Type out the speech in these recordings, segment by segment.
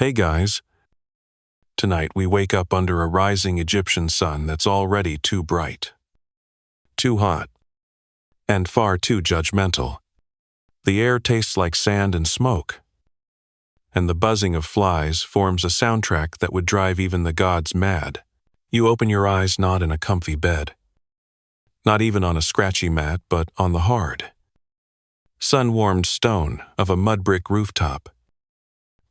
Hey guys, tonight we wake up under a rising Egyptian sun that's already too bright, too hot, and far too judgmental. The air tastes like sand and smoke, and the buzzing of flies forms a soundtrack that would drive even the gods mad. You open your eyes not in a comfy bed, not even on a scratchy mat, but on the hard, sun-warmed stone of a mud brick rooftop.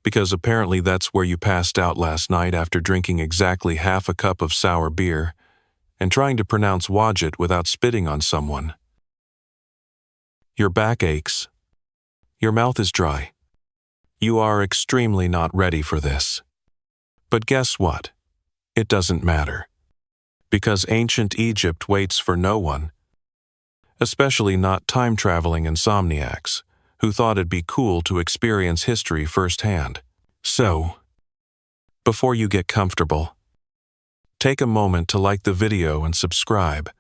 Because apparently that's where you passed out last night after drinking exactly half a cup of sour beer and trying to pronounce Wadjet without spitting on someone. Your back aches. Your mouth is dry. You are extremely not ready for this. But guess what? It doesn't matter. Because ancient Egypt waits for no one, especially not time-traveling insomniacs, who thought it'd be cool to experience history firsthand. So, before you get comfortable, take a moment to like the video and subscribe,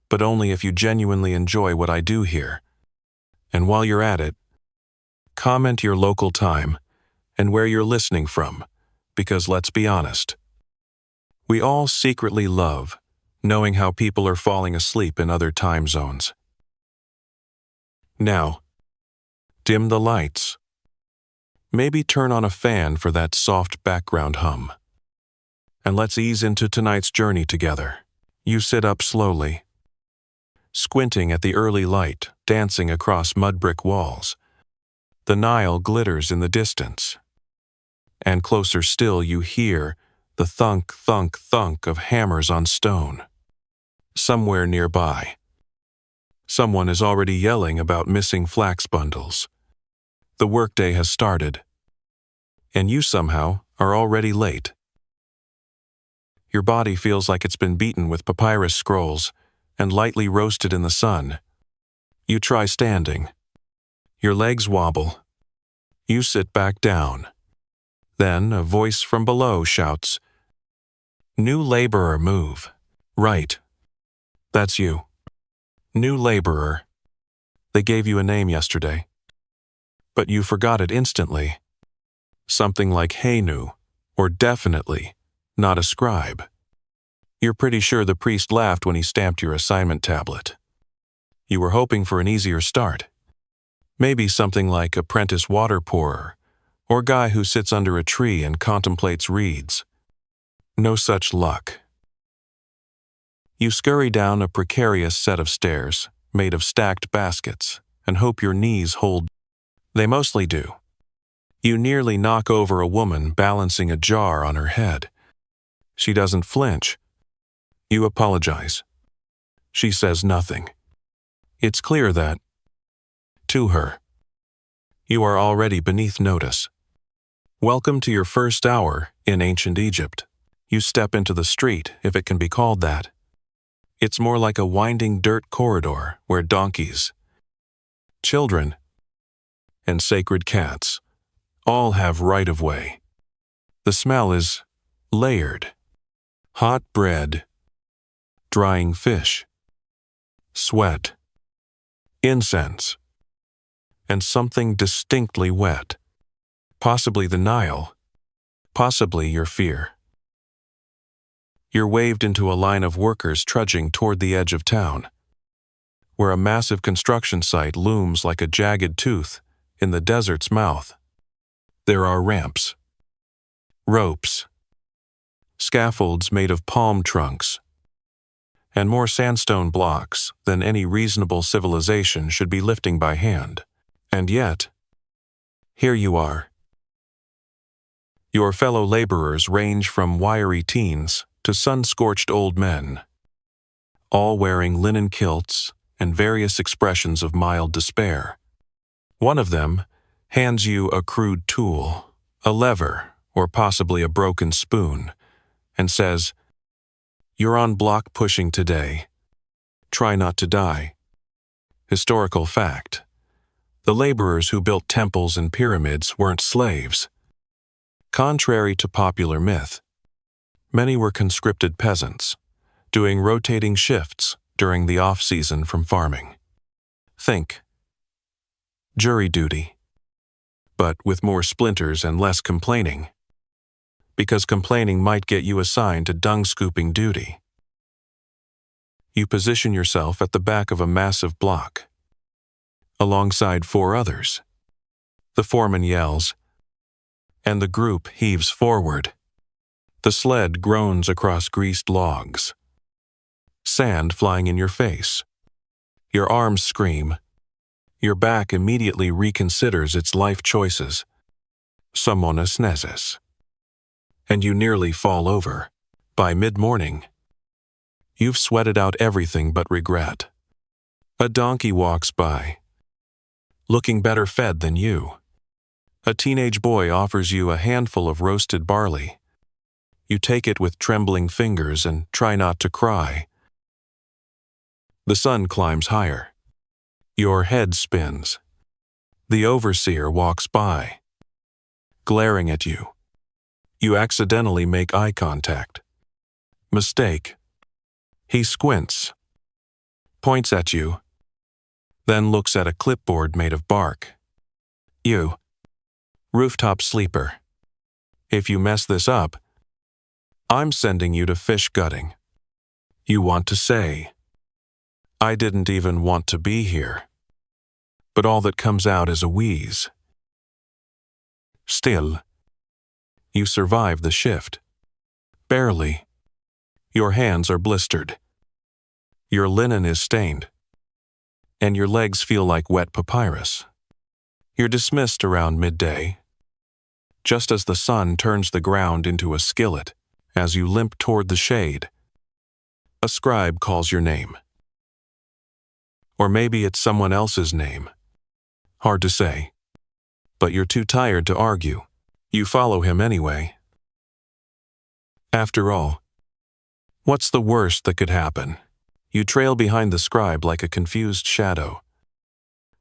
but only if you genuinely enjoy what I do here. And while you're at it, comment your local time and where you're listening from, because let's be honest, we all secretly love knowing how people are falling asleep in other time zones. Now, dim the lights. Maybe turn on a fan for that soft background hum. And let's ease into tonight's journey together. You sit up slowly, squinting at the early light dancing across mud brick walls. The Nile glitters in the distance. And closer still you hear the thunk, thunk, thunk of hammers on stone. Somewhere nearby, someone is already yelling about missing flax bundles. The workday has started, and you somehow are already late. Your body feels like it's been beaten with papyrus scrolls and lightly roasted in the sun. You try standing. Your legs wobble. You sit back down. Then a voice from below shouts, "New laborer, move." Right. That's you. New laborer. They gave you a name yesterday, but you forgot it instantly. Something like Henu, or definitely not a scribe. You're pretty sure the priest laughed when he stamped your assignment tablet. You were hoping for an easier start. Maybe something like apprentice water pourer, or guy who sits under a tree and contemplates reeds. No such luck. You scurry down a precarious set of stairs made of stacked baskets and hope your knees hold. They mostly do. You nearly knock over a woman balancing a jar on her head. She doesn't flinch. You apologize. She says nothing. It's clear that, to her, you are already beneath notice. Welcome to your first hour in ancient Egypt. You step into the street, if it can be called that. It's more like a winding dirt corridor where donkeys, children, and sacred cats all have right-of-way. The smell is layered. Hot bread, drying fish, sweat, incense, and something distinctly wet. Possibly the Nile, possibly your fear. You're waved into a line of workers trudging toward the edge of town, where a massive construction site looms like a jagged tooth in the desert's mouth. There are ramps, ropes, scaffolds made of palm trunks, and more sandstone blocks than any reasonable civilization should be lifting by hand. And yet, here you are. Your fellow laborers range from wiry teens to sun-scorched old men, all wearing linen kilts and various expressions of mild despair. One of them hands you a crude tool, a lever, or possibly a broken spoon, and says, "You're on block pushing today. Try not to die." Historical fact. The laborers who built temples and pyramids weren't slaves. Contrary to popular myth, many were conscripted peasants, doing rotating shifts during the off-season from farming. Think jury duty, but with more splinters and less complaining. because complaining might get you assigned to dung-scooping duty. You position yourself at the back of a massive block, alongside 4 others. The foreman yells, and the group heaves forward. The sled groans across greased logs. Sand flying in your face. Your arms scream. Your back immediately reconsiders its life choices. Someone sneezes. And you nearly fall over. By mid-morning, you've sweated out everything but regret. A donkey walks by, looking better fed than you. A teenage boy offers you a handful of roasted barley. You take it with trembling fingers and try not to cry. The sun climbs higher. Your head spins. The overseer walks by, glaring at you. You accidentally make eye contact. Mistake. He squints, points at you, then looks at a clipboard made of bark. You, rooftop sleeper. If you mess this up, I'm sending you to fish gutting. You want to say, I didn't even want to be here. But all that comes out is a wheeze. Still, you survive the shift. Barely. Your hands are blistered. Your linen is stained. And your legs feel like wet papyrus. You're dismissed around midday, just as the sun turns the ground into a skillet. As you limp toward the shade, a scribe calls your name. Or maybe it's someone else's name. Hard to say. But you're too tired to argue. You follow him anyway. After all, what's the worst that could happen? You trail behind the scribe like a confused shadow.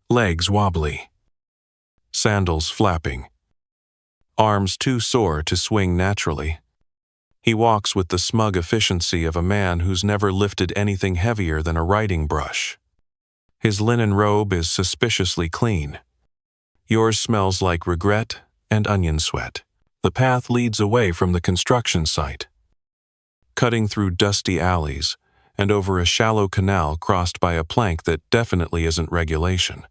Legs wobbly. Sandals flapping. Arms too sore to swing naturally. He walks with the smug efficiency of a man who's never lifted anything heavier than a writing brush. His linen robe is suspiciously clean. Yours smells like regret and onion sweat. The path leads away from the construction site, cutting through dusty alleys and over a shallow canal crossed by a plank that definitely isn't regulation.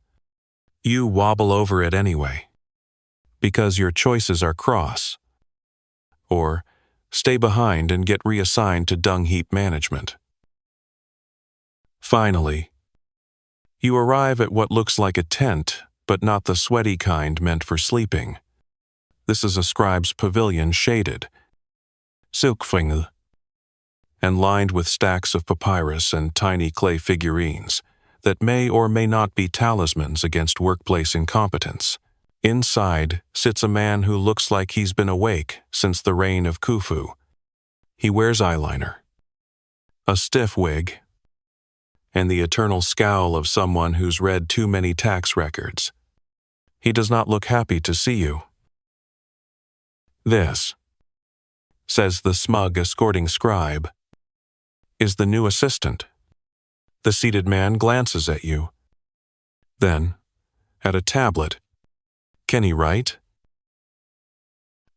You wobble over it anyway, because your choices are cross. Or stay behind and get reassigned to dung heap management. Finally, you arrive at what looks like a tent, but not the sweaty kind meant for sleeping. This is a scribe's pavilion shaded, silkfingel, and lined with stacks of papyrus and tiny clay figurines that may or may not be talismans against workplace incompetence. Inside sits a man who looks like he's been awake since the reign of Khufu. He wears eyeliner, a stiff wig, and the eternal scowl of someone who's read too many tax records. He does not look happy to see you. This, says the smug escorting scribe, is the new assistant. The seated man glances at you, then at a tablet. Can he write?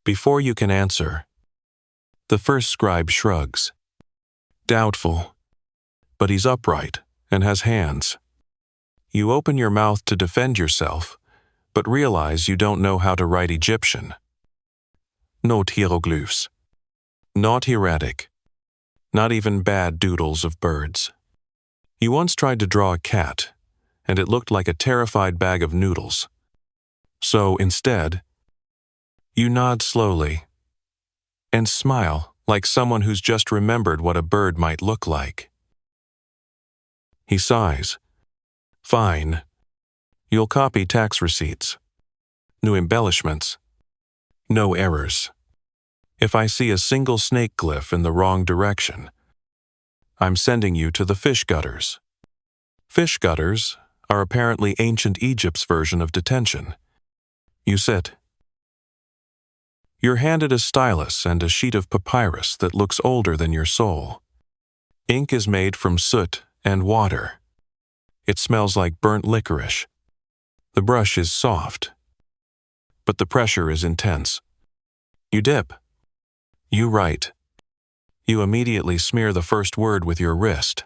Before you can answer, the first scribe shrugs. Doubtful, but he's upright and has hands. You open your mouth to defend yourself, but realize you don't know how to write Egyptian. No hieroglyphs. Not hieratic. Not even bad doodles of birds. You once tried to draw a cat, and it looked like a terrified bag of noodles. So instead, you nod slowly and smile like someone who's just remembered what a bird might look like. He sighs. Fine. You'll copy tax receipts. No embellishments. No errors. If I see a single snake glyph in the wrong direction, I'm sending you to the fish gutters. Fish gutters are apparently ancient Egypt's version of detention. You sit. You're handed a stylus and a sheet of papyrus that looks older than your soul. Ink is made from soot and water. It smells like burnt licorice. The brush is soft, but the pressure is intense. You dip. You write. You immediately smear the first word with your wrist.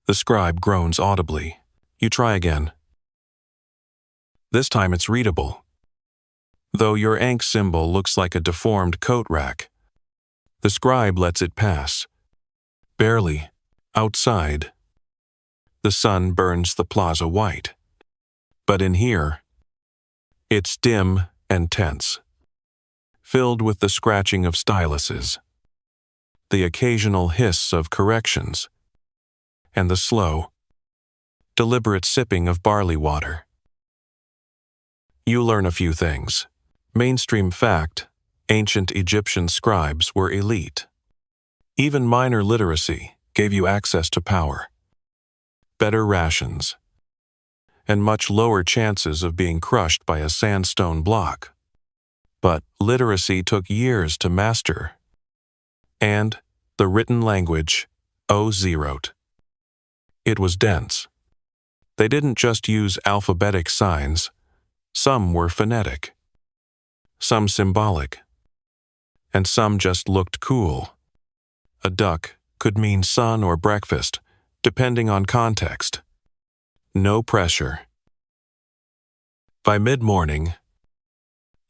The scribe groans audibly. You try again. This time it's readable. Though your ink symbol looks like a deformed coat rack, the scribe lets it pass. Barely. Outside, the sun burns the plaza white. But in here, it's dim and tense, filled with the scratching of styluses, the occasional hiss of corrections, and the slow, deliberate sipping of barley water. You learn a few things. Mainstream fact: ancient Egyptian scribes were elite. Even minor literacy gave you access to power, better rations, and much lower chances of being crushed by a sandstone block. But literacy took years to master, and the written language, O-zeroed. It was dense. They didn't just use alphabetic signs. Some were phonetic, some symbolic, and some just looked cool. A duck could mean sun or breakfast, depending on context. No pressure. By mid-morning,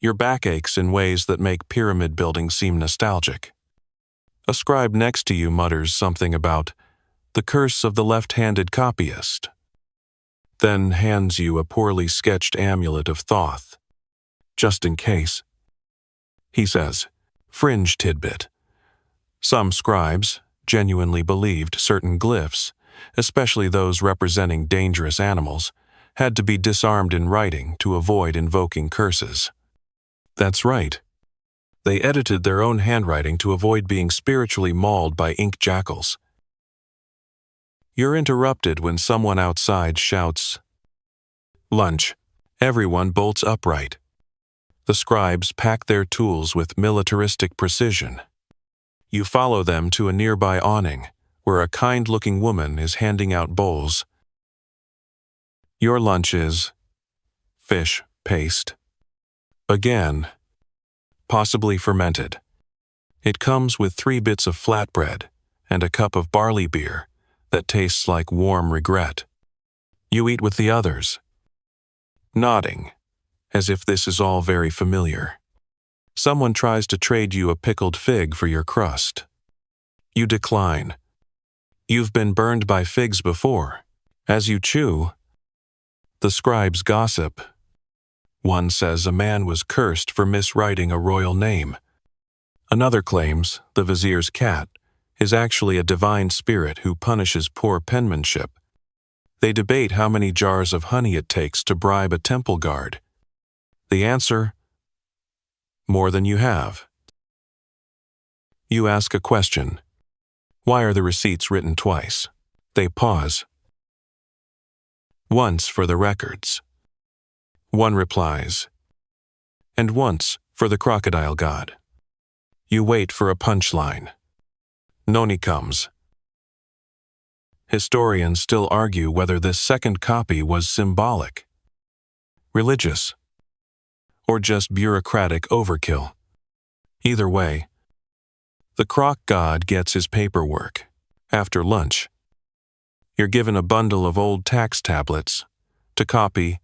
your back aches in ways that make pyramid building seem nostalgic. A scribe next to you mutters something about the curse of the left-handed copyist, then hands you a poorly sketched amulet of Thoth. Just in case. He says, fringe tidbit. Some scribes genuinely believed certain glyphs, especially those representing dangerous animals, had to be disarmed in writing to avoid invoking curses. That's right. They edited their own handwriting to avoid being spiritually mauled by ink jackals. You're interrupted when someone outside shouts, "Lunch." Everyone bolts upright. The scribes pack their tools with militaristic precision. You follow them to a nearby awning, where a kind-looking woman is handing out bowls. Your lunch is fish paste. Again, possibly fermented. It comes with 3 bits of flatbread and a cup of barley beer that tastes like warm regret. You eat with the others, nodding, as if this is all very familiar. Someone tries to trade you a pickled fig for your crust. You decline. You've been burned by figs before. As you chew, the scribes gossip. One says a man was cursed for miswriting a royal name. Another claims the vizier's cat is actually a divine spirit who punishes poor penmanship. They debate how many jars of honey it takes to bribe a temple guard. The answer: more than you have. You ask a question. Why are the receipts written twice? They pause. Once for the records. One replies. And once for the crocodile god. You wait for a punchline. Noni comes. Historians still argue whether this second copy was symbolic, religious, or just bureaucratic overkill. Either way, the croc god gets his paperwork. After lunch, you're given a bundle of old tax tablets to copy.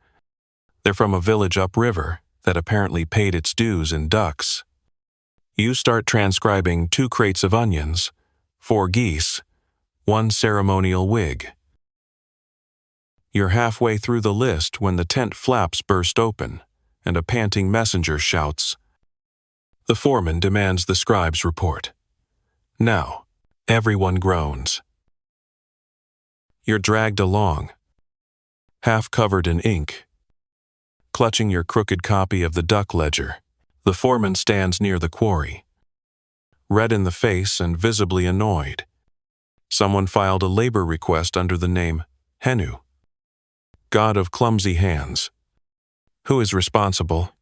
They're from a village upriver that apparently paid its dues in ducks. You start transcribing 2 crates of onions, 4 geese, 1 ceremonial wig. You're halfway through the list when the tent flaps burst open, and a panting messenger shouts. The foreman demands the scribe's report. Now, everyone groans. You're dragged along, half covered in ink. Clutching your crooked copy of the duck ledger, the foreman stands near the quarry, red in the face and visibly annoyed. Someone filed a labor request under the name Henu, god of clumsy hands. Who is responsible?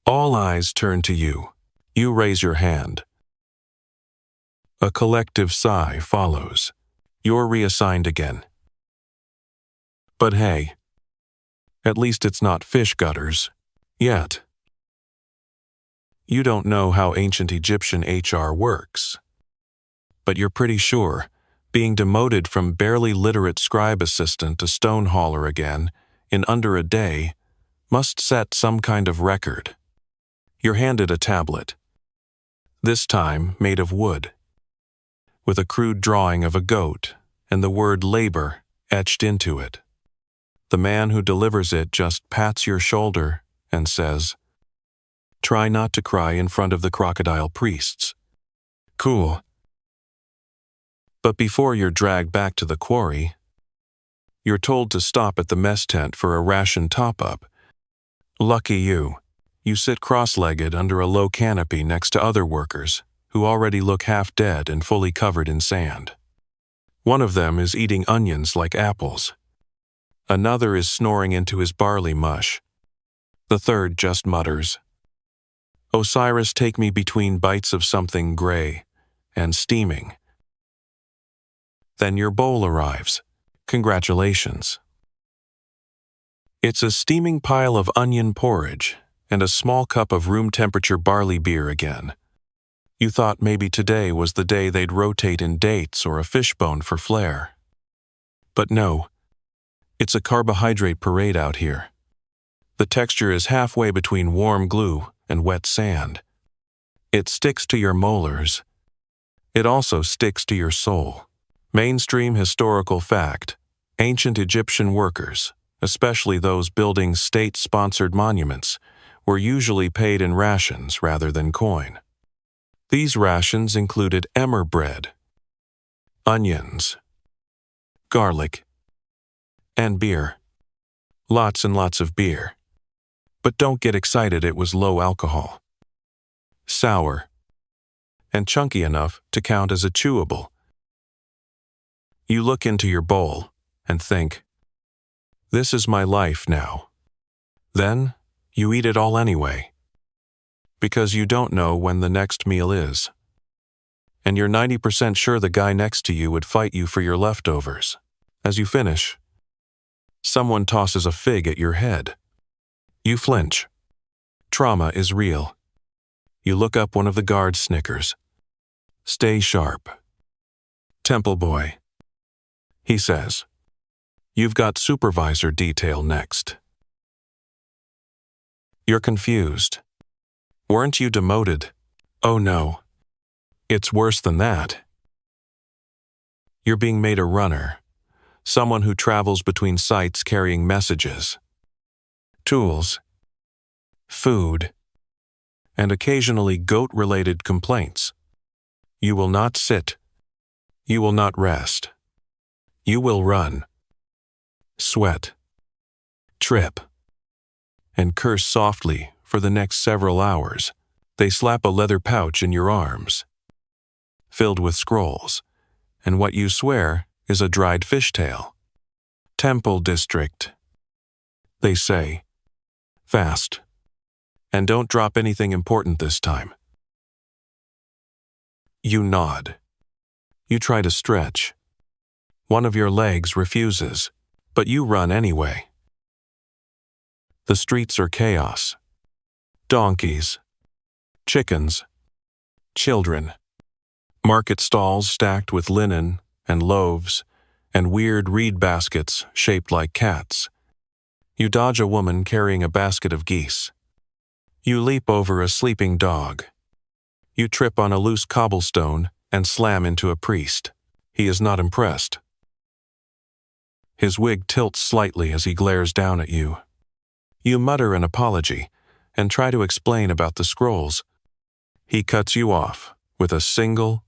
All eyes turn to you. You raise your hand. A collective sigh follows. You're reassigned again. But hey, at least it's not fish gutters. Yet. You don't know how ancient Egyptian HR works, but you're pretty sure being demoted from barely literate scribe assistant to stone hauler again in under a day must set some kind of record. You're handed a tablet, this time made of wood, with a crude drawing of a goat and the word labor etched into it. The man who delivers it just pats your shoulder and says, "Try not to cry in front of the crocodile priests." Cool. But before you're dragged back to the quarry, you're told to stop at the mess tent for a ration top-up. Lucky you. You sit cross-legged under a low canopy next to other workers who already look half dead and fully covered in sand. One of them is eating onions like apples. Another is snoring into his barley mush. The third just mutters, "Osiris, take me between bites of something gray and steaming." Then your bowl arrives. Congratulations. It's a steaming pile of onion porridge and a small cup of room-temperature barley beer again. You thought maybe today was the day they'd rotate in dates or a fishbone for flair. But no, it's a carbohydrate parade out here. The texture is halfway between warm glue and wet sand. It sticks to your molars. It also sticks to your soul. Mainstream historical fact: ancient Egyptian workers, especially those building state-sponsored monuments, were usually paid in rations rather than coin. These rations included emmer bread, onions, garlic, and beer. Lots and lots of beer. But don't get excited, it was low alcohol. Sour, and chunky enough to count as a chewable. You look into your bowl and think, "This is my life now." Then you eat it all anyway, because you don't know when the next meal is. And you're 90% sure the guy next to you would fight you for your leftovers. As you finish, someone tosses a fig at your head. You flinch. Trauma is real. You look up, one of the guards snickers. "Stay sharp, Temple boy," he says. "You've got supervisor detail next." You're confused. Weren't you demoted? Oh no. It's worse than that. You're being made a runner, someone who travels between sites carrying messages, tools, food, and occasionally goat-related complaints. You will not sit. You will not rest. You will run, sweat, trip, and curse softly for the next several hours. They slap a leather pouch in your arms, filled with scrolls, and what you swear is a dried fishtail. "Temple District," they say. "Fast. And don't drop anything important this time." You nod. You try to stretch. One of your legs refuses, but you run anyway. The streets are chaos. Donkeys, chickens, children, market stalls stacked with linen and loaves, and weird reed baskets shaped like cats. You dodge a woman carrying a basket of geese. You leap over a sleeping dog. You trip on a loose cobblestone and slam into a priest. He is not impressed. His wig tilts slightly as he glares down at you. You mutter an apology and try to explain about the scrolls. He cuts you off with a single,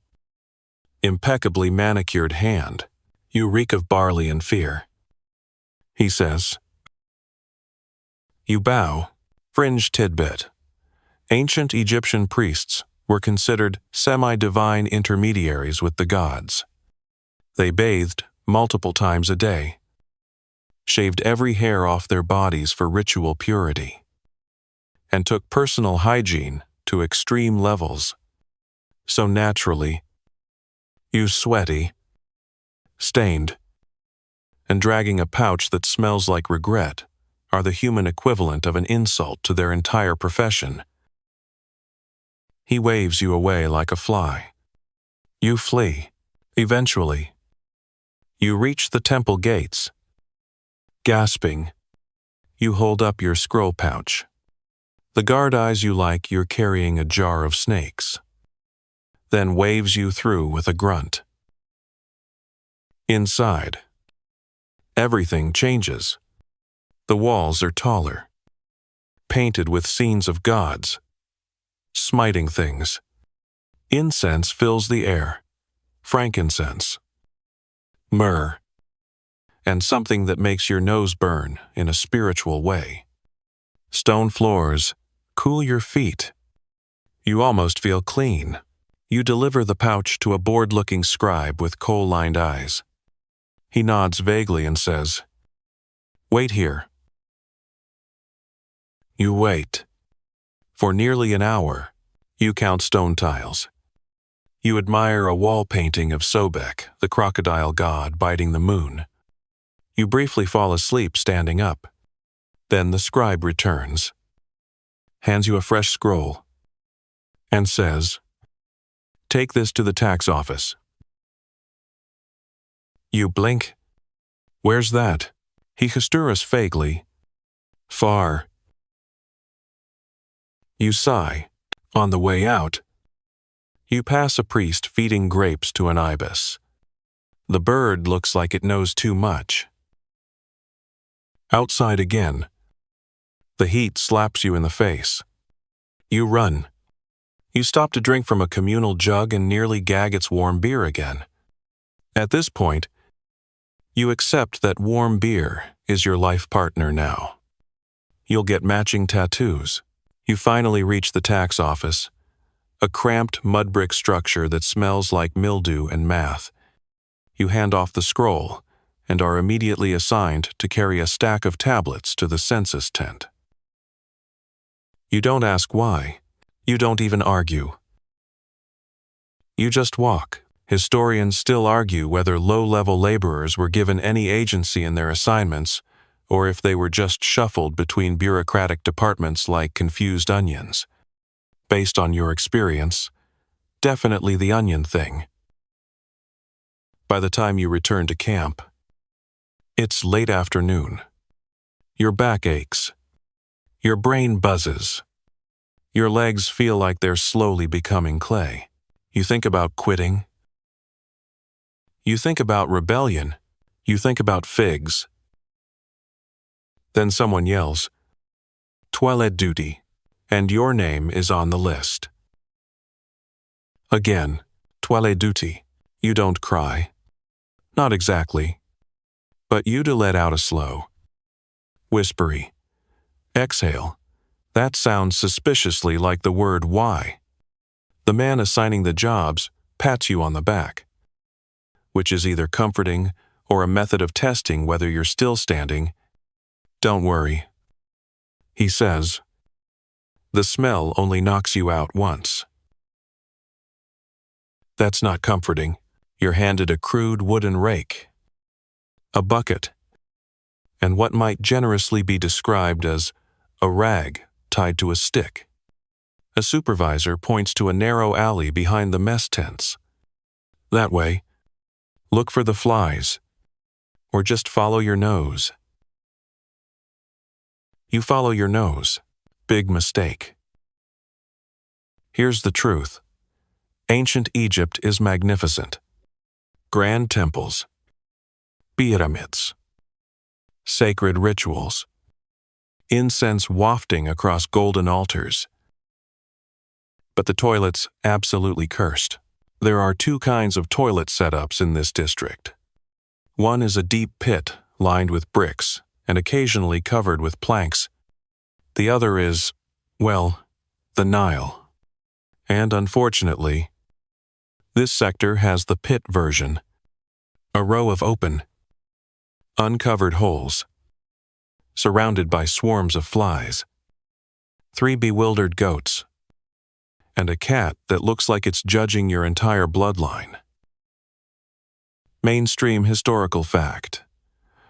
impeccably manicured hand. You reek of barley and fear. He says. You bow. Fringe tidbit. Ancient Egyptian priests were considered semi-divine intermediaries with the gods. They bathed multiple times a day, shaved every hair off their bodies for ritual purity, and took personal hygiene to extreme levels. So naturally, you sweaty, stained, and dragging a pouch that smells like regret are the human equivalent of an insult to their entire profession. He waves you away like a fly. You flee. Eventually, you reach the temple gates. Gasping, you hold up your scroll pouch. The guard eyes you like you're carrying a jar of snakes, then waves you through with a grunt. Inside, everything changes. The walls are taller, painted with scenes of gods, smiting things. Incense fills the air, frankincense, myrrh, and something that makes your nose burn in a spiritual way. Stone floors cool your feet. You almost feel clean. You deliver the pouch to a bored-looking scribe with coal-lined eyes. He nods vaguely and says, "Wait here." You wait. For nearly an hour, you count stone tiles. You admire a wall painting of Sobek, the crocodile god biting the moon. You briefly fall asleep standing up. Then the scribe returns, hands you a fresh scroll, and says, "Take this to the tax office." You blink. "Where's that?" He gestures vaguely. "Far." You sigh. On the way out, you pass a priest feeding grapes to an ibis. The bird looks like it knows too much. Outside again, the heat slaps you in the face. You run. You stop to drink from a communal jug and nearly gag its warm beer again. At this point, you accept that warm beer is your life partner now. You'll get matching tattoos. You finally reach the tax office, a cramped mud brick structure that smells like mildew and math. You hand off the scroll and are immediately assigned to carry a stack of tablets to the census tent. You don't ask why. You don't even argue. You just walk. Historians still argue whether low-level laborers were given any agency in their assignments or if they were just shuffled between bureaucratic departments like confused onions. Based on your experience, definitely the onion thing. By the time you return to camp, it's late afternoon. Your back aches. Your brain buzzes. Your legs feel like they're slowly becoming clay. You think about quitting. You think about rebellion. You think about figs. Then someone yells, "Toilet duty," and your name is on the list. Again, toilet duty. You don't cry. Not exactly. But you do let out a slow, whispery exhale. That sounds suspiciously like the word "why." The man assigning the jobs pats you on the back, which is either comforting or a method of testing whether you're still standing. "Don't worry," he says. "The smell only knocks you out once." That's not comforting. You're handed a crude wooden rake, a bucket, and what might generously be described as a rag tied to a stick. A supervisor points to a narrow alley behind the mess tents. "That way. Look for the flies, or just follow your nose." You follow your nose. Big mistake. Here's the truth. Ancient Egypt is magnificent. Grand temples, pyramids, sacred rituals, incense wafting across golden altars. But the toilet's absolutely cursed. There are two kinds of toilet setups in this district. One is a deep pit lined with bricks and occasionally covered with planks. The other is, well, the Nile. And unfortunately, this sector has the pit version. A row of open, uncovered holes, surrounded by swarms of flies, 3 bewildered goats, and a cat that looks like it's judging your entire bloodline. Mainstream historical fact.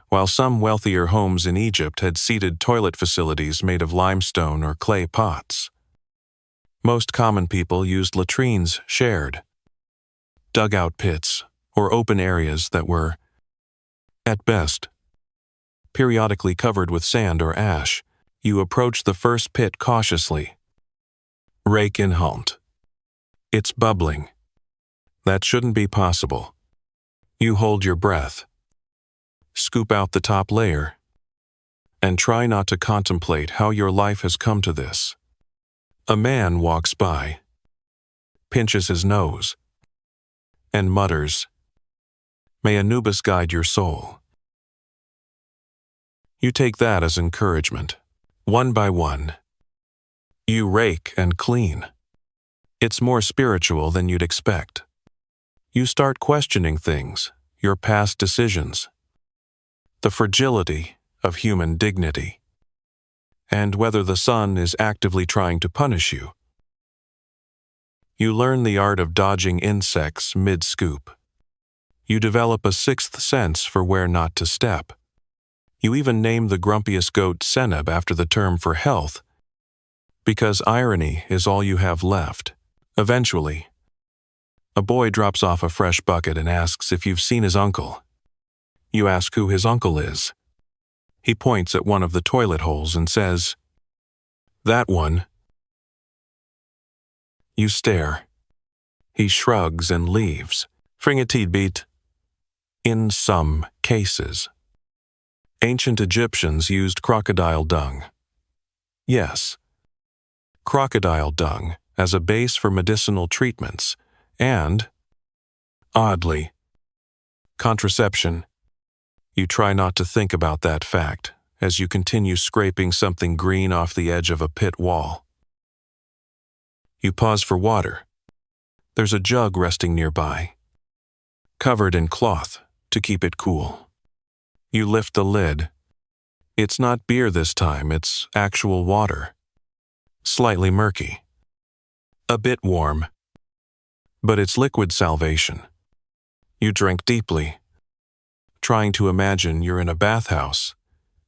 While some wealthier homes in Egypt had seated toilet facilities made of limestone or clay pots, Most common people used latrines shared, dugout pits, or open areas that were, at best, periodically covered with sand or ash. You approach the first pit cautiously. Rake in halt. It's bubbling. That shouldn't be possible. You hold your breath. Scoop out the top layer. And try not to contemplate how your life has come to this. A man walks by, pinches his nose, and mutters, "May Anubis guide your soul." You take that as encouragement. One by one, you rake and clean. It's more spiritual than you'd expect. You start questioning things, your past decisions, the fragility of human dignity, and whether the sun is actively trying to punish you. You learn the art of dodging insects mid-scoop. You develop a sixth sense for where not to step. You even name the grumpiest goat Seneb after the term for health, because irony is all you have left. Eventually, a boy drops off a fresh bucket and asks if you've seen his uncle. You ask who his uncle is. He points at one of the toilet holes and says, "That one." You stare. He shrugs and leaves. Fringatidbeat. In some cases. Ancient Egyptians used crocodile dung. Yes, crocodile dung as a base for medicinal treatments and, oddly, contraception. You try not to think about that fact as you continue scraping something green off the edge of a pit wall. You pause for water. There's a jug resting nearby, covered in cloth to keep it cool. You lift the lid. It's not beer this time, it's actual water. Slightly murky. A bit warm. But it's liquid salvation. You drink deeply, trying to imagine you're in a bathhouse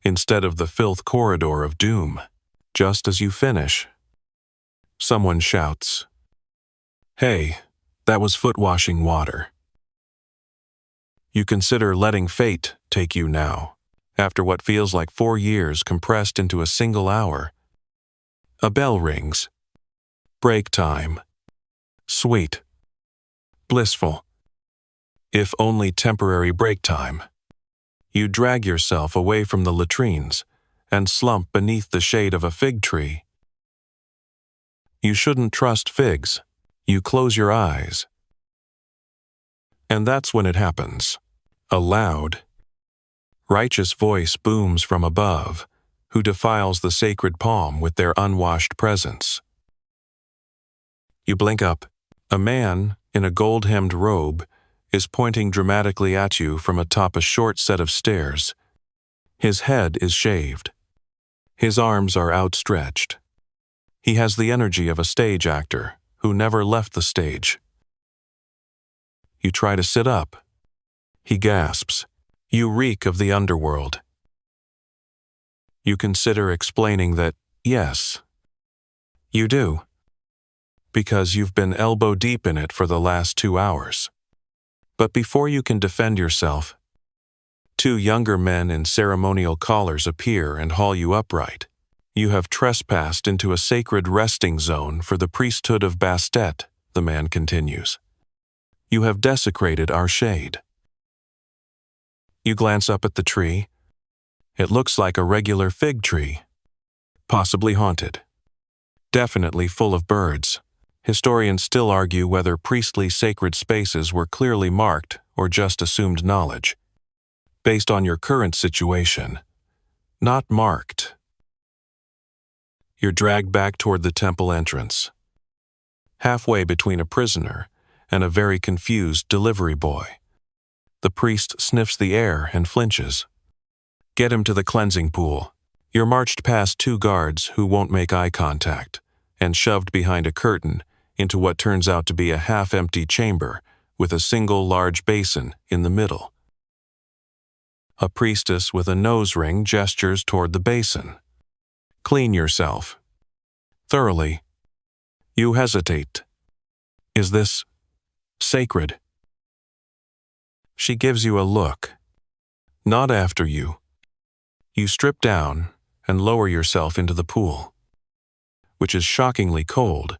instead of the filth corridor of doom. Just as you finish, someone shouts, "Hey, that was foot washing water." You consider letting fate take you now, after what feels like 4 years compressed into a single hour. A bell rings. Break time. Sweet. Blissful. If only temporary break time. You drag yourself away from the latrines and slump beneath the shade of a fig tree. You shouldn't trust figs. You close your eyes. And that's when it happens. A loud, righteous voice booms from above, who defiles the sacred palm with their unwashed presence. You blink up. A man in a gold-hemmed robe is pointing dramatically at you from atop a short set of stairs. His head is shaved. His arms are outstretched. He has the energy of a stage actor who never left the stage. You try to sit up. He gasps. You reek of the underworld. You consider explaining that, yes, you do, because you've been elbow deep in it for the last 2 hours. But before you can defend yourself, 2 younger men in ceremonial collars appear and haul you upright. You have trespassed into a sacred resting zone for the priesthood of Bastet, the man continues. You have desecrated our shade. You glance up at the tree. It looks like a regular fig tree, possibly haunted. Definitely full of birds. Historians still argue whether priestly sacred spaces were clearly marked or just assumed knowledge. Based on your current situation, not marked. You're dragged back toward the temple entrance, halfway between a prisoner and a very confused delivery boy. The priest sniffs the air and flinches. Get him to the cleansing pool. You're marched past 2 guards who won't make eye contact and shoved behind a curtain into what turns out to be a half-empty chamber with a single large basin in the middle. A priestess with a nose ring gestures toward the basin. Clean yourself. Thoroughly. You hesitate. Is this sacred? She gives you a look. Not after you. You strip down and lower yourself into the pool, which is shockingly cold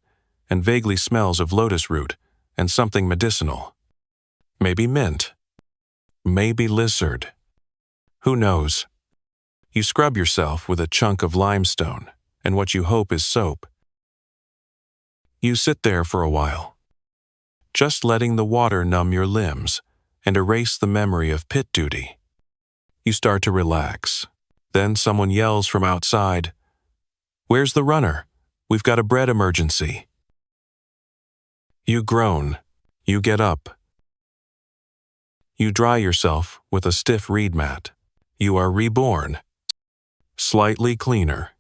and vaguely smells of lotus root and something medicinal. Maybe mint. Maybe lizard. Who knows? You scrub yourself with a chunk of limestone and what you hope is soap. You sit there for a while, just letting the water numb your limbs and erase the memory of pit duty. You start to relax. Then someone yells from outside, "Where's the runner? We've got a bread emergency." You groan. You get up. You dry yourself with a stiff reed mat. You are reborn. Slightly cleaner.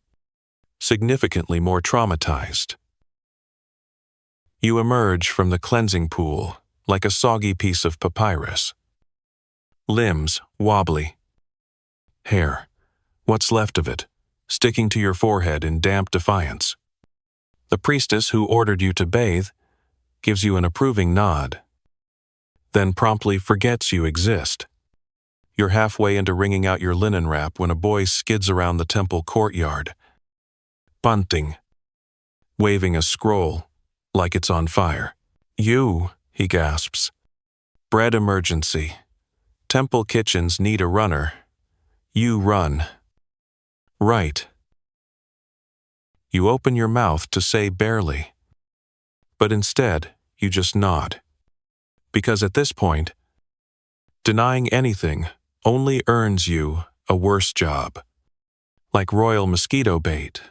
Significantly more traumatized. You emerge from the cleansing pool like a soggy piece of papyrus. Limbs wobbly. Hair, what's left of it, sticking to your forehead in damp defiance. The priestess who ordered you to bathe gives you an approving nod, then promptly forgets you exist. You're halfway into wringing out your linen wrap when a boy skids around the temple courtyard, bunting, waving a scroll like it's on fire. "You," he gasps. "Bread emergency. Temple kitchens need a runner. You run." "Right." You open your mouth to say barely, but instead you just nod. Because at this point, denying anything only earns you a worse job. Like royal mosquito bait.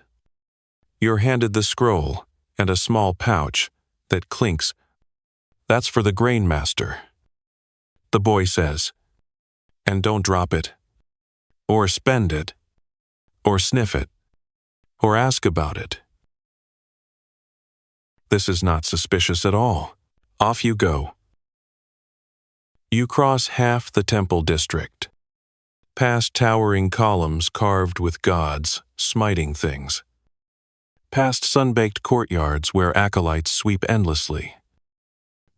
You're handed the scroll and a small pouch that clinks. "That's for the grain master," the boy says. "And don't drop it. Or spend it. Or sniff it. Or ask about it." This is not suspicious at all. Off you go. You cross half the temple district, past towering columns carved with gods smiting things, past sun-baked courtyards where acolytes sweep endlessly,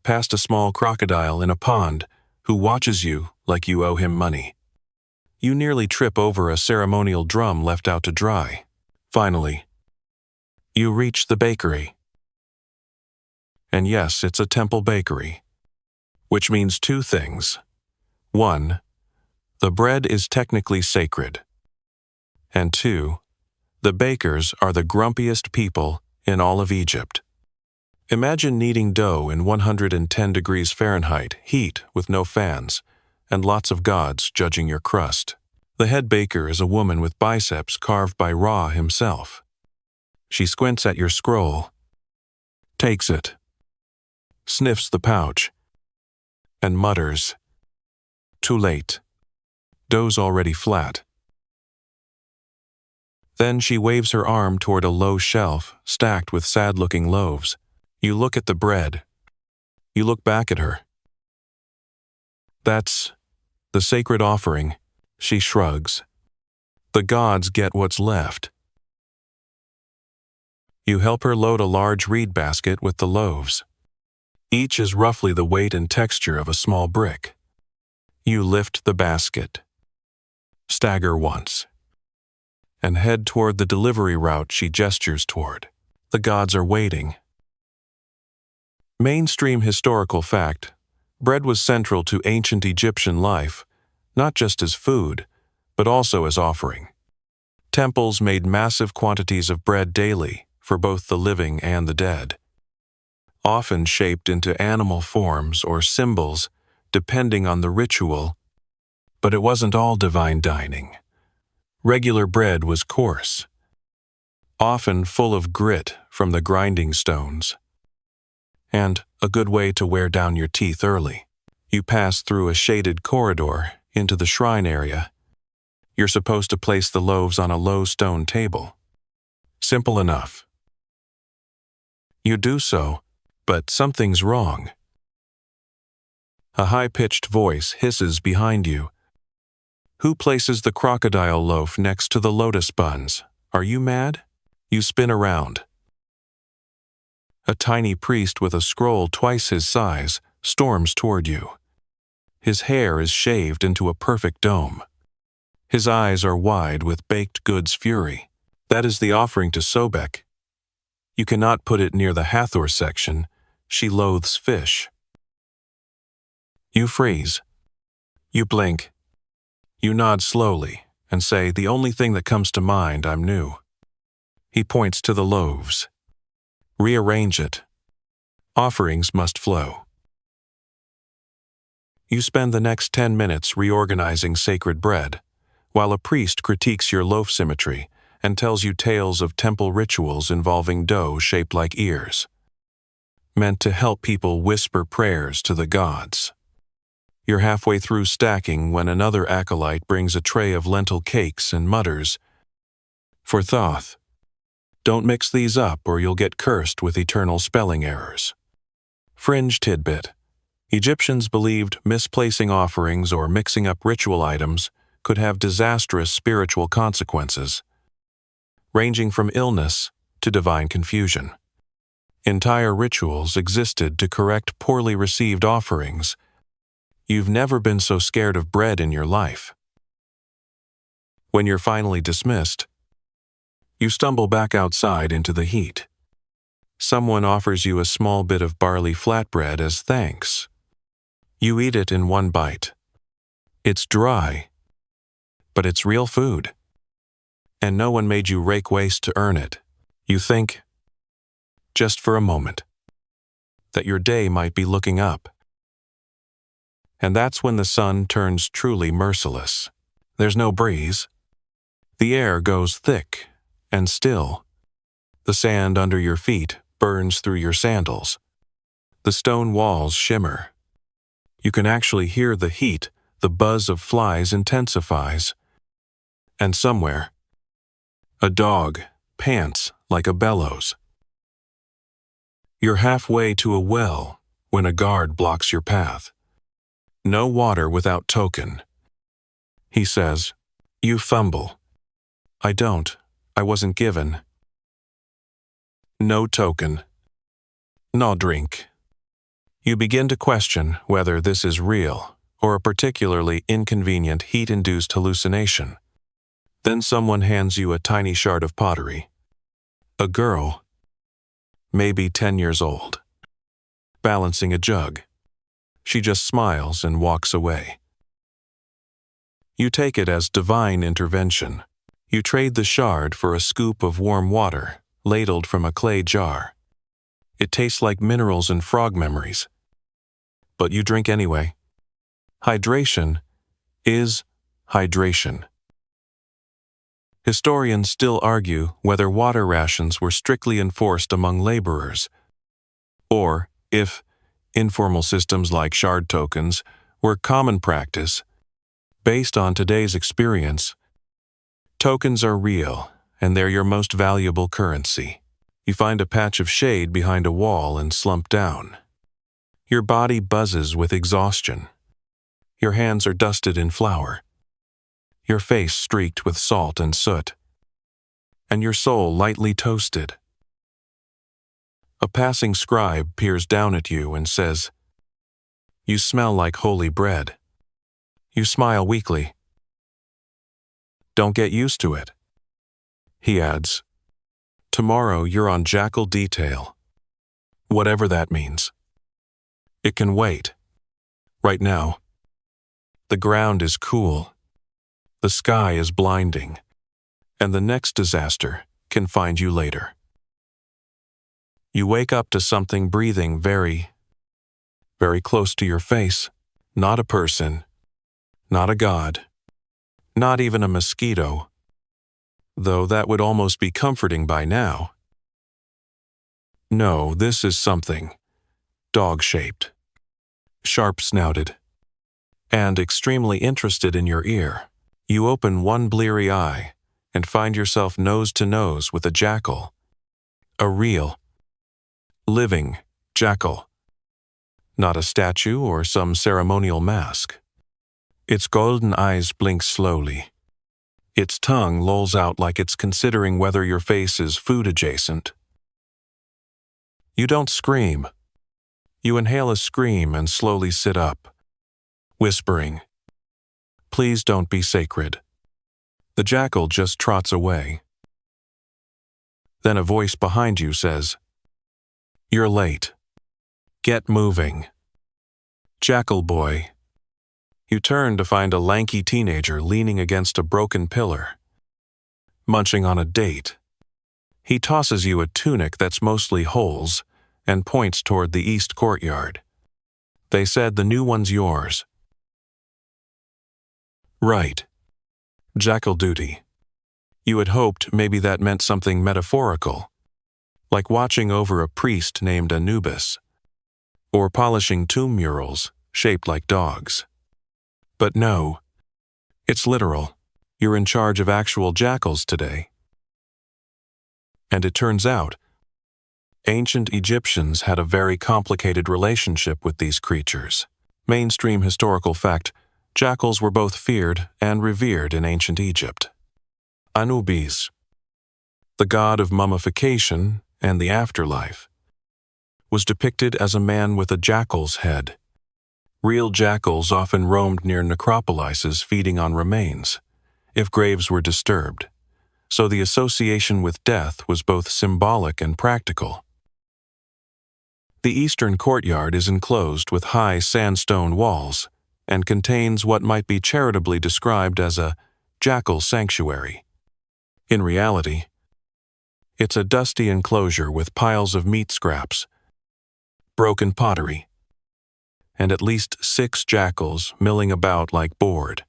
past a small crocodile in a pond who watches you like you owe him money. You nearly trip over a ceremonial drum left out to dry. Finally, you reach the bakery. And yes, it's a temple bakery, which means two things. One, the bread is technically sacred. And two, the bakers are the grumpiest people in all of Egypt. Imagine kneading dough in 110 degrees Fahrenheit heat with no fans, and lots of gods judging your crust. The head baker is a woman with biceps carved by Ra himself. She squints at your scroll, takes it, sniffs the pouch, and mutters, "Too late. Dough's already flat." Then she waves her arm toward a low shelf stacked with sad-looking loaves. You look at the bread. You look back at her. "That's the sacred offering," she shrugs. "The gods get what's left." You help her load a large reed basket with the loaves. Each is roughly the weight and texture of a small brick. You lift the basket, stagger once, and head toward the delivery route she gestures toward. The gods are waiting. Mainstream historical fact, bread was central to ancient Egyptian life, not just as food, but also as offering. Temples made massive quantities of bread daily for both the living and the dead, often shaped into animal forms or symbols depending on the ritual, but it wasn't all divine dining. Regular bread was coarse, often full of grit from the grinding stones, and a good way to wear down your teeth early. You pass through a shaded corridor into the shrine area. You're supposed to place the loaves on a low stone table. Simple enough. You do so, but something's wrong. A high-pitched voice hisses behind you. "Who places the crocodile loaf next to the lotus buns? Are you mad?" You spin around. A tiny priest with a scroll twice his size storms toward you. His hair is shaved into a perfect dome. His eyes are wide with baked goods fury. That is the offering to Sobek. You cannot put it near the Hathor section. She loathes fish. You freeze. You blink. You nod slowly and say, "The only thing that comes to mind, I'm new." He points to the loaves. "Rearrange it. Offerings must flow." You spend the next 10 minutes reorganizing sacred bread, while a priest critiques your loaf symmetry and tells you tales of temple rituals involving dough shaped like ears, meant to help people whisper prayers to the gods. You're halfway through stacking when another acolyte brings a tray of lentil cakes and mutters, "For Thoth, don't mix these up or you'll get cursed with eternal spelling errors." Fringe tidbit. Egyptians believed misplacing offerings or mixing up ritual items could have disastrous spiritual consequences, ranging from illness to divine confusion. Entire rituals existed to correct poorly received offerings. You've never been so scared of bread in your life. When you're finally dismissed, you stumble back outside into the heat. Someone offers you a small bit of barley flatbread as thanks. You eat it in one bite. It's dry, but it's real food. And no one made you rake waste to earn it. You think, just for a moment, that your day might be looking up. And that's when the sun turns truly merciless. There's no breeze. The air goes thick and still. The sand under your feet burns through your sandals. The stone walls shimmer. You can actually hear the heat. The buzz of flies intensifies. And somewhere, a dog pants like a bellows. You're halfway to a well when a guard blocks your path. "No water without token," he says. You fumble. "I don't. I wasn't given." "No token. No drink." You begin to question whether this is real or a particularly inconvenient heat-induced hallucination. Then someone hands you a tiny shard of pottery. A girl, maybe 10 years old, balancing a jug. She just smiles and walks away. You take it as divine intervention. You trade the shard for a scoop of warm water, ladled from a clay jar. It tastes like minerals and frog memories. But you drink anyway. Hydration is hydration. Historians still argue whether water rations were strictly enforced among laborers, or if informal systems like shard tokens were common practice. Based on today's experience, tokens are real, and they're your most valuable currency. You find a patch of shade behind a wall and slump down. Your body buzzes with exhaustion. Your hands are dusted in flour. Your face streaked with salt and soot. And your soul lightly toasted. A passing scribe peers down at you and says, "You smell like holy bread." You smile weakly. "Don't get used to it." He adds, "Tomorrow you're on jackal detail." Whatever that means. It can wait. Right now, the ground is cool. The sky is blinding. And the next disaster can find you later. You wake up to something breathing very, very close to your face. Not a person, not a god, not even a mosquito, though that would almost be comforting by now. No, this is something dog-shaped, sharp-snouted, and extremely interested in your ear. You open one bleary eye and find yourself nose to nose with a jackal. A real, living jackal. Not a statue or some ceremonial mask. Its golden eyes blink slowly. Its tongue lolls out like it's considering whether your face is food adjacent. You don't scream. You inhale a scream and slowly sit up, whispering, "Please don't be sacred." The jackal just trots away. Then a voice behind you says, "You're late. Get moving." Jackal boy. You turn to find a lanky teenager leaning against a broken pillar, munching on a date. He tosses you a tunic that's mostly holes and points toward the east courtyard. They said the new one's yours. Right. Jackal duty. You had hoped maybe that meant something metaphorical, like watching over a priest named Anubis, or polishing tomb murals shaped like dogs. But no, it's literal. You're in charge of actual jackals today. And it turns out, ancient Egyptians had a very complicated relationship with these creatures. Mainstream historical fact, jackals were both feared and revered in ancient Egypt. Anubis, the god of mummification and the afterlife, was depicted as a man with a jackal's head. Real jackals often roamed near necropolises feeding on remains, if graves were disturbed, so the association with death was both symbolic and practical. The eastern courtyard is enclosed with high sandstone walls and contains what might be charitably described as a jackal sanctuary. In reality, it's a dusty enclosure with piles of meat scraps, broken pottery, and at least 6 jackals milling about like bored.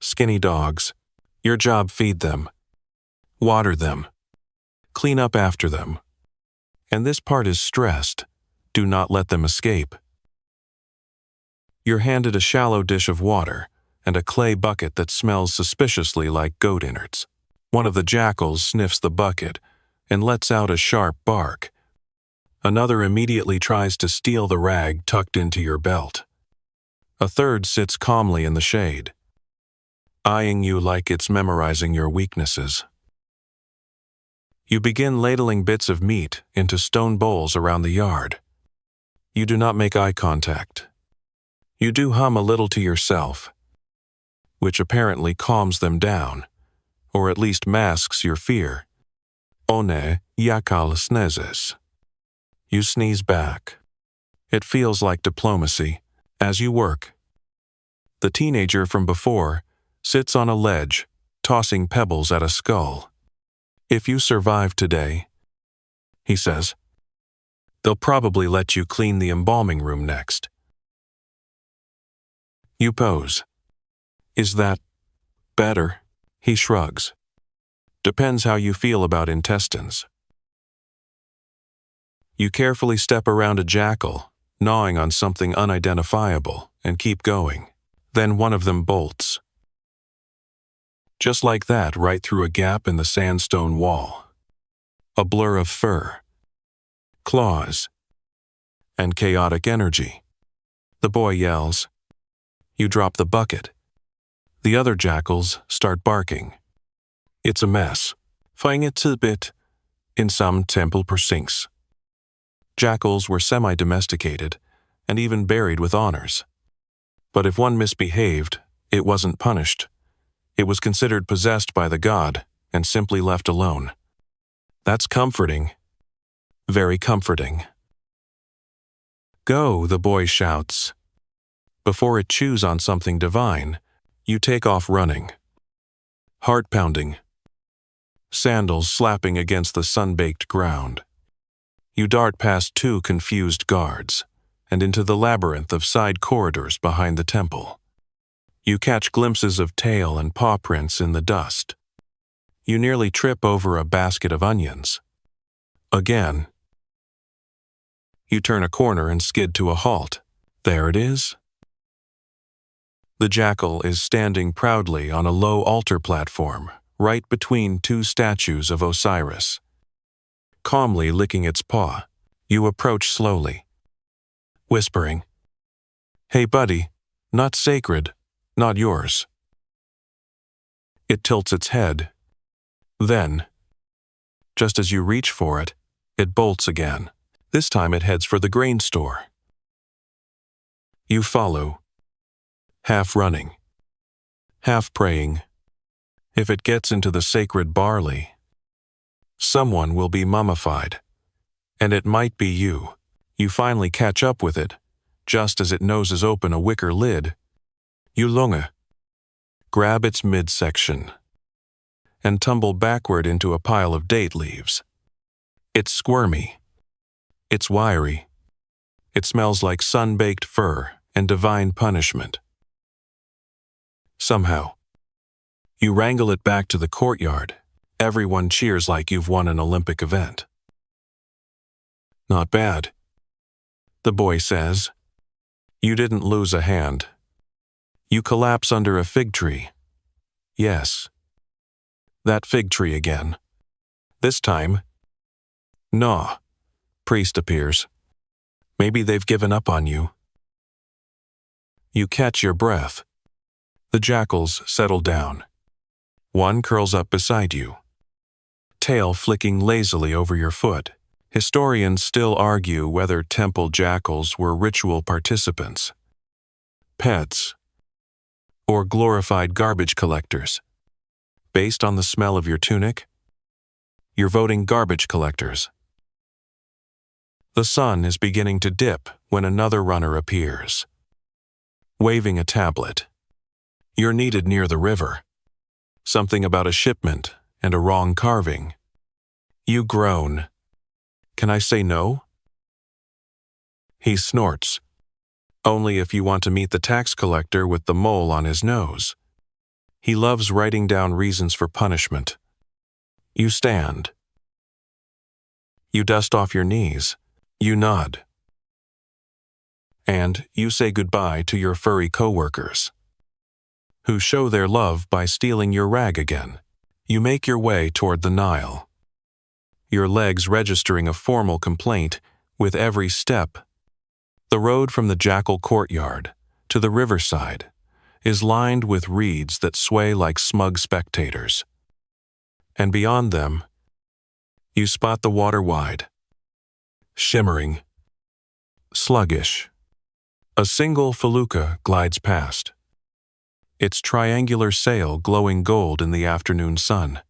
Skinny dogs. Your job: feed them, water them, clean up after them. And this part is stressed. Do not let them escape. You're handed a shallow dish of water and a clay bucket that smells suspiciously like goat innards. One of the jackals sniffs the bucket and lets out a sharp bark. Another immediately tries to steal the rag tucked into your belt. A third sits calmly in the shade, eyeing you like it's memorizing your weaknesses. You begin ladling bits of meat into stone bowls around the yard. You do not make eye contact. You do hum a little to yourself, which apparently calms them down, or at least masks your fear. One jackal sneezes. You sneeze back. It feels like diplomacy. As you work, the teenager from before sits on a ledge, tossing pebbles at a skull. "If you survive today," he says, "they'll probably let you clean the embalming room next." You pose. "Is that better?" He shrugs. "Depends how you feel about intestines." You carefully step around a jackal, gnawing on something unidentifiable, and keep going. Then one of them bolts. Just like that, right through a gap in the sandstone wall. A blur of fur, claws, and chaotic energy. The boy yells. You drop the bucket. The other jackals start barking. It's a mess. Find it a bit in some temple precincts. Jackals were semi-domesticated and even buried with honors. But if one misbehaved, it wasn't punished. It was considered possessed by the god and simply left alone. That's comforting. Very comforting. "Go," the boy shouts. Before it chews on something divine, you take off running. Heart pounding. Sandals slapping against the sun-baked ground. You dart past 2 confused guards and into the labyrinth of side corridors behind the temple. You catch glimpses of tail and paw prints in the dust. You nearly trip over a basket of onions. Again. You turn a corner and skid to a halt. There it is. The jackal is standing proudly on a low altar platform, right between 2 statues of Osiris. Calmly licking its paw, you approach slowly, whispering, "Hey buddy, not sacred, not yours." It tilts its head. Then, just as you reach for it, it bolts again. This time it heads for the grain store. You follow, half running, half praying. If it gets into the sacred barley, someone will be mummified. And it might be you. You finally catch up with it, just as it noses open a wicker lid. You lunge, grab its midsection, and tumble backward into a pile of date leaves. It's squirmy. It's wiry. It smells like sun-baked fur and divine punishment. Somehow, you wrangle it back to the courtyard. Everyone cheers like you've won an Olympic event. Not bad, the boy says. You didn't lose a hand. You collapse under a fig tree. Yes, that fig tree again. This time, nah, priest appears. Maybe they've given up on you. You catch your breath. The jackals settle down. One curls up beside you, tail flicking lazily over your foot. Historians still argue whether temple jackals were ritual participants, pets, or glorified garbage collectors. Based on the smell of your tunic, you're voting garbage collectors. The sun is beginning to dip when another runner appears, waving a tablet. You're needed near the river. Something about a shipment and a wrong carving. You groan. Can I say no? He snorts. Only if you want to meet the tax collector with the mole on his nose. He loves writing down reasons for punishment. You stand. You dust off your knees. You nod. And you say goodbye to your furry coworkers, who show their love by stealing your rag again. You make your way toward the Nile, your legs registering a formal complaint with every step. The road from the jackal courtyard to the riverside is lined with reeds that sway like smug spectators. And beyond them, you spot the water wide, shimmering, sluggish. A single felucca glides past, its triangular sail glowing gold in the afternoon sun.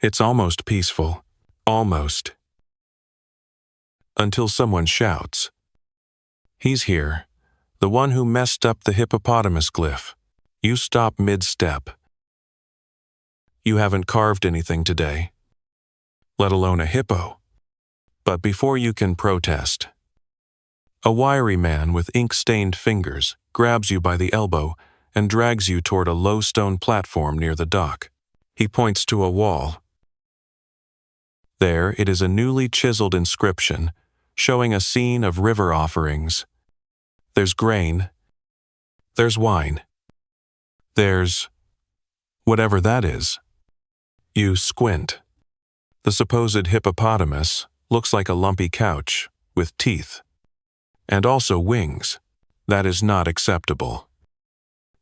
It's almost peaceful, almost. Until someone shouts. He's here, the one who messed up the hippopotamus glyph. You stop mid-step. You haven't carved anything today, let alone a hippo. But before you can protest, a wiry man with ink-stained fingers grabs you by the elbow and drags you toward a low stone platform near the dock. He points to a wall. There it is, a newly chiseled inscription showing a scene of river offerings. There's grain. There's wine. There's whatever that is. You squint. The supposed hippopotamus looks like a lumpy couch with teeth, and also wings. That is not acceptable,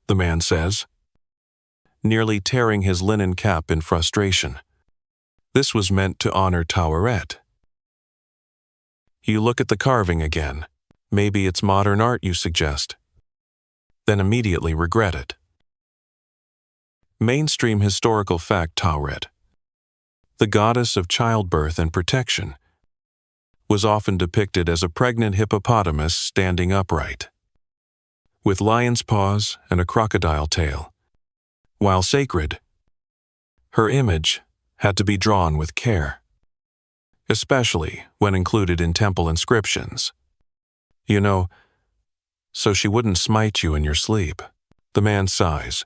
the man says, nearly tearing his linen cap in frustration. This was meant to honor Taweret. You look at the carving again. Maybe it's modern art, you suggest, then immediately regret it. Mainstream historical fact: Taweret, the goddess of childbirth and protection, was often depicted as a pregnant hippopotamus standing upright, with lion's paws and a crocodile tail. While sacred, her image had to be drawn with care, especially when included in temple inscriptions. You know, so she wouldn't smite you in your sleep. The man sighs.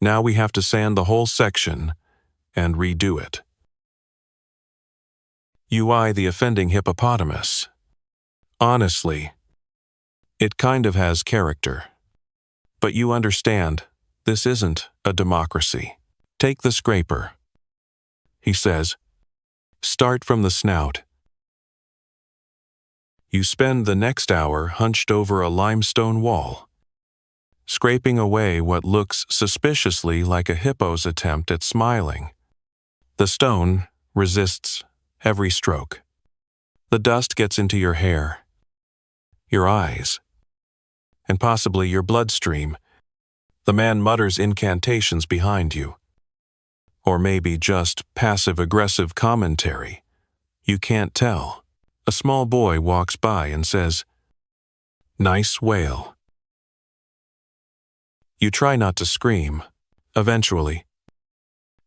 Now we have to sand the whole section and redo it. You eye the offending hippopotamus. Honestly, it kind of has character. But you understand, this isn't a democracy. Take the scraper, he says. Start from the snout. You spend the next hour hunched over a limestone wall, scraping away what looks suspiciously like a hippo's attempt at smiling. The stone resists every stroke. The dust gets into your hair, your eyes, and possibly your bloodstream. The man mutters incantations behind you. Or maybe just passive-aggressive commentary. You can't tell. A small boy walks by and says, "Nice whale." You try not to scream. Eventually,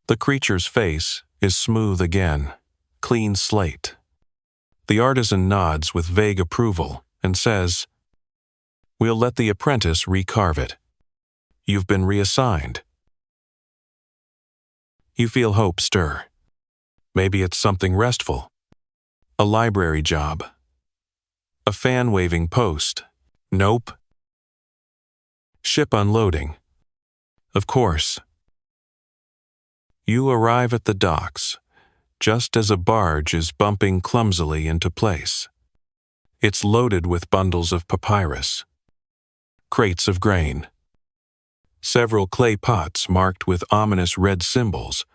the creature's face is smooth again, clean slate. The artisan nods with vague approval and says, "We'll let the apprentice recarve it. You've been reassigned." You feel hope stir. Maybe it's something restful. A library job. A fan-waving post. Nope. Ship unloading. Of course. You arrive at the docks, just as a barge is bumping clumsily into place. It's loaded with bundles of papyrus, crates of grain, several clay pots marked with ominous red symbols,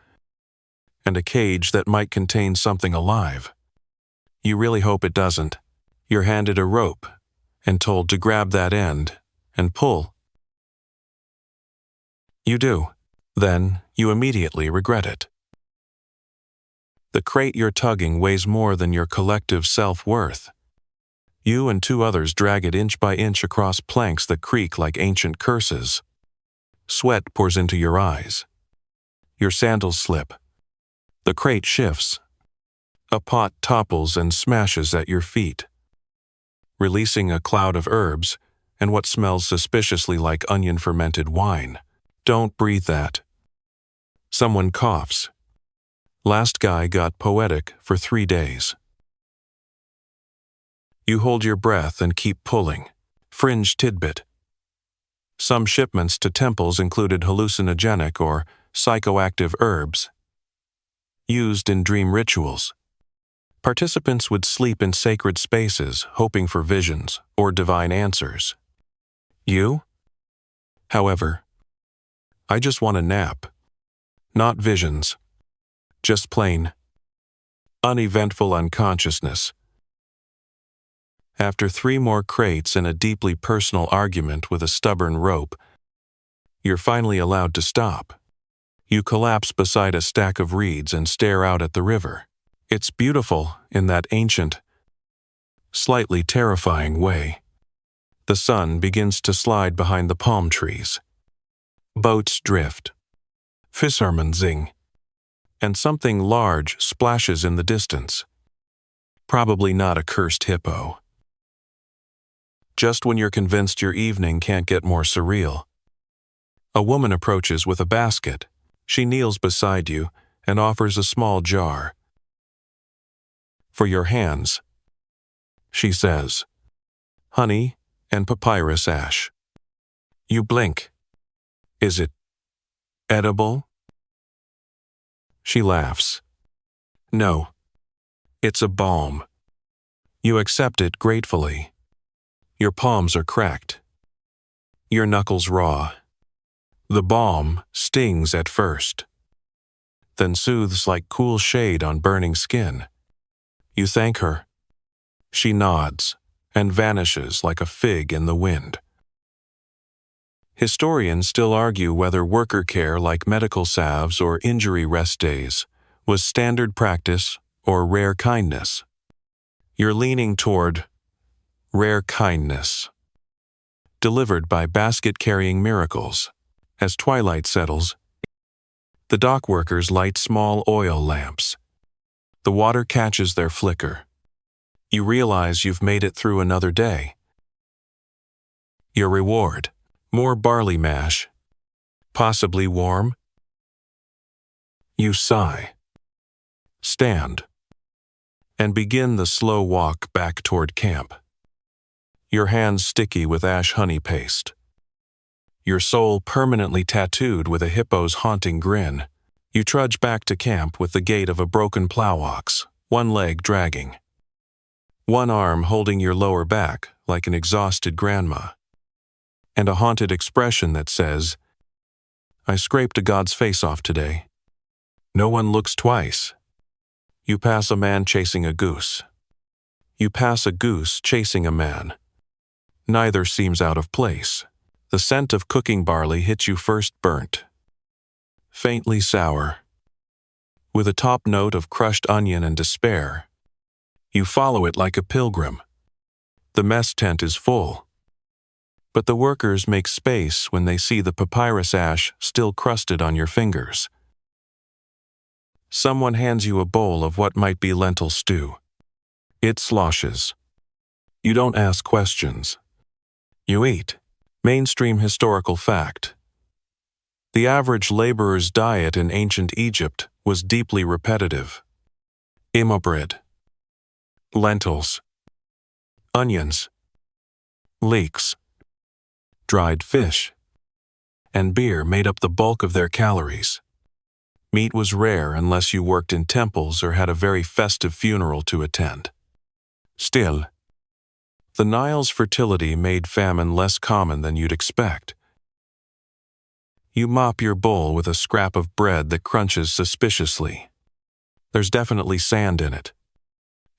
and a cage that might contain something alive. You really hope it doesn't. You're handed a rope and told to grab that end and pull. You do. Then you immediately regret it. The crate you're tugging weighs more than your collective self-worth. You and 2 others drag it inch by inch across planks that creak like ancient curses. Sweat pours into your eyes. Your sandals slip. The crate shifts. A pot topples and smashes at your feet, releasing a cloud of herbs and what smells suspiciously like onion-fermented wine. Don't breathe that. Someone coughs. Last guy got poetic for 3 days. You hold your breath and keep pulling. Fringe tidbit. Some shipments to temples included hallucinogenic or psychoactive herbs used in dream rituals. Participants would sleep in sacred spaces, hoping for visions or divine answers. You? However, I just want a nap. Not visions. Just plain, uneventful unconsciousness. After 3 more crates and a deeply personal argument with a stubborn rope, you're finally allowed to stop. You collapse beside a stack of reeds and stare out at the river. It's beautiful in that ancient, slightly terrifying way. The sun begins to slide behind the palm trees. Boats drift. Fishermen zing. And something large splashes in the distance. Probably not a cursed hippo. Just when you're convinced your evening can't get more surreal, a woman approaches with a basket. She kneels beside you and offers a small jar. "For your hands," she says. "Honey and papyrus ash." You blink. "Is it edible?" She laughs. "No. It's a balm." You accept it gratefully. Your palms are cracked. Your knuckles raw. The balm stings at first, then soothes like cool shade on burning skin. You thank her. She nods and vanishes like a fig in the wind. Historians still argue whether worker care like medical salves or injury rest days was standard practice or rare kindness. You're leaning toward rare kindness, delivered by basket-carrying miracles. As twilight settles, the dock workers light small oil lamps. The water catches their flicker. You realize you've made it through another day. Your reward: more barley mash, possibly warm. You sigh, stand, and begin the slow walk back toward camp. Your hands sticky with ash honey paste. Your soul permanently tattooed with a hippo's haunting grin. You trudge back to camp with the gait of a broken plow ox, one leg dragging, one arm holding your lower back like an exhausted grandma, and a haunted expression that says, "I scraped a god's face off today." No one looks twice. You pass a man chasing a goose. You pass a goose chasing a man. Neither seems out of place. The scent of cooking barley hits you first burnt, faintly sour, with a top note of crushed onion and despair. You follow it like a pilgrim. The mess tent is full, but the workers make space when they see the papyrus ash still crusted on your fingers. Someone hands you a bowl of what might be lentil stew. It sloshes. You don't ask questions. You eat. Mainstream historical fact. The average laborer's diet in ancient Egypt was deeply repetitive. Bread, lentils, onions, leeks, dried fish, and beer made up the bulk of their calories. Meat was rare unless you worked in temples or had a very festive funeral to attend. Still, the Nile's fertility made famine less common than you'd expect. You mop your bowl with a scrap of bread that crunches suspiciously. There's definitely sand in it.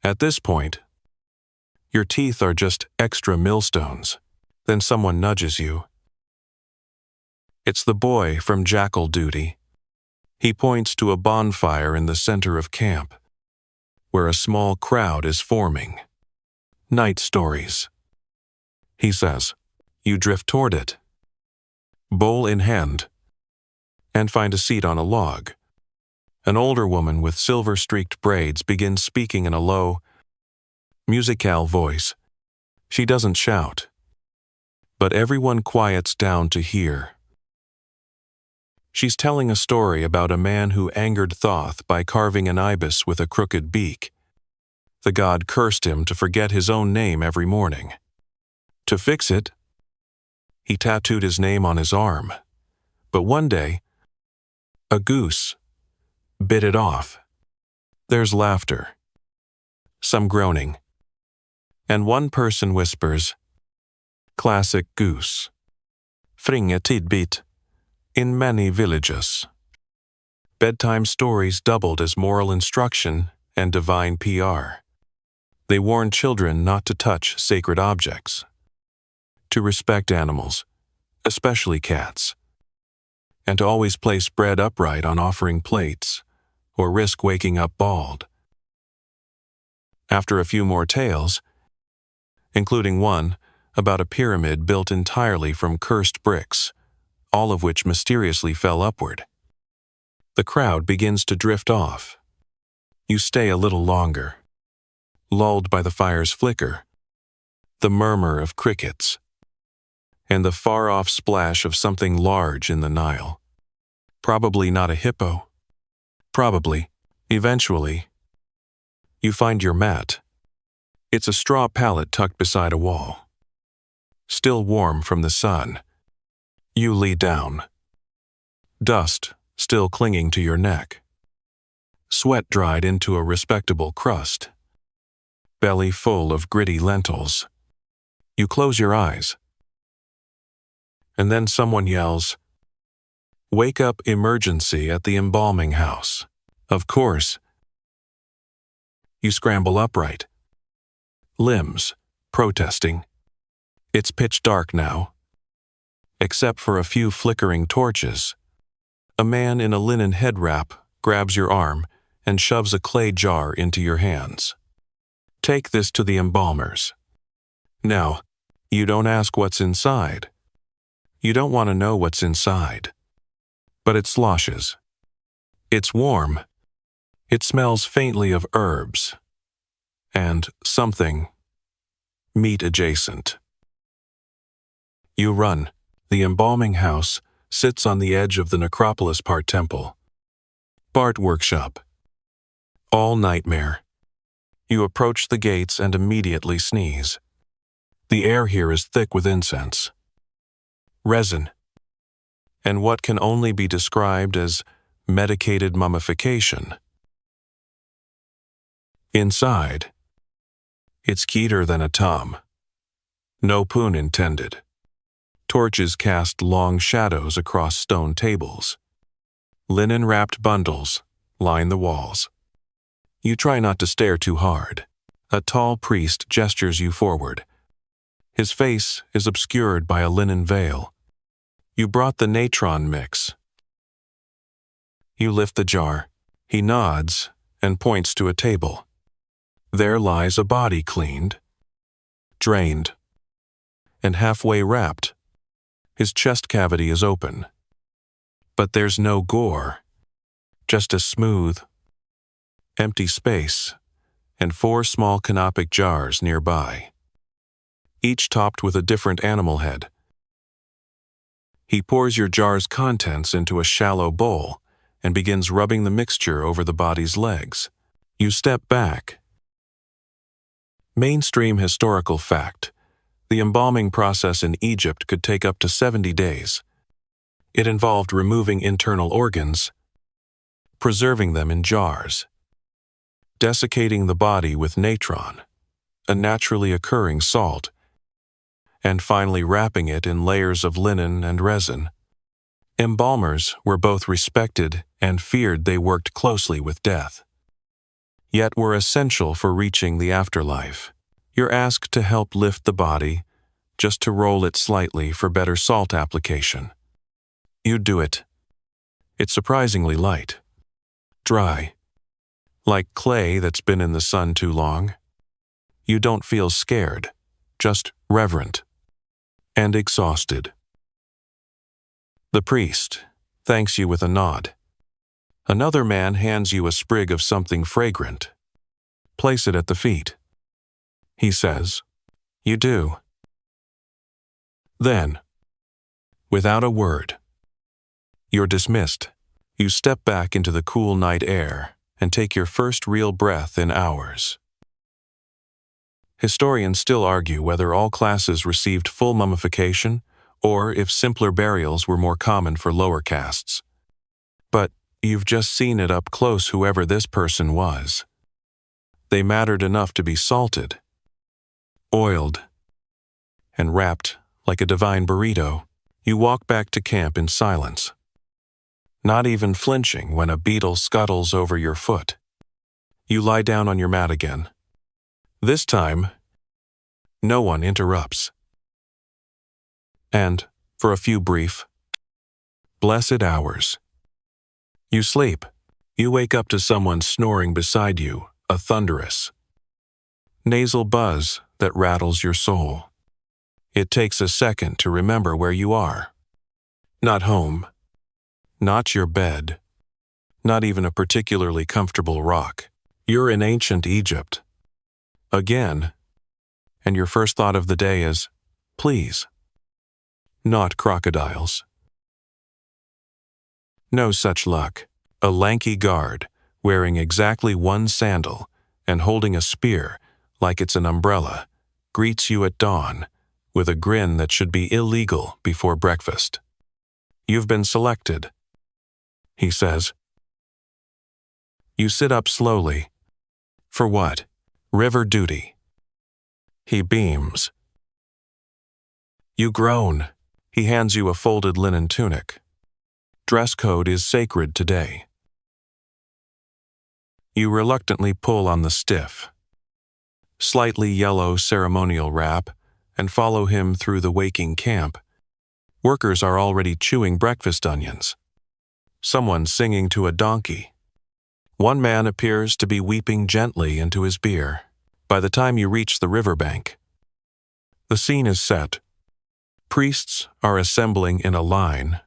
At this point, your teeth are just extra millstones. Then someone nudges you. It's the boy from jackal duty. He points to a bonfire in the center of camp, where a small crowd is forming. Night stories. He says, you drift toward it, bowl in hand, and find a seat on a log. An older woman with silver-streaked braids begins speaking in a low, musicale voice. She doesn't shout, but everyone quiets down to hear. She's telling a story about a man who angered Thoth by carving an ibis with a crooked beak. The god cursed him to forget his own name every morning. To fix it, he tattooed his name on his arm. But one day, a goose bit it off. There's laughter, some groaning, and one person whispers, "Classic goose. Fringe tidbit. In many villages." Bedtime stories doubled as moral instruction and divine PR. They warned children not to touch sacred objects, to respect animals, especially cats, and to always place bread upright on offering plates, or risk waking up bald. After a few more tales, including one about a pyramid built entirely from cursed bricks, all of which mysteriously fell upward, the crowd begins to drift off. You stay a little longer, lulled by the fire's flicker, the murmur of crickets, and the far-off splash of something large in the Nile. Probably not a hippo. Probably, eventually, you find your mat. It's a straw pallet tucked beside a wall. Still warm from the sun. You lie down. Dust still clinging to your neck. Sweat dried into a respectable crust. Belly full of gritty lentils. You close your eyes. And then someone yells, "Wake up emergency at the embalming house." Of course. You scramble upright. Limbs protesting. It's pitch dark now, except for a few flickering torches. A man in a linen head wrap grabs your arm and shoves a clay jar into your hands. Take this to the embalmers. Now, you don't ask what's inside. You don't want to know what's inside. But it sloshes. It's warm. It smells faintly of herbs. And something meat adjacent. You run. The embalming house sits on the edge of the necropolis part temple. Bart workshop. All nightmare. You approach the gates and immediately sneeze. The air here is thick with incense, resin, and what can only be described as medicated mummification. Inside, it's keter than a tom. No pun intended. Torches cast long shadows across stone tables. Linen-wrapped bundles line the walls. You try not to stare too hard. A tall priest gestures you forward. His face is obscured by a linen veil. You brought the natron mix. You lift the jar. He nods and points to a table. There lies a body cleaned, drained, and halfway wrapped. His chest cavity is open. But there's no gore, just a smooth, empty space and 4 small canopic jars nearby, each topped with a different animal head. He pours your jar's contents into a shallow bowl and begins rubbing the mixture over the body's legs. You step back. Mainstream historical fact: the embalming process in Egypt could take up to 70 days. It involved removing internal organs, preserving them in jars, desiccating the body with natron, a naturally occurring salt, and finally wrapping it in layers of linen and resin. Embalmers were both respected and feared. They worked closely with death, yet were essential for reaching the afterlife. You're asked to help lift the body, just to roll it slightly for better salt application. You do it. It's surprisingly light, dry, like clay that's been in the sun too long. You don't feel scared, just reverent and exhausted. The priest thanks you with a nod. Another man hands you a sprig of something fragrant. Place it at the feet. He says, "You do." Then, without a word, you're dismissed. You step back into the cool night air and take your first real breath in hours. Historians still argue whether all classes received full mummification or if simpler burials were more common for lower castes. But you've just seen it up close. Whoever this person was, they mattered enough to be salted, oiled, and wrapped like a divine burrito. You walk back to camp in silence, not even flinching when a beetle scuttles over your foot. You lie down on your mat again. This time, no one interrupts. And, for a few brief, blessed hours, you sleep. You wake up to someone snoring beside you, a thunderous, nasal buzz that rattles your soul. It takes a second to remember where you are. Not home, not your bed, not even a particularly comfortable rock. You're in ancient Egypt. Again, and your first thought of the day is, please, not crocodiles. No such luck. A lanky guard, wearing exactly one sandal and holding a spear like it's an umbrella, greets you at dawn with a grin that should be illegal before breakfast. You've been selected, he says. You sit up slowly. For what? River duty. He beams. You groan. He hands you a folded linen tunic. Dress code is sacred today. You reluctantly pull on the stiff, slightly yellow ceremonial wrap and follow him through the waking camp. Workers are already chewing breakfast onions. Someone's singing to a donkey. One man appears to be weeping gently into his beer. By the time you reach the riverbank, the scene is set. Priests are assembling in a line.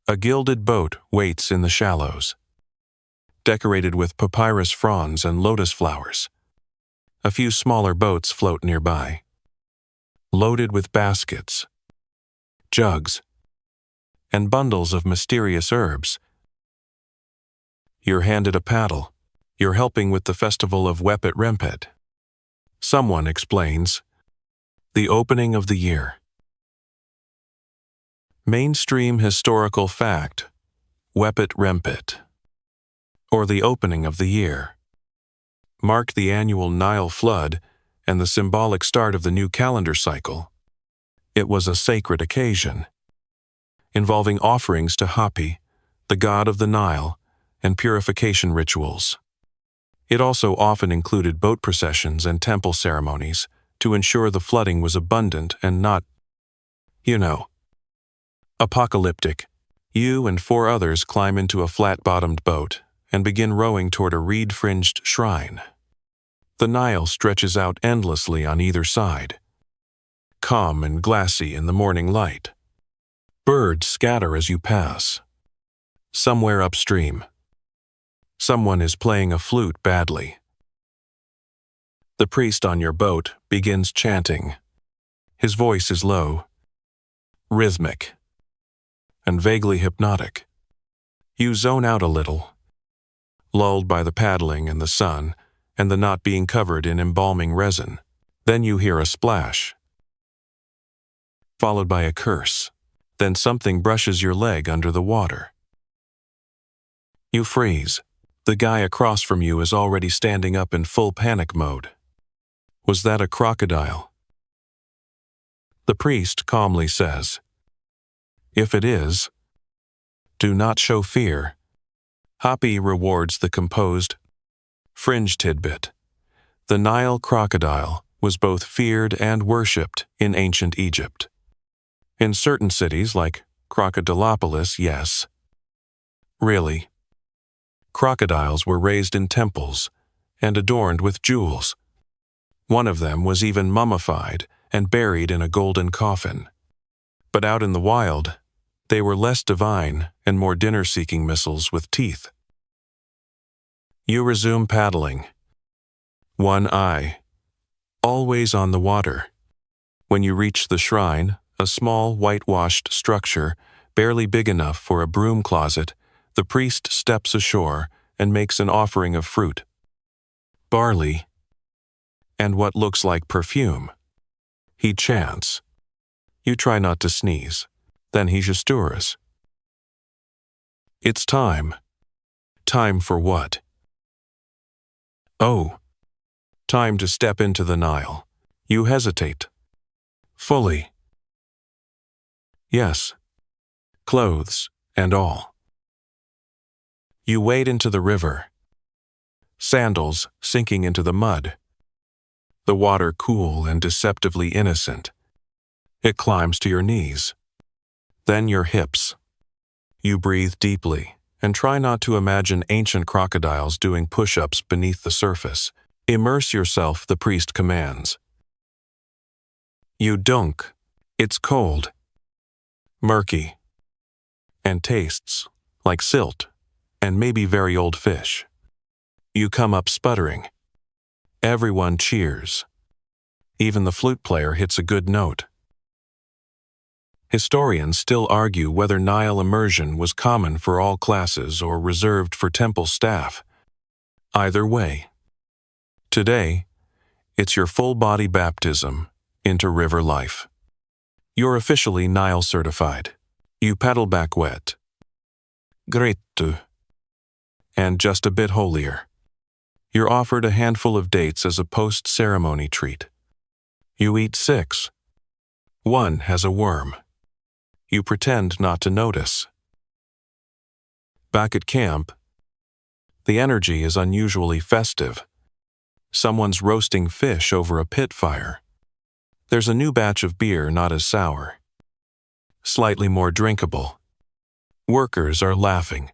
A gilded boat waits in the shallows, decorated with papyrus fronds and lotus flowers. A few smaller boats float nearby, loaded with baskets, jugs, and bundles of mysterious herbs. You're handed a paddle. You're helping with the festival of Wepet Rempet. Someone explains, the opening of the year. Mainstream historical fact: Wepet Rempet, or the opening of the year, mark the annual Nile flood and the symbolic start of the new calendar cycle. It was a sacred occasion, involving offerings to Hapi, the god of the Nile, and purification rituals. It also often included boat processions and temple ceremonies to ensure the flooding was abundant and not, apocalyptic. You and 4 others climb into a flat-bottomed boat and begin rowing toward a reed-fringed shrine. The Nile stretches out endlessly on either side, calm and glassy in the morning light. Birds scatter as you pass. Somewhere upstream, someone is playing a flute badly. The priest on your boat begins chanting. His voice is low, rhythmic, and vaguely hypnotic. You zone out a little, lulled by the paddling and the sun and the not being covered in embalming resin. Then you hear a splash, followed by a curse. Then something brushes your leg under the water. You freeze. The guy across from you is already standing up in full panic mode. Was that a crocodile? The priest calmly says, "If it is, do not show fear." Hoppy rewards the composed, fringe tidbit. The Nile crocodile was both feared and worshipped in ancient Egypt. In certain cities like Crocodilopolis, yes. Really. Crocodiles were raised in temples and adorned with jewels. One of them was even mummified and buried in a golden coffin. But out in the wild, they were less divine and more dinner-seeking missiles with teeth. You resume paddling. One eye, always on the water. When you reach the shrine, a small whitewashed structure, barely big enough for a broom closet, the priest steps ashore and makes an offering of fruit, barley, and what looks like perfume. He chants. You try not to sneeze. Then he gestures. It's time. Time for what? Oh. Time to step into the Nile. You hesitate. Fully. Yes. Clothes and all. You wade into the river. Sandals sinking into the mud. The water cool and deceptively innocent. It climbs to your knees. Then your hips. You breathe deeply and try not to imagine ancient crocodiles doing push-ups beneath the surface. Immerse yourself, the priest commands. You dunk. It's cold, murky, and tastes like silt and maybe very old fish. You come up sputtering. Everyone cheers. Even the flute player hits a good note. Historians still argue whether Nile immersion was common for all classes or reserved for temple staff. Either way, today, it's your full-body baptism into river life. You're officially Nile certified. You paddle back wet, grittu, and just a bit holier. You're offered a handful of dates as a post-ceremony treat. You eat 6. One has a worm. You pretend not to notice. Back at camp, the energy is unusually festive. Someone's roasting fish over a pit fire. There's a new batch of beer not as sour, slightly more drinkable. Workers are laughing.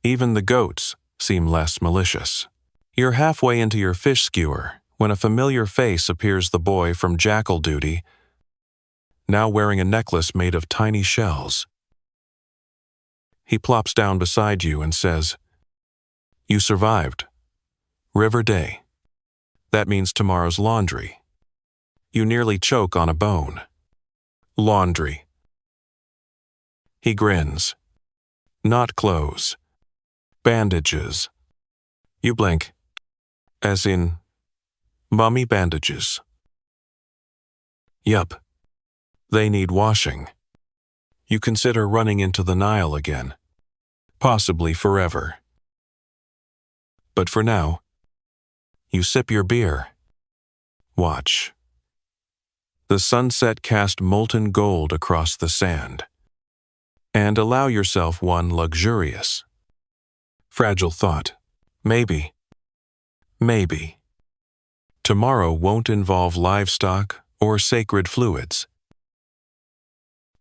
Even the goats seem less malicious. You're halfway into your fish skewer when a familiar face appears, the boy from jackal duty, now wearing a necklace made of tiny shells. He plops down beside you and says, "You survived. River day. That means tomorrow's laundry." You nearly choke on a bone. Laundry. He grins. Not clothes. Bandages. You blink. As in, mummy bandages. Yup. They need washing. You consider running into the Nile again. Possibly forever. But for now, you sip your beer. Watch. The sunset cast molten gold across the sand. And allow yourself one luxurious, fragile thought. Maybe, Maybe. Tomorrow won't involve livestock or sacred fluids.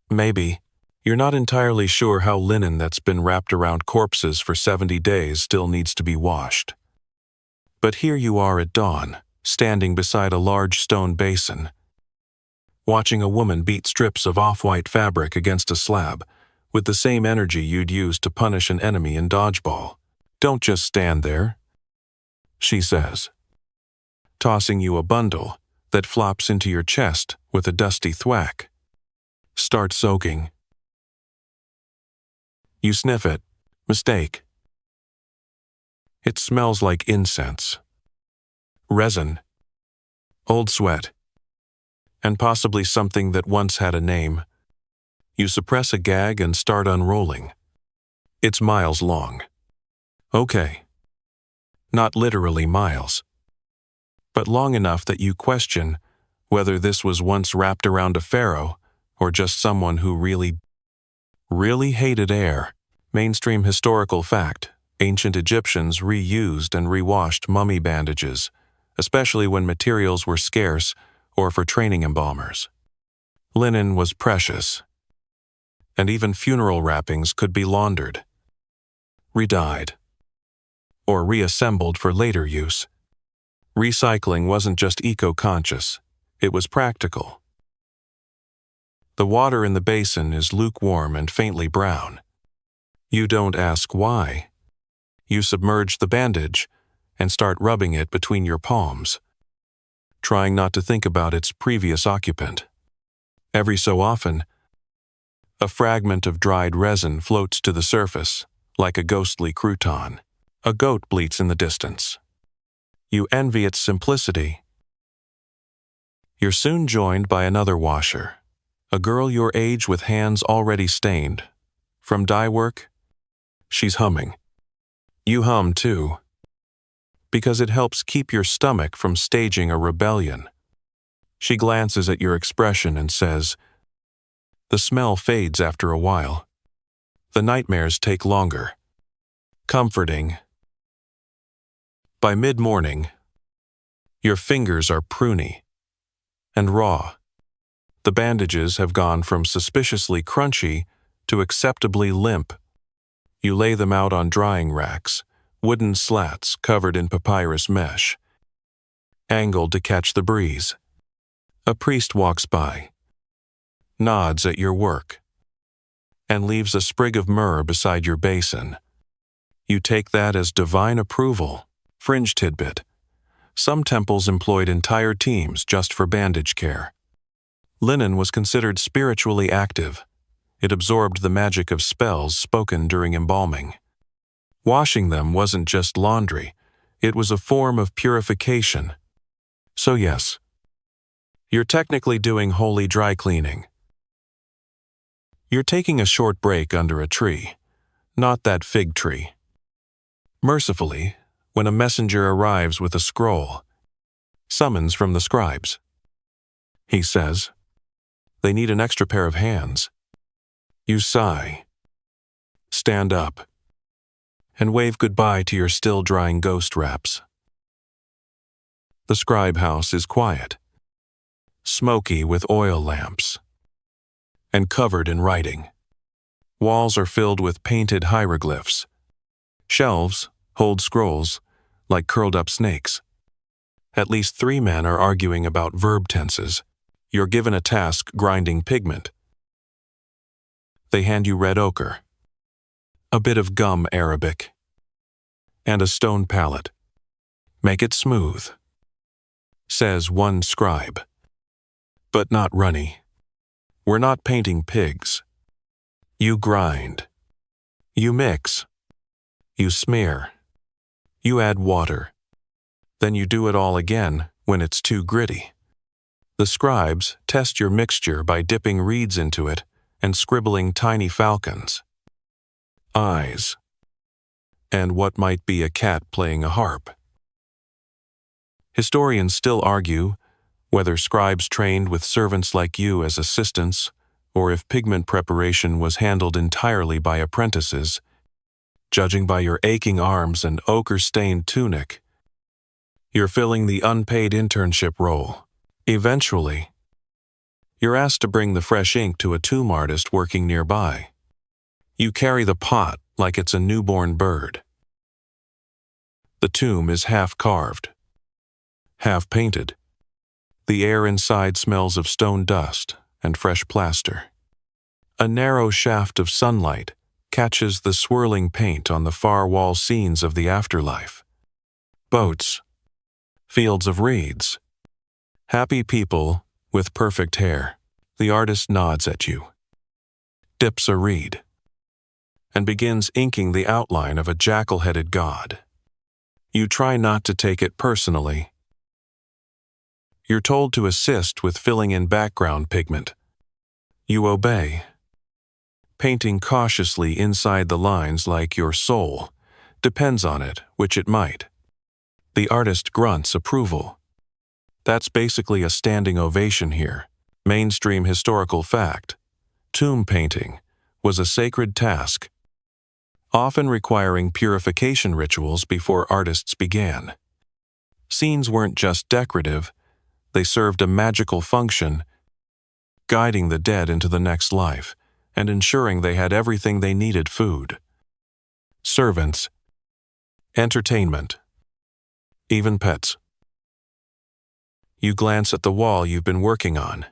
Maybe. You're not entirely sure how linen that's been wrapped around corpses for 70 days still needs to be washed. But here you are at dawn, standing beside a large stone basin, watching a woman beat strips of off-white fabric against a slab with the same energy you'd use to punish an enemy in dodgeball. "Don't just stand there," she says, tossing you a bundle that flops into your chest with a dusty thwack. "Start soaking." You sniff it. Mistake. It smells like incense, resin, old sweat, and possibly something that once had a name. You suppress a gag and start unrolling. It's miles long. Okay. Not literally miles, but long enough that you question whether this was once wrapped around a pharaoh or just someone who really hated air. Mainstream historical fact: ancient Egyptians reused and rewashed mummy bandages, especially when materials were scarce or for training embalmers. Linen was precious, and even funeral wrappings could be laundered, re-dyed, or reassembled for later use. Recycling wasn't just eco-conscious, it was practical. The water in the basin is lukewarm and faintly brown. You don't ask why. You submerge the bandage and start rubbing it between your palms, trying not to think about its previous occupant. Every so often, a fragment of dried resin floats to the surface, like a ghostly crouton. A goat bleats in the distance. You envy its simplicity. You're soon joined by another washer, a girl your age with hands already stained. From dye work, she's humming. You hum too, because it helps keep your stomach from staging a rebellion. She glances at your expression and says, "The smell fades after a while. The nightmares take longer." Comforting. By mid-morning, your fingers are pruny and raw. The bandages have gone from suspiciously crunchy to acceptably limp. You lay them out on drying racks, wooden slats covered in papyrus mesh, angled to catch the breeze. A priest walks by, nods at your work, and leaves a sprig of myrrh beside your basin. You take that as divine approval. Fringe tidbit: some temples employed entire teams just for bandage care. Linen was considered spiritually active. It absorbed the magic of spells spoken during embalming. Washing them wasn't just laundry, it was a form of purification. So yes, you're technically doing holy dry cleaning. You're taking a short break under a tree, not that fig tree. Mercifully, when a messenger arrives with a scroll, summons from the scribes. He says, "They need an extra pair of hands." You sigh, stand up, and wave goodbye to your still-drying ghost wraps. The scribe house is quiet, smoky with oil lamps, and covered in writing. Walls are filled with painted hieroglyphs. Shelves hold scrolls like curled-up snakes. At least 3 men are arguing about verb tenses. You're given a task grinding pigment. They hand you red ochre, a bit of gum Arabic, and a stone palette. "Make it smooth," says one scribe, "but not runny. We're not painting pigs." You grind. You mix. You smear. You add water. Then you do it all again when it's too gritty. The scribes test your mixture by dipping reeds into it and scribbling tiny falcons, eyes, and what might be a cat playing a harp. Historians still argue whether scribes trained with servants like you as assistants or if pigment preparation was handled entirely by apprentices. Judging by your aching arms and ochre-stained tunic, You're filling the unpaid internship role. Eventually, you're asked to bring the fresh ink to a tomb artist working nearby. You carry the pot like it's a newborn bird. The tomb is half carved, half painted. The air inside smells of stone dust and fresh plaster. A narrow shaft of sunlight catches the swirling paint on the far wall scenes of the afterlife. Boats, fields of reeds, happy people with perfect hair. The artist nods at you, dips a reed, and begins inking the outline of a jackal-headed god. You try not to take it personally. You're told to assist with filling in background pigment. You obey, painting cautiously inside the lines like your soul depends on it, which it might. The artist grunts approval. That's basically a standing ovation here. Mainstream historical fact. Tomb painting was a sacred task, often requiring purification rituals before artists began. Scenes weren't just decorative, they served a magical function, guiding the dead into the next life and ensuring they had everything they needed: food, servants, entertainment, even pets. You glance at the wall you've been working on.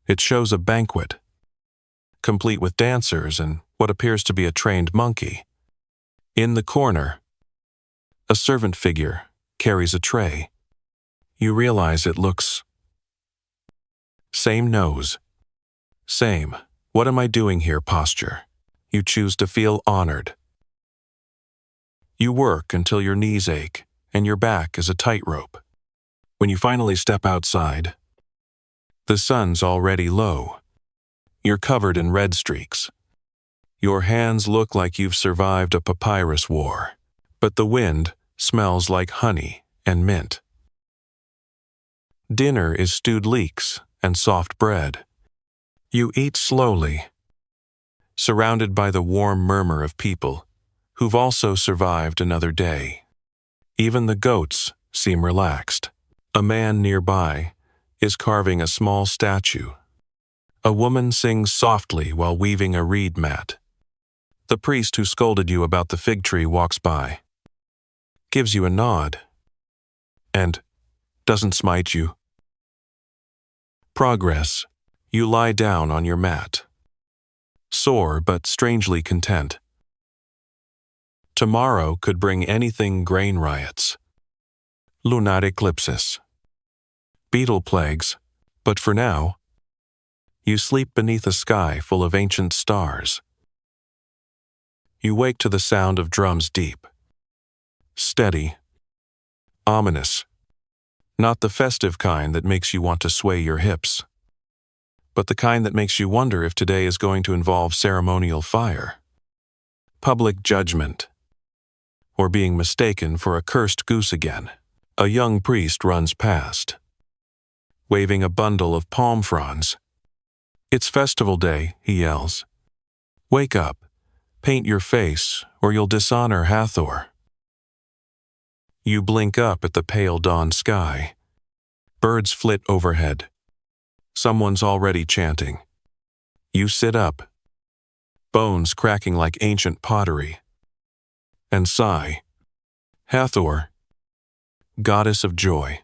It shows a banquet, complete with dancers and what appears to be a trained monkey. In the corner, a servant figure carries a tray. You realize it looks same nose, same "what am I doing here" posture. You choose to feel honored. You work until your knees ache and your back is a tightrope. When you finally step outside, the sun's already low. You're covered in red streaks. Your hands look like you've survived a papyrus war, but the wind smells like honey and mint. Dinner is stewed leeks and soft bread. You eat slowly, surrounded by the warm murmur of people who've also survived another day. Even the goats seem relaxed. A man nearby is carving a small statue. A woman sings softly while weaving a reed mat. The priest who scolded you about the fig tree walks by, gives you a nod, and doesn't smite you. Progress. You lie down on your mat, sore but strangely content. Tomorrow could bring anything: grain riots, lunar eclipses, beetle plagues, but for now, you sleep beneath a sky full of ancient stars. You wake to the sound of drums, deep, steady, ominous. Not the festive kind that makes you want to sway your hips, but the kind that makes you wonder if today is going to involve ceremonial fire, public judgment, or being mistaken for a cursed goose again. A young priest runs past, waving a bundle of palm fronds. "It's festival day," he yells. "Wake up, paint your face, or you'll dishonor Hathor." You blink up at the pale dawn sky. Birds flit overhead. Someone's already chanting. You sit up, bones cracking like ancient pottery, and sigh. Hathor, goddess of joy,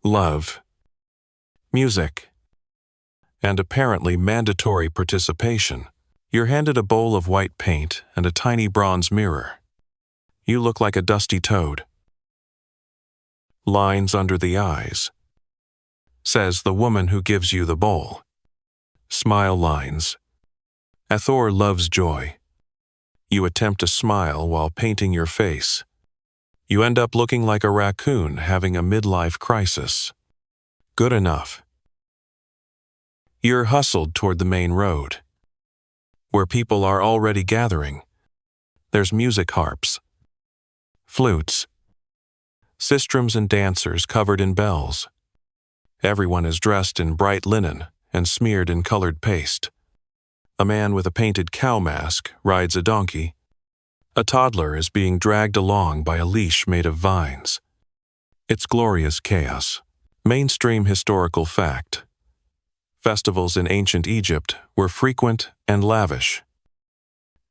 love, music, and apparently mandatory participation. You're handed a bowl of white paint and a tiny bronze mirror. You look like a dusty toad. "Lines under the eyes," says the woman who gives you the bowl. "Smile lines. Hathor loves joy." You attempt to smile while painting your face. You end up looking like a raccoon having a midlife crisis. Good enough. You're hustled toward the main road, where people are already gathering. There's music harps, flutes, sistrums and dancers covered in bells. Everyone is dressed in bright linen and smeared in colored paste. A man with a painted cow mask rides a donkey. A toddler is being dragged along by a leash made of vines. It's glorious chaos. Mainstream historical fact. Festivals in ancient Egypt were frequent and lavish,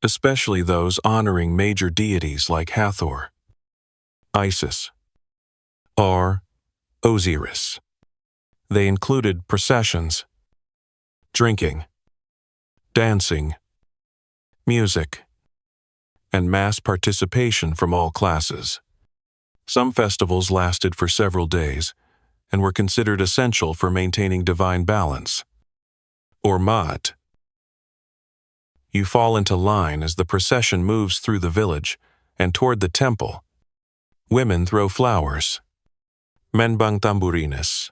especially those honoring major deities like Hathor, Isis, or Osiris. They included processions, drinking, dancing, music, and mass participation from all classes. Some festivals lasted for several days and were considered essential for maintaining divine balance, or ma'at. You fall into line as the procession moves through the village and toward the temple. Women throw flowers, men bang tamburines.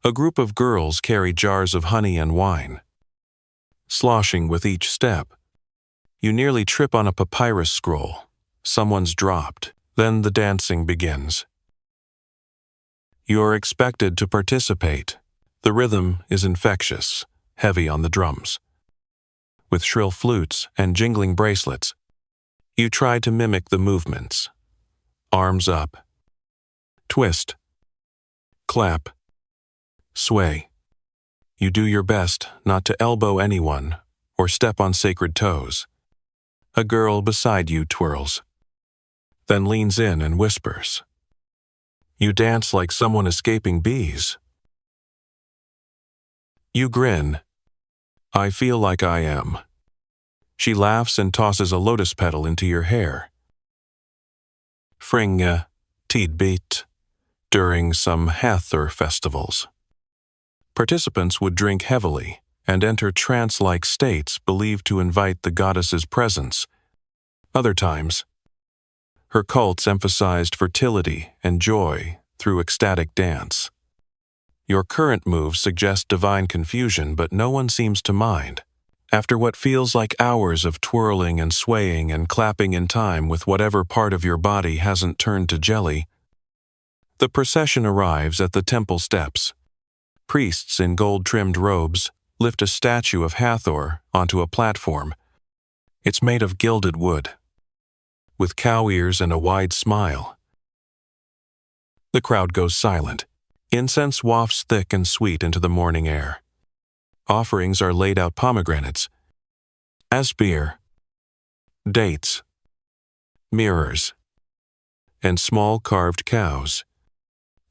A group of girls carry jars of honey and wine. Sloshing with each step, you nearly trip on a papyrus scroll. Someone's dropped. Then the dancing begins. You're expected to participate. The rhythm is infectious, heavy on the drums. With shrill flutes and jingling bracelets, you try to mimic the movements. Arms up. Twist. Clap. Sway. You do your best not to elbow anyone or step on sacred toes. A girl beside you twirls, then leans in and whispers. You dance like someone escaping bees. You grin. I feel like I am. She laughs and tosses a lotus petal into your hair. Fringa, tidbit, during some Hathor festivals. Participants would drink heavily and enter trance-like states believed to invite the goddess's presence. Other times, her cults emphasized fertility and joy through ecstatic dance. Your current moves suggest divine confusion, but no one seems to mind. After what feels like hours of twirling and swaying and clapping in time with whatever part of your body hasn't turned to jelly, the procession arrives at the temple steps. Priests in gold-trimmed robes lift a statue of Hathor onto a platform. It's made of gilded wood, with cow ears and a wide smile. The crowd goes silent. Incense wafts thick and sweet into the morning air. Offerings are laid out: pomegranates, aspir, dates, mirrors, and small carved cows.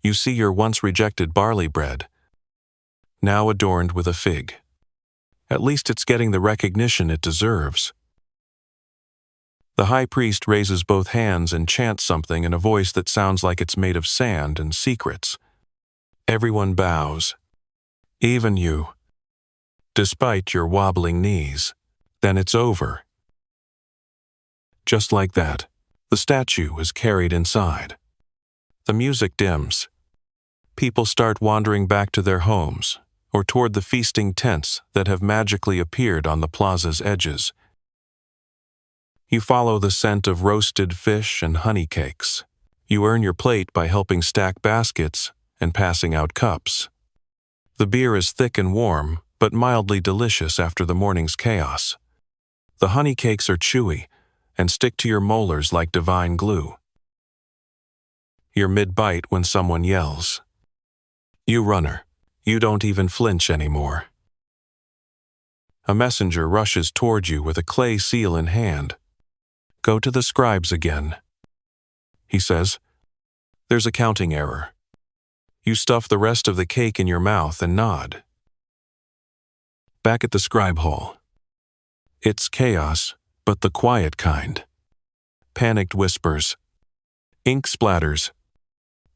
You see your once rejected barley bread, now adorned with a fig. At least it's getting the recognition it deserves. The high priest raises both hands and chants something in a voice that sounds like it's made of sand and secrets. Everyone bows, even you, despite your wobbling knees. Then it's over. Just like that, the statue is carried inside. The music dims. People start wandering back to their homes or toward the feasting tents that have magically appeared on the plaza's edges. You follow the scent of roasted fish and honey cakes. You earn your plate by helping stack baskets and passing out cups. The beer is thick and warm, but mildly delicious after the morning's chaos. The honey cakes are chewy and stick to your molars like divine glue. You're mid-bite when someone yells. You runner. You don't even flinch anymore. A messenger rushes toward you with a clay seal in hand. Go to the scribes again, he says. There's a counting error. You stuff the rest of the cake in your mouth and nod. Back at the scribe hall. It's chaos, but the quiet kind. Panicked whispers, ink splatters,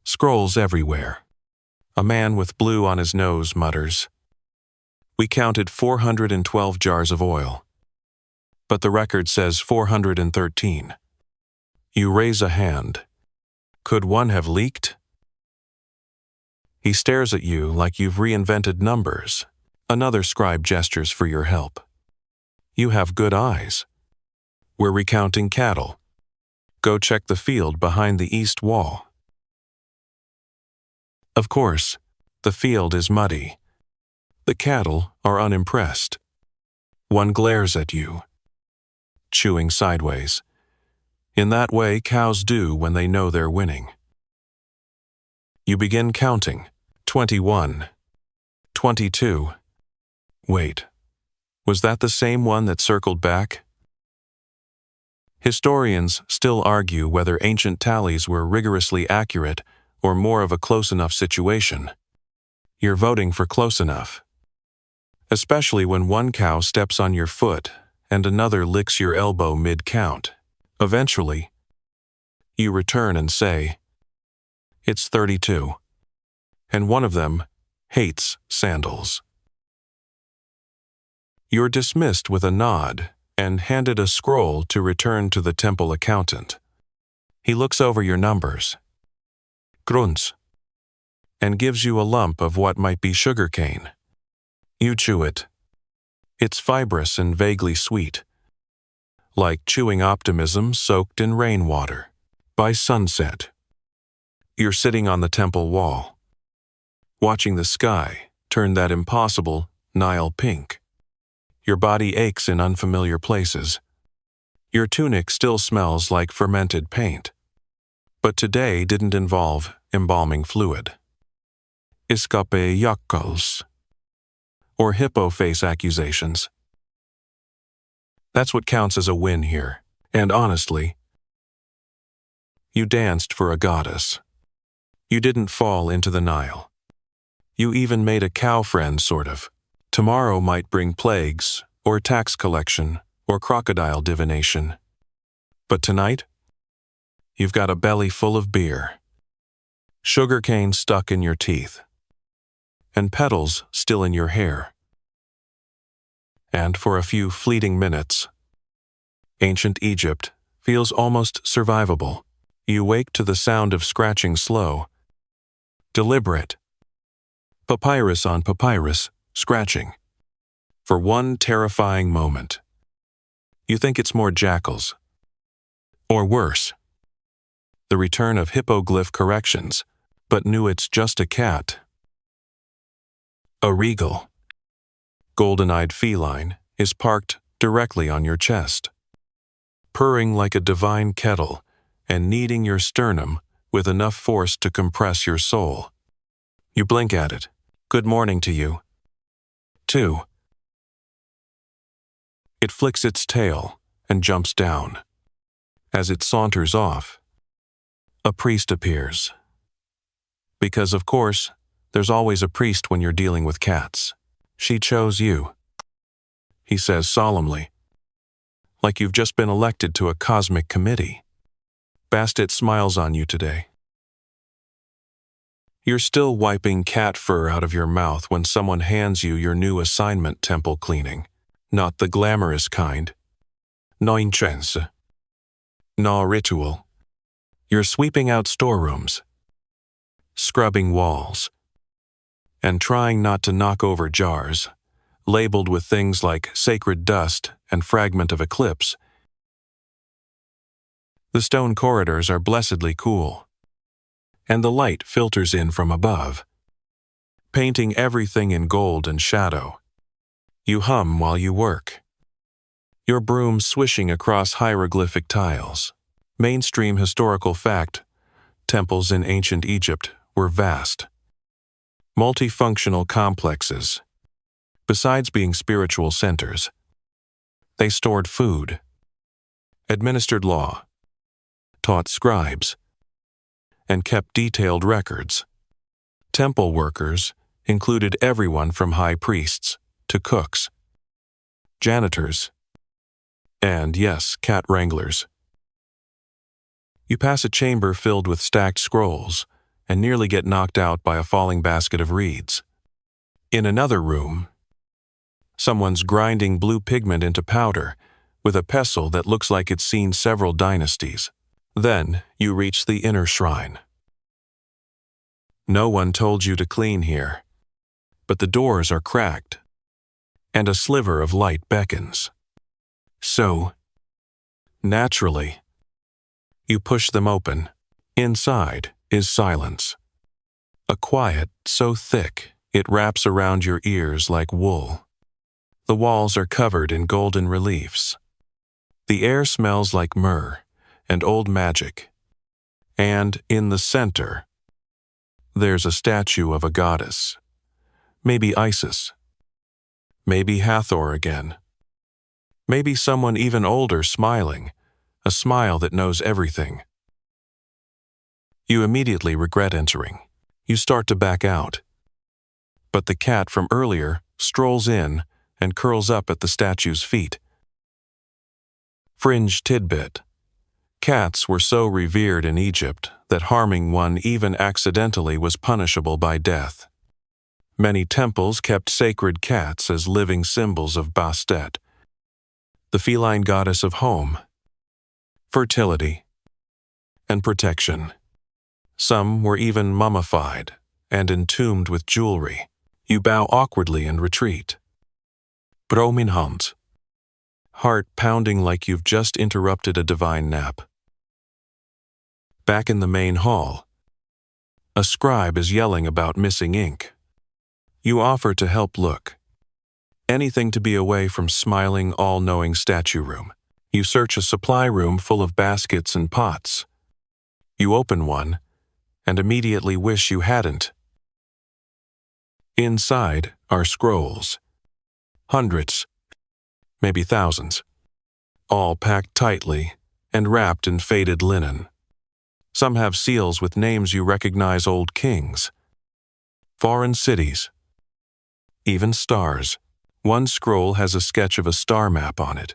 scrolls everywhere. A man with blue on his nose mutters, "We counted 412 jars of oil, but the record says 413. You raise a hand. Could one have leaked? He stares at you like you've reinvented numbers. Another scribe gestures for your help. You have good eyes. We're recounting cattle. Go check the field behind the east wall. Of course, the field is muddy. The cattle are unimpressed. One glares at you, chewing sideways. In that way cows do when they know they're winning. You begin counting. 21. 22. Wait, was that the same one that circled back? Historians still argue whether ancient tallies were rigorously accurate or more of a close enough situation. You're voting for close enough. Especially when one cow steps on your foot and another licks your elbow mid-count. Eventually, you return and say, it's 32. And one of them hates sandals. You're dismissed with a nod and handed a scroll to return to the temple accountant. He looks over your numbers, grunts, and gives you a lump of what might be sugarcane. You chew it. It's fibrous and vaguely sweet, like chewing optimism soaked in rainwater. By sunset, you're sitting on the temple wall, watching the sky turn that impossible Nile pink. Your body aches in unfamiliar places. Your tunic still smells like fermented paint. But today didn't involve embalming fluid. Escape yakals, or hippo face accusations. That's what counts as a win here. And honestly, you danced for a goddess. You didn't fall into the Nile. You even made a cow friend, sort of. Tomorrow might bring plagues, or tax collection, or crocodile divination. But tonight, you've got a belly full of beer, sugarcane stuck in your teeth, and petals still in your hair. And for a few fleeting minutes, ancient Egypt feels almost survivable. You wake to the sound of scratching slow, deliberate, papyrus on papyrus, scratching. For one terrifying moment, you think it's more jackals. Or worse, the return of hippoglyph corrections, but knew it's just a cat. A regal, golden-eyed feline is parked directly on your chest, purring like a divine kettle and kneading your sternum with enough force to compress your soul. You blink at it. Good morning to you. 2. It flicks its tail and jumps down. As it saunters off, a priest appears. Because, of course, there's always a priest when you're dealing with cats. She chose you, he says solemnly, like you've just been elected to a cosmic committee. Bastet smiles on you today. You're still wiping cat fur out of your mouth when someone hands you your new assignment: temple cleaning. Not the glamorous kind. No incense. No ritual. You're sweeping out storerooms, scrubbing walls, and trying not to knock over jars, labeled with things like sacred dust and fragment of eclipse. The stone corridors are blessedly cool, and the light filters in from above, painting everything in gold and shadow. You hum while you work, your broom swishing across hieroglyphic tiles. Mainstream historical fact: temples in ancient Egypt were vast, multifunctional complexes. Besides being spiritual centers, they stored food, administered law, taught scribes, and kept detailed records. Temple workers included everyone from high priests to cooks, janitors, and, yes, cat wranglers. You pass a chamber filled with stacked scrolls and nearly get knocked out by a falling basket of reeds. In another room, someone's grinding blue pigment into powder with a pestle that looks like it's seen several dynasties. Then you reach the inner shrine. No one told you to clean here, but the doors are cracked, and a sliver of light beckons. So, naturally, you push them open. Inside is silence. A quiet so thick it wraps around your ears like wool. The walls are covered in golden reliefs. The air smells like myrrh and old magic. And in the center, There's a statue of a goddess. Maybe Isis. Maybe Hathor again. Maybe someone even older smiling, a smile that knows everything. You immediately regret entering. You start to back out. But the cat from earlier strolls in and curls up at the statue's feet. Fringe tidbit. Cats were so revered in Egypt that harming one even accidentally was punishable by death. Many temples kept sacred cats as living symbols of Bastet, the feline goddess of home, fertility, and protection. Some were even mummified and entombed with jewelry. You bow awkwardly and retreat. Brominhand. Heart pounding like you've just interrupted a divine nap. Back in the main hall, a scribe is yelling about missing ink. You offer to help look. Anything to be away from smiling, all-knowing statue room. You search a supply room full of baskets and pots. You open one and immediately wish you hadn't. Inside are scrolls. Hundreds, maybe thousands, all packed tightly and wrapped in faded linen. Some have seals with names you recognize: old kings, foreign cities, even stars. One scroll has a sketch of a star map on it.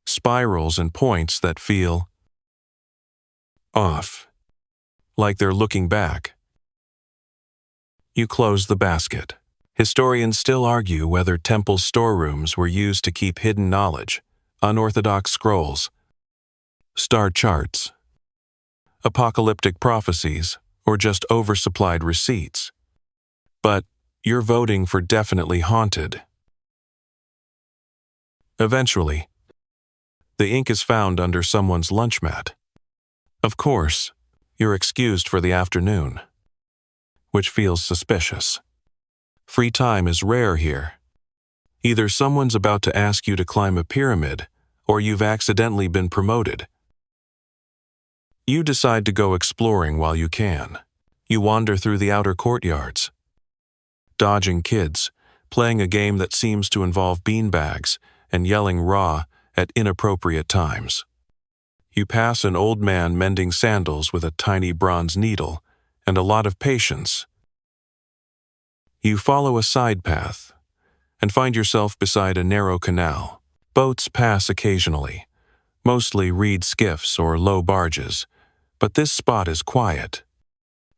Spirals and points that feel off, like they're looking back. You close the basket. Historians still argue whether temple storerooms were used to keep hidden knowledge, unorthodox scrolls, star charts, apocalyptic prophecies, or just oversupplied receipts. But you're voting for definitely haunted. Eventually, the ink is found under someone's lunch mat. Of course, you're excused for the afternoon, which feels suspicious. Free time is rare here. Either someone's about to ask you to climb a pyramid, or you've accidentally been promoted. You decide to go exploring while you can. You wander through the outer courtyards, dodging kids, playing a game that seems to involve beanbags, and yelling "raw" at inappropriate times. You pass an old man mending sandals with a tiny bronze needle and a lot of patience. You follow a side path and find yourself beside a narrow canal. Boats pass occasionally, mostly reed skiffs or low barges, but this spot is quiet.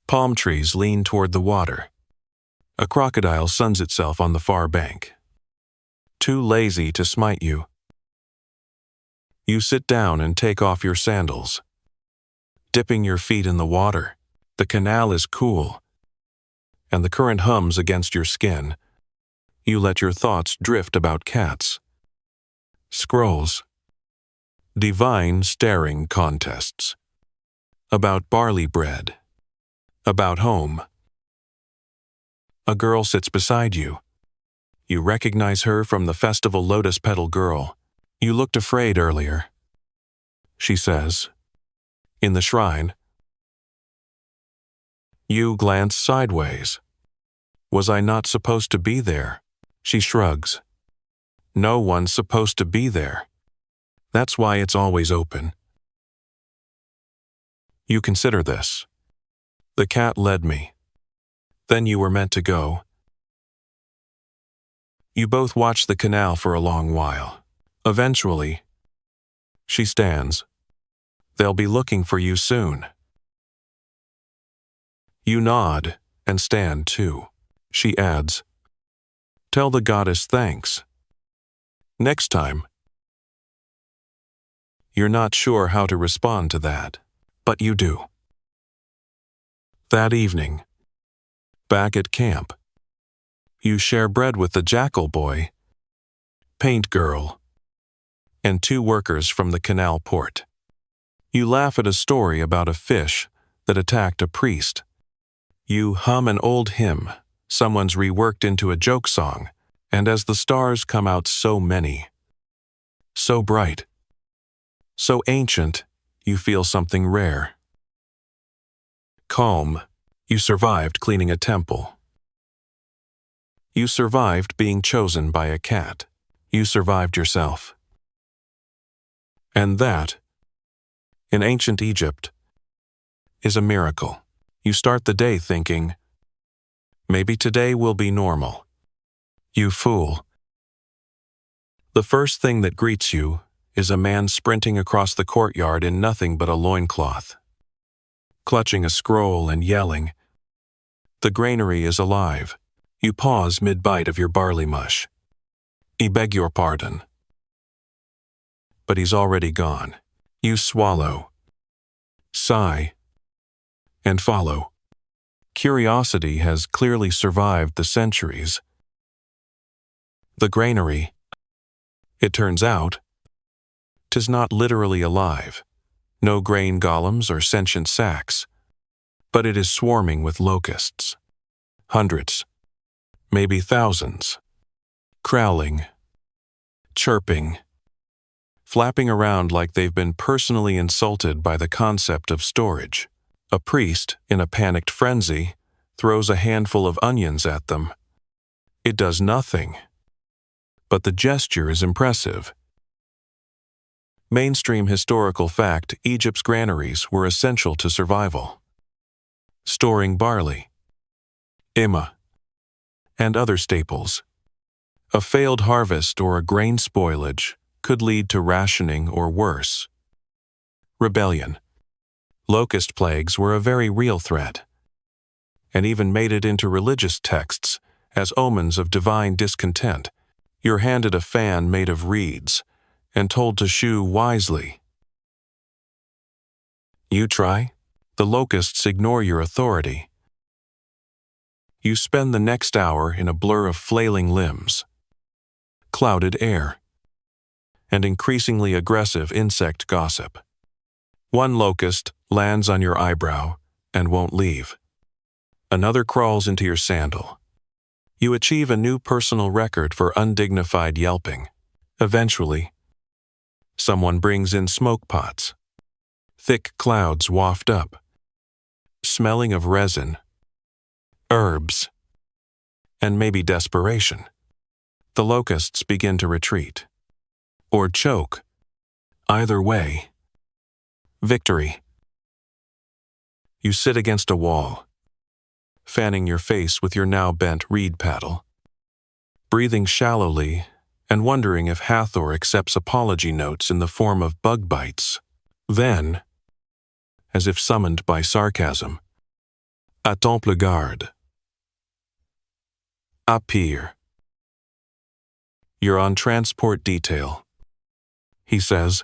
Palm trees lean toward the water. A crocodile suns itself on the far bank, too lazy to smite you. You sit down and take off your sandals, dipping your feet in the water. The canal is cool, and the current hums against your skin. You let your thoughts drift about cats, scrolls, divine staring contests, about barley bread, about home. A girl sits beside you. You recognize her from the festival Lotus Petal Girl. You looked afraid earlier, she says, in the shrine. You glance sideways. Was I not supposed to be there? She shrugs. No one's supposed to be there. That's why it's always open. You consider this. The cat led me. Then you were meant to go. You both watch the canal for a long while. Eventually, she stands. They'll be looking for you soon. You nod and stand too. She adds, "Tell the goddess thanks. Next time." You're not sure how to respond to that, but you do. That evening, back at camp, you share bread with the jackal boy, paint girl, and 2 workers from the canal port. You laugh at a story about a fish that attacked a priest. You hum an old hymn someone's reworked into a joke song, and as the stars come out, so many, so bright, so ancient, you feel something rare. Calm You survived cleaning a temple. You survived being chosen by a cat. You survived yourself. And that, in ancient Egypt, is a miracle. You start the day thinking, maybe today will be normal. You fool. The first thing that greets you is a man sprinting across the courtyard in nothing but a loincloth, clutching a scroll and yelling, "The granary is alive." You pause mid-bite of your barley mush. "I beg your pardon." But he's already gone. You swallow, sigh, and follow. Curiosity has clearly survived the centuries. The granary, it turns out, 'tis not literally alive. No grain golems or sentient sacks. But it is swarming with locusts. Hundreds, maybe thousands. Crowling, chirping, flapping around like they've been personally insulted by the concept of storage. A priest, in a panicked frenzy, throws a handful of onions at them. It does nothing. But the gesture is impressive. Mainstream historical fact: Egypt's granaries were essential to survival. Storing barley, imma, and other staples. A failed harvest or a grain spoilage could lead to rationing or worse. Rebellion. Locust plagues were a very real threat, and even made it into religious texts as omens of divine discontent. You're handed a fan made of reeds and told to shoo wisely. You try? The locusts ignore your authority. You spend the next hour in a blur of flailing limbs, clouded air, and increasingly aggressive insect gossip. One locust lands on your eyebrow and won't leave. Another crawls into your sandal. You achieve a new personal record for undignified yelping. Eventually, someone brings in smoke pots. Thick clouds waft up, smelling of resin, herbs, and maybe desperation. The locusts begin to retreat, or choke. Either way, victory. You sit against a wall, fanning your face with your now bent reed paddle, breathing shallowly and wondering if Hathor accepts apology notes in the form of bug bites. Then, as if summoned by sarcasm, "À temple garde. À pied." You're on transport detail. He says,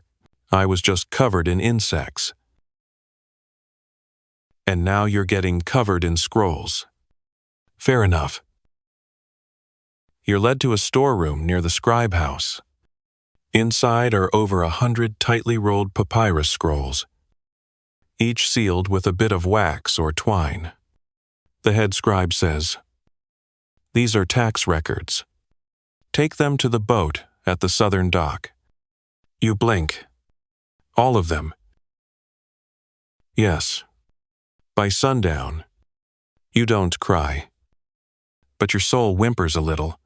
"I was just covered in insects." And now you're getting covered in scrolls. Fair enough. You're led to a storeroom near the scribe house. Inside are over 100 tightly rolled papyrus scrolls, each sealed with a bit of wax or twine. The head scribe says, "These are tax records. Take them to the boat at the southern dock." You blink. All of them. Yes. By sundown, you don't cry, but your soul whimpers a little.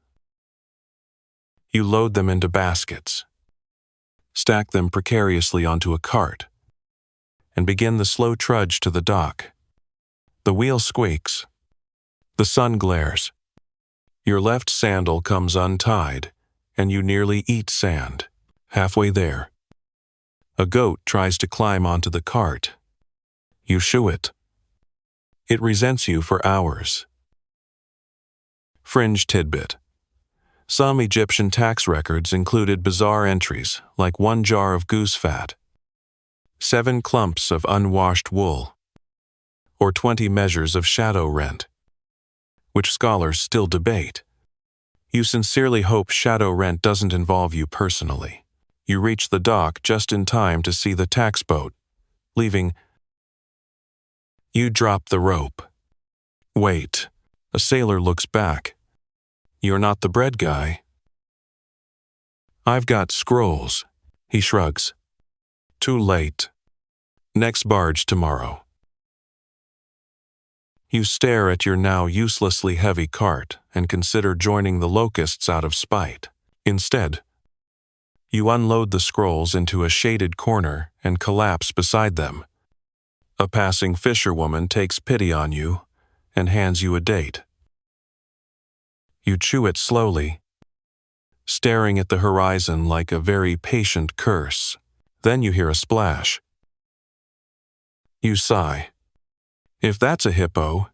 You load them into baskets, stack them precariously onto a cart, and begin the slow trudge to the dock. The wheel squeaks. The sun glares. Your left sandal comes untied, and you nearly eat sand. Halfway there, a goat tries to climb onto the cart. You shoo it. It resents you for hours. Fringe tidbit. Some Egyptian tax records included bizarre entries like 1 jar of goose fat, 7 clumps of unwashed wool, or 20 measures of shadow rent, which scholars still debate. You sincerely hope shadow rent doesn't involve you personally. You reach the dock just in time to see the tax boat leaving. You drop the rope. Wait. A sailor looks back. You're not the bread guy. "I've got scrolls," he shrugs. "Too late. Next barge tomorrow." You stare at your now uselessly heavy cart and consider joining the locusts out of spite. Instead, you unload the scrolls into a shaded corner and collapse beside them. A passing fisherwoman takes pity on you and hands you a date. You chew it slowly, staring at the horizon like a very patient curse. Then you hear a splash. You sigh. If that's a hippo,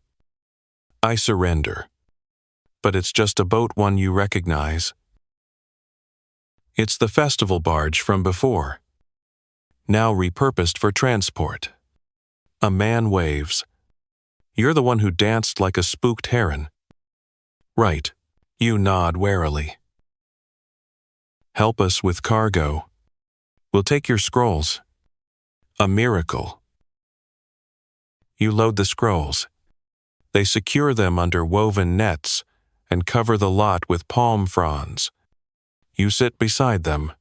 I surrender. But it's just a boat one you recognize. It's the festival barge from before, now repurposed for transport. A man waves. You're the one who danced like a spooked heron. Right. You nod warily. Help us with cargo. We'll take your scrolls. A miracle. You load the scrolls. They secure them under woven nets and cover the lot with palm fronds. You sit beside them,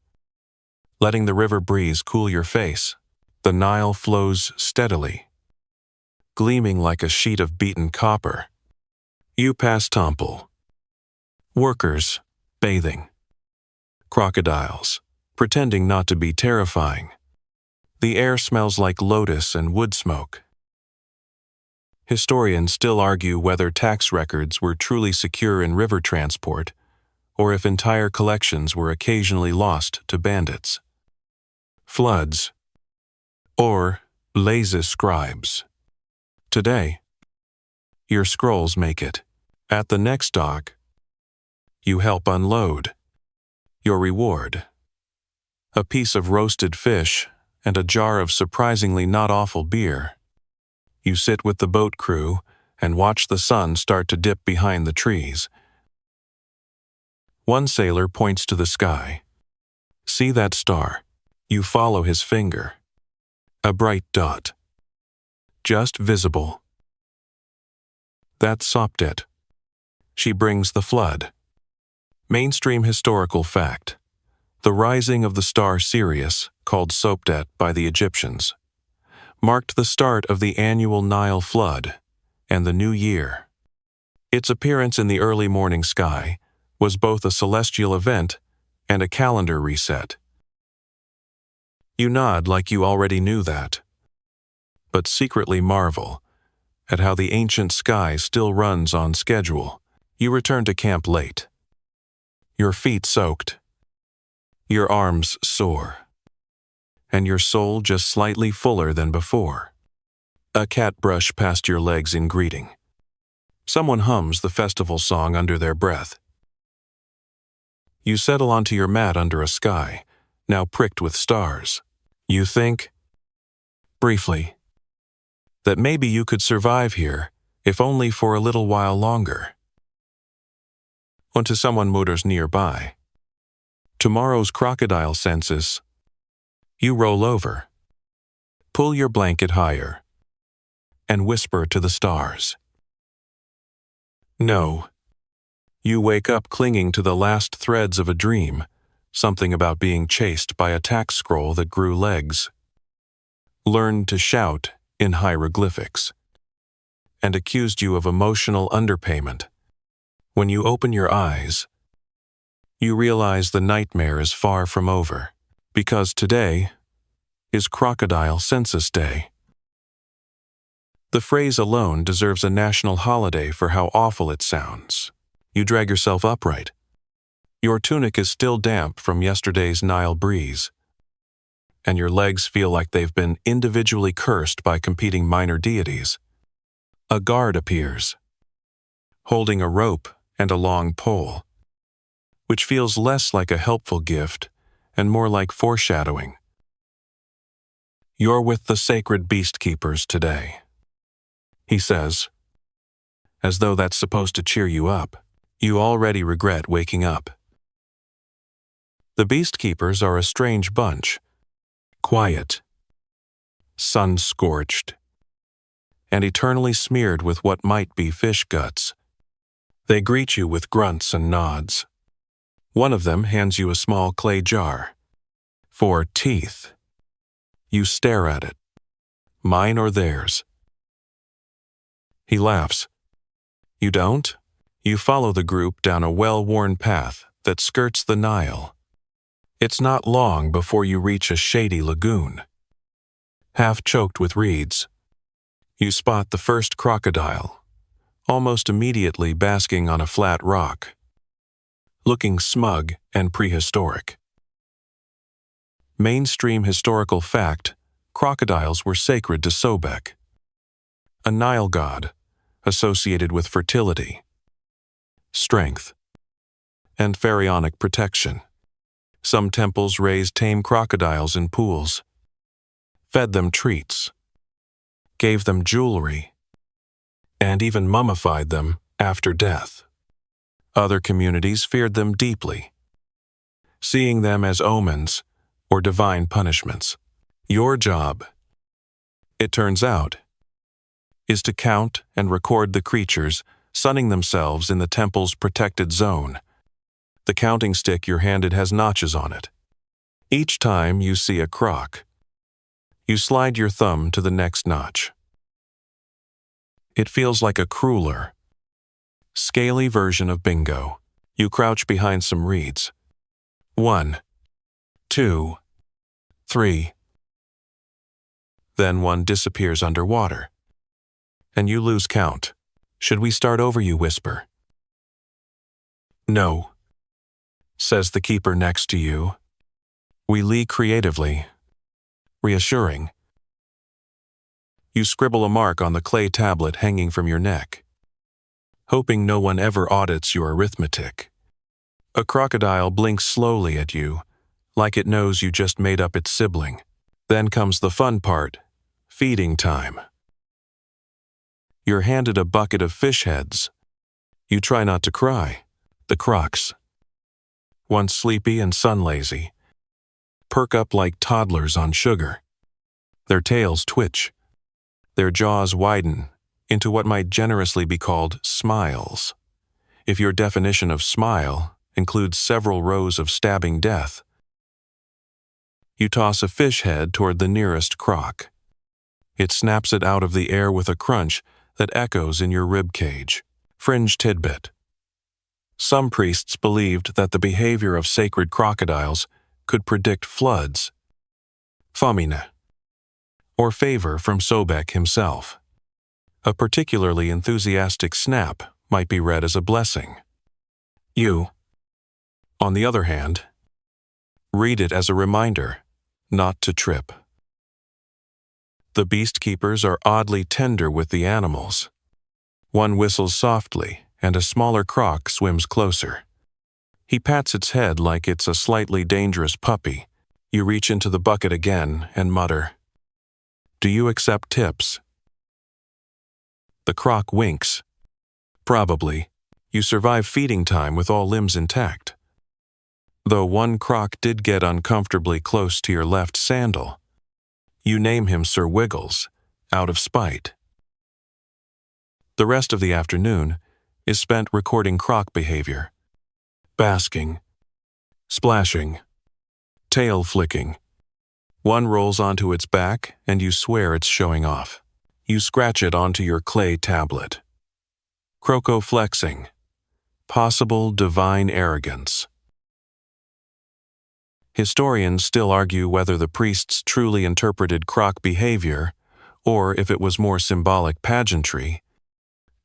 letting the river breeze cool your face. The Nile flows steadily, gleaming like a sheet of beaten copper. You pass Temple. Workers, bathing. Crocodiles, pretending not to be terrifying. The air smells like lotus and wood smoke. Historians still argue whether tax records were truly secure in river transport, or if entire collections were occasionally lost to bandits. Floods, or lazy scribes. Today, your scrolls make it. At the next dock, you help unload. Your reward: a piece of roasted fish and a jar of surprisingly not awful beer. You sit with the boat crew and watch the sun start to dip behind the trees. One sailor points to the sky. See that star? You follow his finger. A bright dot. Just visible. That's Sopdet. She brings the flood. Mainstream historical fact. The rising of the star Sirius, called Sopdet by the Egyptians, marked the start of the annual Nile flood and the new year. Its appearance in the early morning sky was both a celestial event and a calendar reset. You nod like you already knew that, but secretly marvel at how the ancient sky still runs on schedule. You return to camp late, your feet soaked, your arms sore, and your soul just slightly fuller than before. A cat brushes past your legs in greeting. Someone hums the festival song under their breath. You settle onto your mat under a sky, now pricked with stars. You think, briefly, that maybe you could survive here, if only for a little while longer. Until someone mutters nearby, tomorrow's crocodile census. You roll over, pull your blanket higher, and whisper to the stars. No. You wake up clinging to the last threads of a dream, something about being chased by a tax scroll that grew legs, learned to shout in hieroglyphics, and accused you of emotional underpayment. When you open your eyes, you realize the nightmare is far from over, because today is Crocodile Census Day. The phrase alone deserves a national holiday for how awful it sounds. You drag yourself upright. Your tunic is still damp from yesterday's Nile breeze, and your legs feel like they've been individually cursed by competing minor deities. A guard appears, holding a rope and a long pole, which feels less like a helpful gift and more like foreshadowing. You're with the sacred beast keepers today, he says, as though that's supposed to cheer you up. You already regret waking up. The beast keepers are a strange bunch, quiet, sun-scorched, and eternally smeared with what might be fish guts. They greet you with grunts and nods. One of them hands you a small clay jar. For teeth. You stare at it. Mine or theirs? He laughs. You don't? You follow the group down a well-worn path that skirts the Nile. It's not long before you reach a shady lagoon. Half choked with reeds, you spot the first crocodile, almost immediately basking on a flat rock, looking smug and prehistoric. Mainstream historical fact, crocodiles were sacred to Sobek, a Nile god associated with fertility, strength, and pharaonic protection. Some temples raised tame crocodiles in pools, fed them treats, gave them jewelry, and even mummified them after death. Other communities feared them deeply, seeing them as omens or divine punishments. Your job, it turns out, is to count and record the creatures sunning themselves in the temple's protected zone. The counting stick you're handed has notches on it. Each time you see a croc, you slide your thumb to the next notch. It feels like a crueler, scaly version of bingo. You crouch behind some reeds. 1, 2, 3. Then one disappears underwater, and you lose count. Should we start over, you whisper? No, says the keeper next to you. We lee creatively, reassuring. You scribble a mark on the clay tablet hanging from your neck, hoping no one ever audits your arithmetic. A crocodile blinks slowly at you, like it knows you just made up its sibling. Then comes the fun part, feeding time. You're handed a bucket of fish heads. You try not to cry. The crocs, once sleepy and sun-lazy, perk up like toddlers on sugar. Their tails twitch. Their jaws widen into what might generously be called smiles, if your definition of smile includes several rows of stabbing death. You toss a fish head toward the nearest croc. It snaps it out of the air with a crunch that echoes in your rib cage. Fringe tidbit. Some priests believed that the behavior of sacred crocodiles could predict floods, famine, or favor from Sobek himself. A particularly enthusiastic snap might be read as a blessing. You, on the other hand, read it as a reminder not to trip. The beast keepers are oddly tender with the animals. One whistles softly, and a smaller croc swims closer. He pats its head like it's a slightly dangerous puppy. You reach into the bucket again and mutter, "Do you accept tips?" The croc winks. Probably. You survive feeding time with all limbs intact. Though one croc did get uncomfortably close to your left sandal. You name him Sir Wiggles, out of spite. The rest of the afternoon is spent recording croc behavior. Basking, splashing, tail flicking. One rolls onto its back and you swear it's showing off. You scratch it onto your clay tablet. Croco flexing. Possible divine arrogance. Historians still argue whether the priests truly interpreted croc behavior or if it was more symbolic pageantry.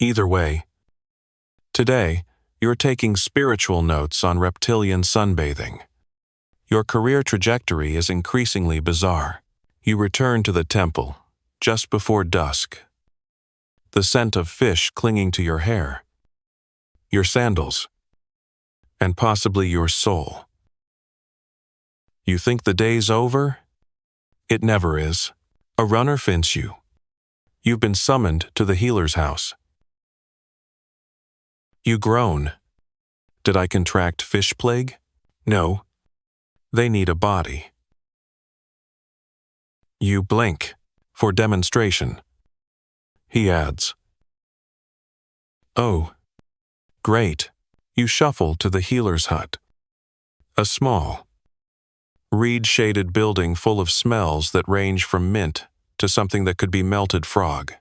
Either way, today, you're taking spiritual notes on reptilian sunbathing. Your career trajectory is increasingly bizarre. You return to the temple just before dusk. The scent of fish clinging to your hair, your sandals, and possibly your soul. You think the day's over? It never is. A runner finds you. You've been summoned to the healer's house. You groan. Did I contract fish plague? No. They need a body. You blink, for demonstration. He adds, "Oh, great." You shuffle to the healer's hut. A small, reed-shaded building full of smells that range from mint to something that could be melted frog.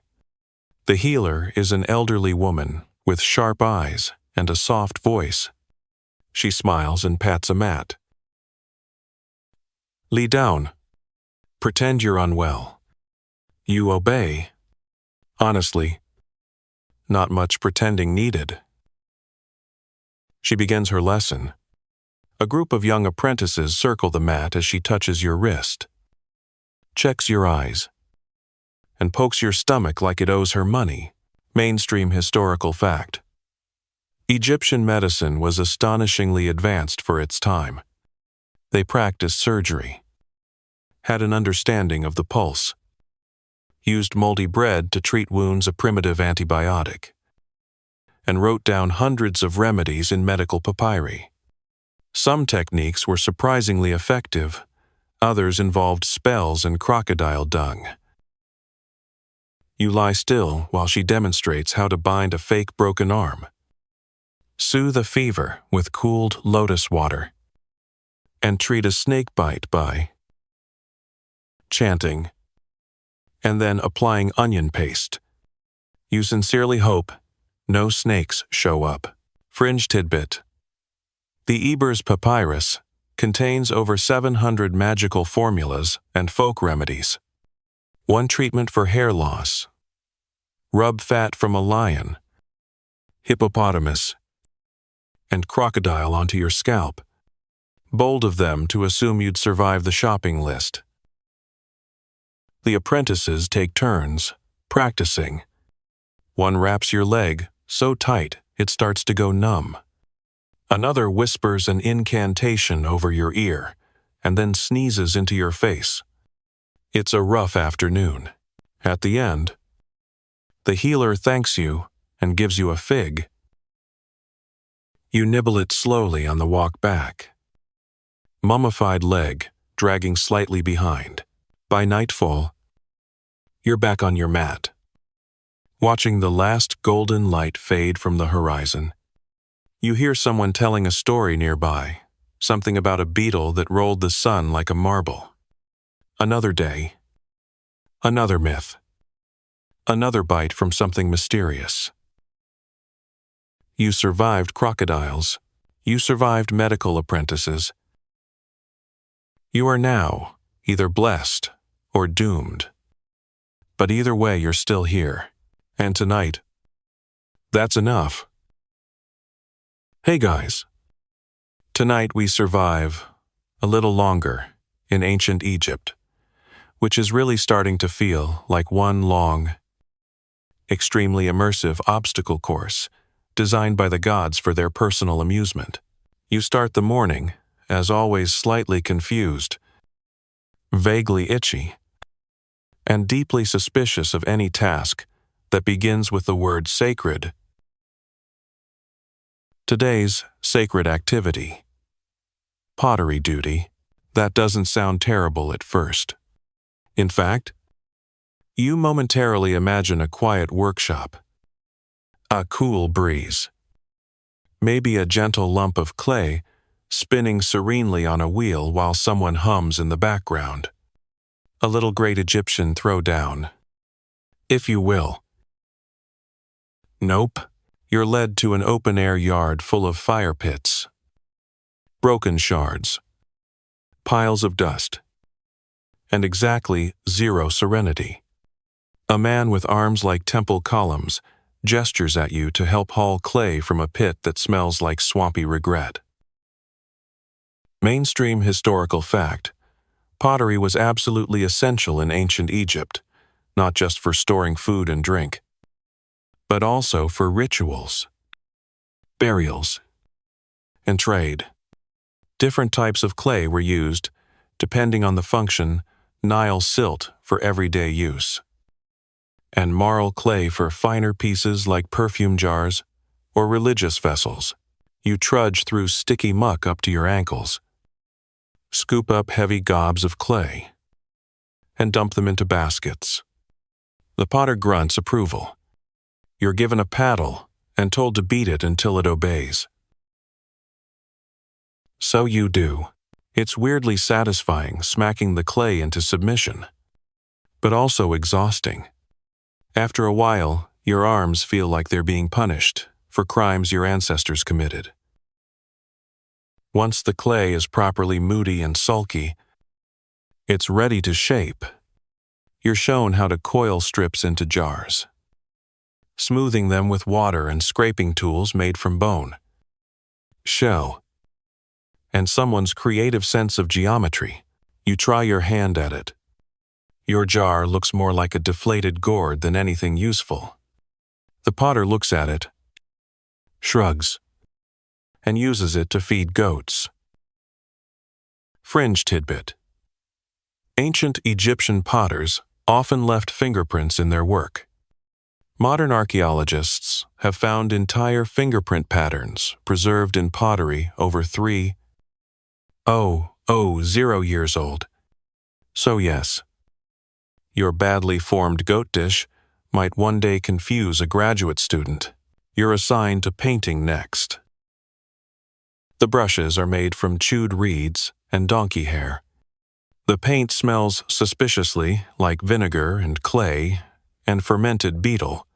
The healer is an elderly woman with sharp eyes and a soft voice. She smiles and pats a mat. Lie down. Pretend you're unwell. You obey. Honestly, not much pretending needed. She begins her lesson. A group of young apprentices circle the mat as she touches your wrist, checks your eyes, and pokes your stomach like it owes her money. Mainstream historical fact. Egyptian medicine was astonishingly advanced for its time. They practiced surgery, had an understanding of the pulse, used moldy bread to treat wounds, a primitive antibiotic, and wrote down hundreds of remedies in medical papyri. Some techniques were surprisingly effective, others involved spells and crocodile dung. You lie still while she demonstrates how to bind a fake broken arm, soothe a fever with cooled lotus water, and treat a snake bite by chanting, and then applying onion paste. You sincerely hope no snakes show up. Fringe tidbit. The Ebers Papyrus contains over 700 magical formulas and folk remedies. One treatment for hair loss. Rub fat from a lion, hippopotamus, and crocodile onto your scalp. Bold of them to assume you'd survive the shopping list. The apprentices take turns, practicing. One wraps your leg so tight it starts to go numb. Another whispers an incantation over your ear and then sneezes into your face. It's a rough afternoon. At the end, the healer thanks you and gives you a fig. You nibble it slowly on the walk back. Mummified leg dragging slightly behind. By nightfall, you're back on your mat, watching the last golden light fade from the horizon. You hear someone telling a story nearby, something about a beetle that rolled the sun like a marble. Another day, another myth, another bite from something mysterious. You survived crocodiles. You survived medical apprentices. You are now either blessed or doomed. But either way, you're still here. And tonight, that's enough. Hey guys. Tonight we survive a little longer in ancient Egypt, which is really starting to feel like one long, extremely immersive obstacle course designed by the gods for their personal amusement. You start the morning, as always, slightly confused, vaguely itchy, and deeply suspicious of any task that begins with the word sacred. Today's sacred activity. Pottery duty. That doesn't sound terrible at first. In fact, you momentarily imagine a quiet workshop, a cool breeze, maybe a gentle lump of clay spinning serenely on a wheel while someone hums in the background. A little great Egyptian throwdown, if you will. Nope. You're led to an open-air yard full of fire pits, broken shards, piles of dust, and exactly zero serenity. A man with arms like temple columns gestures at you to help haul clay from a pit that smells like swampy regret. Mainstream historical fact. Pottery was absolutely essential in ancient Egypt, not just for storing food and drink, but also for rituals, burials, and trade. Different types of clay were used, depending on the function: Nile silt for everyday use, and marl clay for finer pieces like perfume jars or religious vessels. You trudge through sticky muck up to your ankles, scoop up heavy gobs of clay, and dump them into baskets. The potter grunts approval. You're given a paddle and told to beat it until it obeys. So you do. It's weirdly satisfying smacking the clay into submission, but also exhausting. After a while, Your arms feel like they're being punished for crimes your ancestors committed. Once the clay is properly moody and sulky, it's ready to shape. You're shown how to coil strips into jars, smoothing them with water and scraping tools made from bone, shell, and someone's creative sense of geometry. You try your hand at it. Your jar looks more like a deflated gourd than anything useful. The potter looks at it, shrugs, and uses it to feed goats. Fringe tidbit. Ancient Egyptian potters often left fingerprints in their work. Modern archaeologists have found entire fingerprint patterns preserved in pottery over 3,000 years old. So yes, your badly formed goat dish might one day confuse a graduate student. You're assigned to painting next. The brushes are made from chewed reeds and donkey hair. The paint smells suspiciously like vinegar and clay and fermented beetle.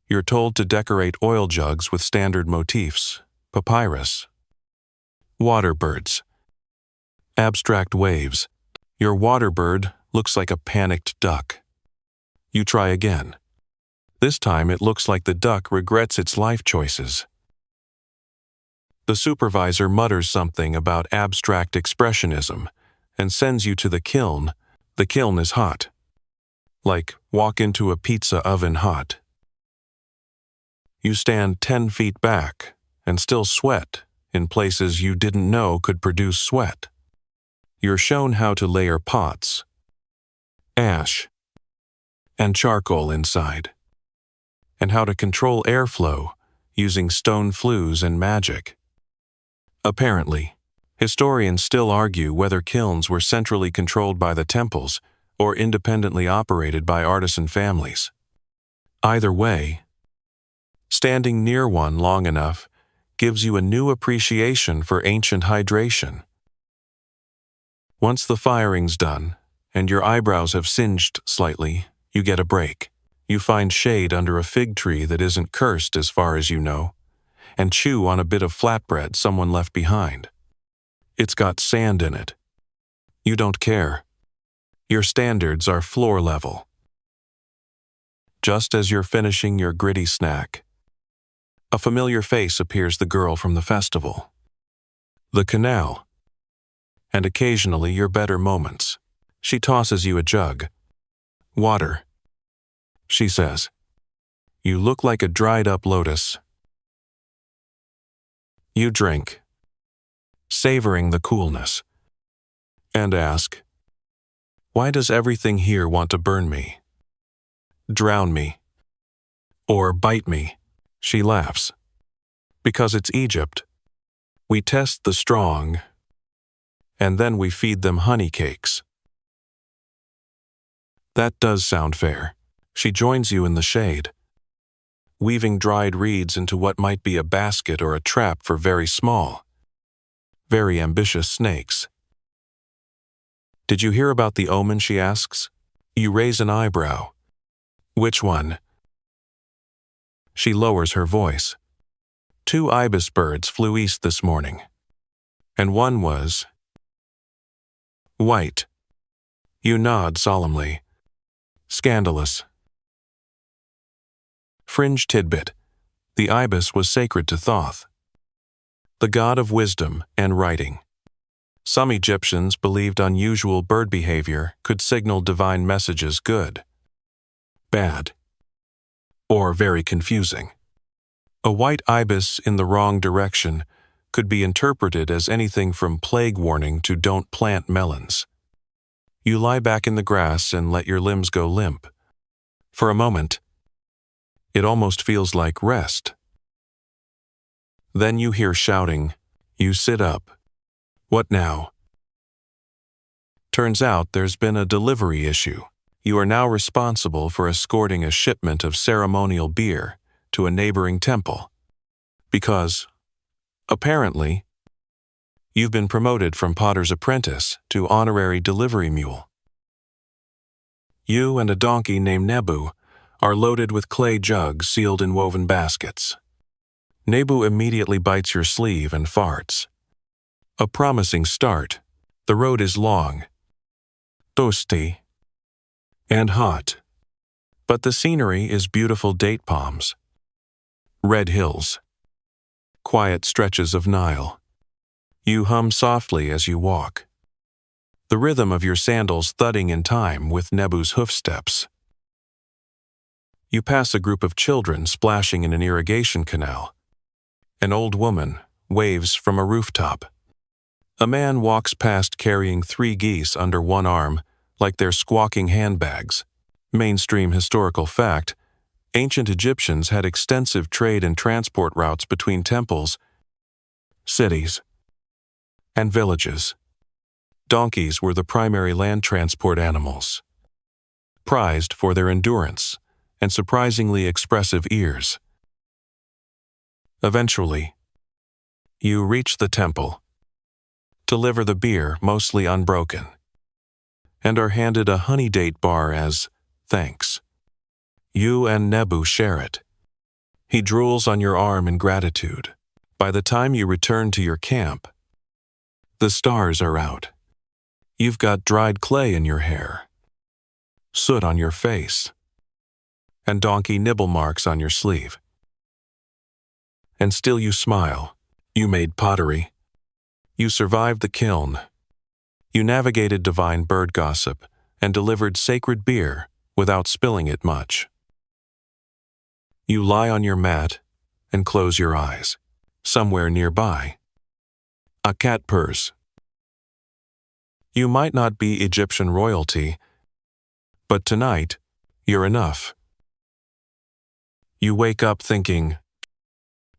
You're told to decorate oil jugs with standard motifs, papyrus, water birds, abstract waves. Your water bird looks like a panicked duck. You try again. This time it looks like the duck regrets its life choices. The supervisor mutters something about abstract expressionism and sends you to the kiln. The kiln is hot. Like walk into a pizza oven hot. You stand 10 feet back and still sweat in places you didn't know could produce sweat. You're shown how to layer pots, ash, and charcoal inside, and how to control airflow using stone flues and magic. Apparently, historians still argue whether kilns were centrally controlled by the temples or independently operated by artisan families. Either way, standing near one long enough gives you a new appreciation for ancient hydration. Once the firing's done and your eyebrows have singed slightly, you get a break. You find shade under a fig tree that isn't cursed as far as you know, and chew on a bit of flatbread someone left behind. It's got sand in it. You don't care. Your standards are floor level. Just as you're finishing your gritty snack, a familiar face appears, the girl from the festival, the canal, and occasionally your better moments. She tosses you a jug. Water. She says, "You look like a dried-up lotus." You drink, savoring the coolness, and ask, "Why does everything here want to burn me, drown me, or bite me?" She laughs. "Because it's Egypt. We test the strong, and then we feed them honey cakes." That does sound fair. She joins you in the shade, weaving dried reeds into what might be a basket or a trap for very small, very ambitious snakes. "Did you hear about the omen?" she asks. You raise an eyebrow. "Which one?" She lowers her voice. "2 ibis birds flew east this morning, and one was white." You nod solemnly. Scandalous. Fringe tidbit. The ibis was sacred to Thoth, the god of wisdom and writing. Some Egyptians believed unusual bird behavior could signal divine messages: good, bad, or very confusing. A white ibis in the wrong direction could be interpreted as anything from plague warning to don't plant melons. You lie back in the grass and let your limbs go limp. For a moment, it almost feels like rest. Then you hear shouting. You sit up. What now? Turns out there's been a delivery issue. You are now responsible for escorting a shipment of ceremonial beer to a neighboring temple. Because, apparently, you've been promoted from potter's apprentice to honorary delivery mule. You and a donkey named Nebu are loaded with clay jugs sealed in woven baskets. Nebu immediately bites your sleeve and farts. A promising start. The road is long, toasty, and hot. But the scenery is beautiful date palms, red hills, quiet stretches of Nile. You hum softly as you walk, the rhythm of your sandals thudding in time with Nebu's hoofsteps. You pass a group of children splashing in an irrigation canal. An old woman waves from a rooftop. A man walks past carrying 3 geese under one arm like they're squawking handbags. Mainstream historical fact: ancient Egyptians had extensive trade and transport routes between temples, cities, and villages. Donkeys were the primary land transport animals, prized for their endurance and surprisingly expressive ears. Eventually, you reach the temple, deliver the beer mostly unbroken, and are handed a honey date bar as thanks. You and Nebu share it. He drools on your arm in gratitude. By the time you return to your camp, the stars are out. You've got dried clay in your hair, soot on your face, and donkey nibble marks on your sleeve. And still you smile. You made pottery. You survived the kiln. You navigated divine bird gossip and delivered sacred beer without spilling it much. You lie on your mat and close your eyes. Somewhere nearby, a cat purrs. You might not be Egyptian royalty, but tonight, you're enough. You wake up thinking,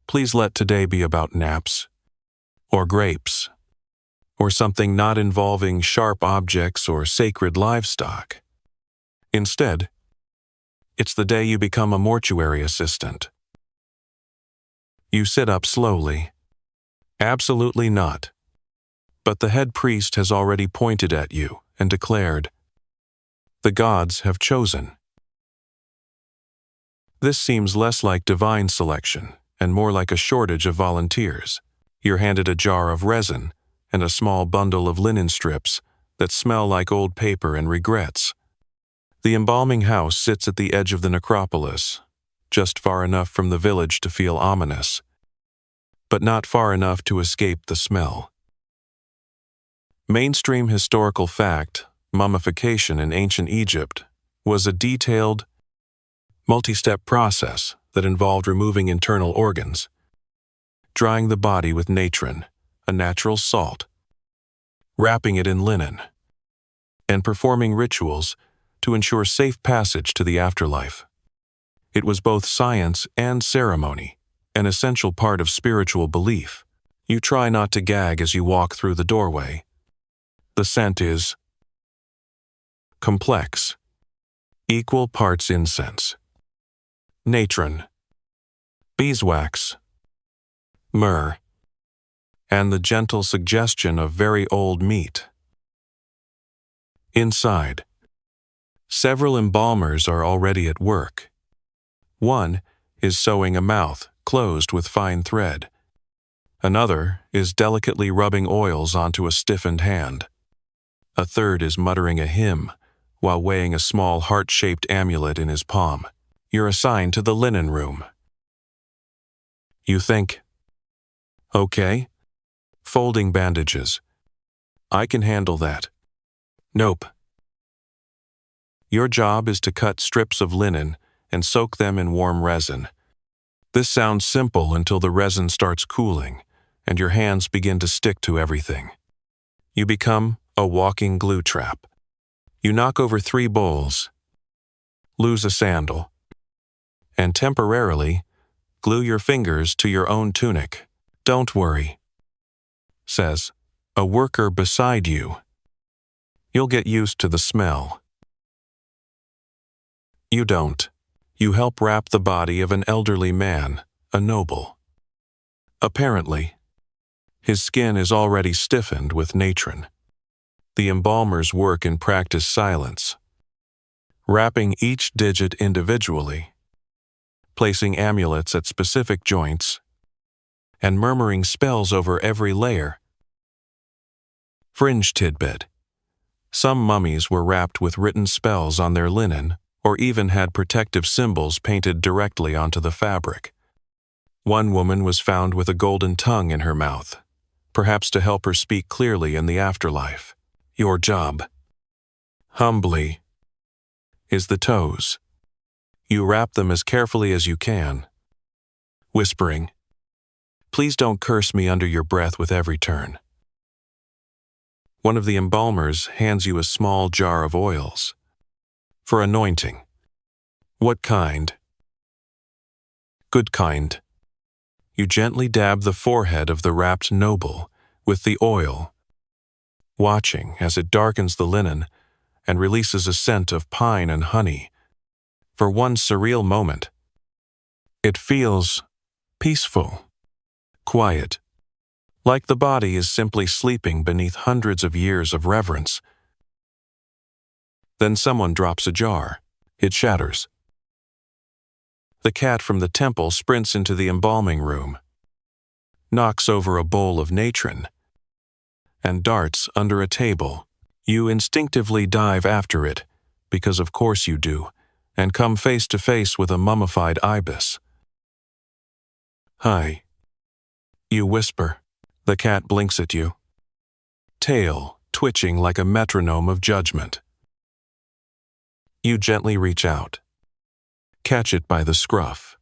please let today be about naps, or grapes, or something not involving sharp objects or sacred livestock. Instead, it's the day you become a mortuary assistant. You sit up slowly. Absolutely not. But the head priest has already pointed at you and declared, the gods have chosen. This seems less like divine selection and more like a shortage of volunteers. You're handed a jar of resin and a small bundle of linen strips that smell like old paper and regrets. The embalming house sits at the edge of the necropolis, just far enough from the village to feel ominous, but not far enough to escape the smell. Mainstream historical fact: mummification in ancient Egypt was a detailed, multi-step process that involved removing internal organs, drying the body with natron, a natural salt, wrapping it in linen, and performing rituals to ensure safe passage to the afterlife. It was both science and ceremony, an essential part of spiritual belief. You try not to gag as you walk through the doorway. The scent is complex, equal parts incense, natron, beeswax, myrrh, and the gentle suggestion of very old meat. Inside, several embalmers are already at work. One is sewing a mouth closed with fine thread. Another is delicately rubbing oils onto a stiffened hand. A third is muttering a hymn while weighing a small heart-shaped amulet in his palm. You're assigned to the linen room. You think, okay, folding bandages. I can handle that. Nope. Your job is to cut strips of linen and soak them in warm resin. This sounds simple until the resin starts cooling and your hands begin to stick to everything. You become a walking glue trap. You knock over 3 bowls, lose a sandal, and temporarily glue your fingers to your own tunic. Don't worry, says a worker beside you. You'll get used to the smell. You don't. You help wrap the body of an elderly man, a noble. Apparently, his skin is already stiffened with natron. The embalmers work in practiced silence, wrapping each digit individually, placing amulets at specific joints, and murmuring spells over every layer. Fringe tidbit. Some mummies were wrapped with written spells on their linen, or even had protective symbols painted directly onto the fabric. One woman was found with a golden tongue in her mouth, perhaps to help her speak clearly in the afterlife. Your job, humbly, is the toes. You wrap them as carefully as you can, whispering, "Please don't curse me," under your breath with every turn. One of the embalmers hands you a small jar of oils. For anointing. What kind? Good kind. You gently dab the forehead of the wrapped noble with the oil, watching as it darkens the linen and releases a scent of pine and honey. For one surreal moment, it feels peaceful, quiet, like the body is simply sleeping beneath hundreds of years of reverence. Then someone drops a jar. It shatters. The cat from the temple sprints into the embalming room, knocks over a bowl of natron, and darts under a table. You instinctively dive after it, because of course you do, and come face to face with a mummified ibis. "Hi," you whisper. The cat blinks at you, tail twitching like a metronome of judgment. You gently reach out, catch it by the scruff,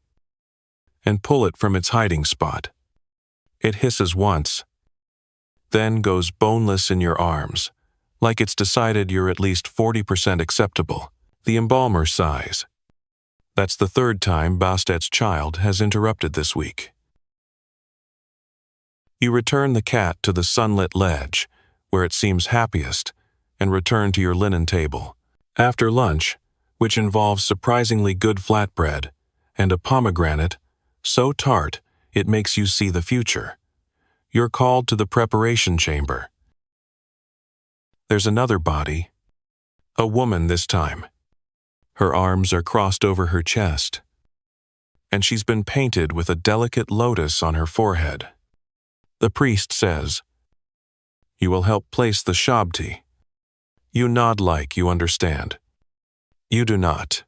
and pull it from its hiding spot. It hisses once, then goes boneless in your arms, like it's decided you're at least 40% acceptable. The embalmer sighs. That's the third time Bastet's child has interrupted this week. You return the cat to the sunlit ledge, where it seems happiest, and return to your linen table. After lunch, which involves surprisingly good flatbread and a pomegranate so tart it makes you see the future, you're called to the preparation chamber. There's another body, a woman this time. Her arms are crossed over her chest, and she's been painted with a delicate lotus on her forehead. The priest says, "You will help place the shabti." You nod like you understand. You do not.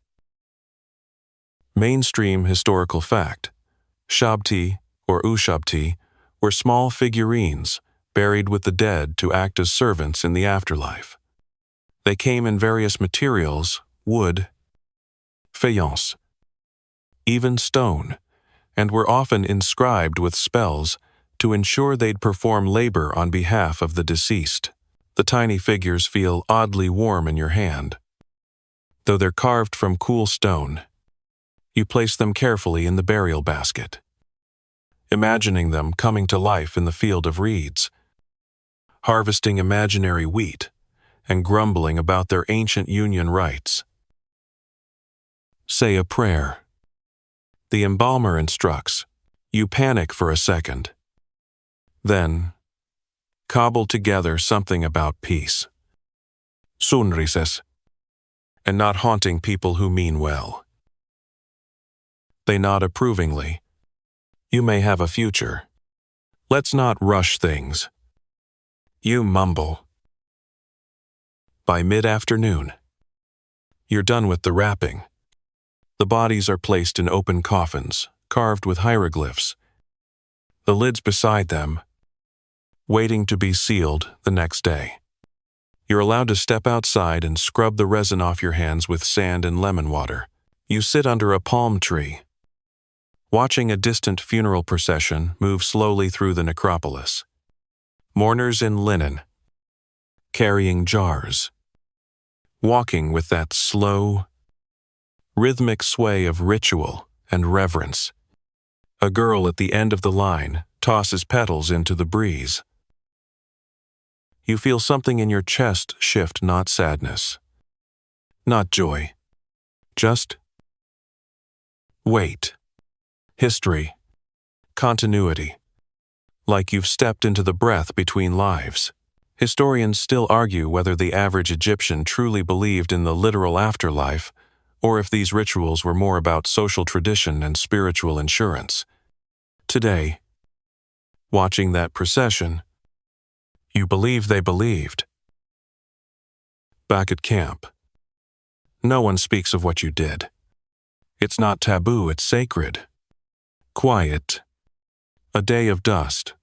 Mainstream historical fact. Shabti, or ushabti, were small figurines buried with the dead to act as servants in the afterlife. They came in various materials: wood, faience, even stone, and were often inscribed with spells to ensure they'd perform labor on behalf of the deceased. The tiny figures feel oddly warm in your hand. Though they're carved from cool stone, you place them carefully in the burial basket, imagining them coming to life in the field of reeds, harvesting imaginary wheat, and grumbling about their ancient union rights. Say a prayer. The embalmer instructs. You panic for a second. Then, cobble together something about peace, sonrises, and not haunting people who mean well. They nod approvingly. You may have a future. Let's not rush things. You mumble. By mid-afternoon, you're done with the wrapping. The bodies are placed in open coffins, carved with hieroglyphs. The lids beside them, waiting to be sealed the next day. You're allowed to step outside and scrub the resin off your hands with sand and lemon water. You sit under a palm tree, watching a distant funeral procession move slowly through the necropolis. Mourners in linen, carrying jars, walking with that slow, rhythmic sway of ritual and reverence. A girl at the end of the line tosses petals into the breeze. You feel something in your chest shift, not sadness, not joy, just weight, history, continuity, like you've stepped into the breath between lives. Historians still argue whether the average Egyptian truly believed in the literal afterlife, or if these rituals were more about social tradition and spiritual insurance. Today, watching that procession, you believe they believed. Back at camp, no one speaks of what you did. It's not taboo, it's sacred. Quiet. A day of dust.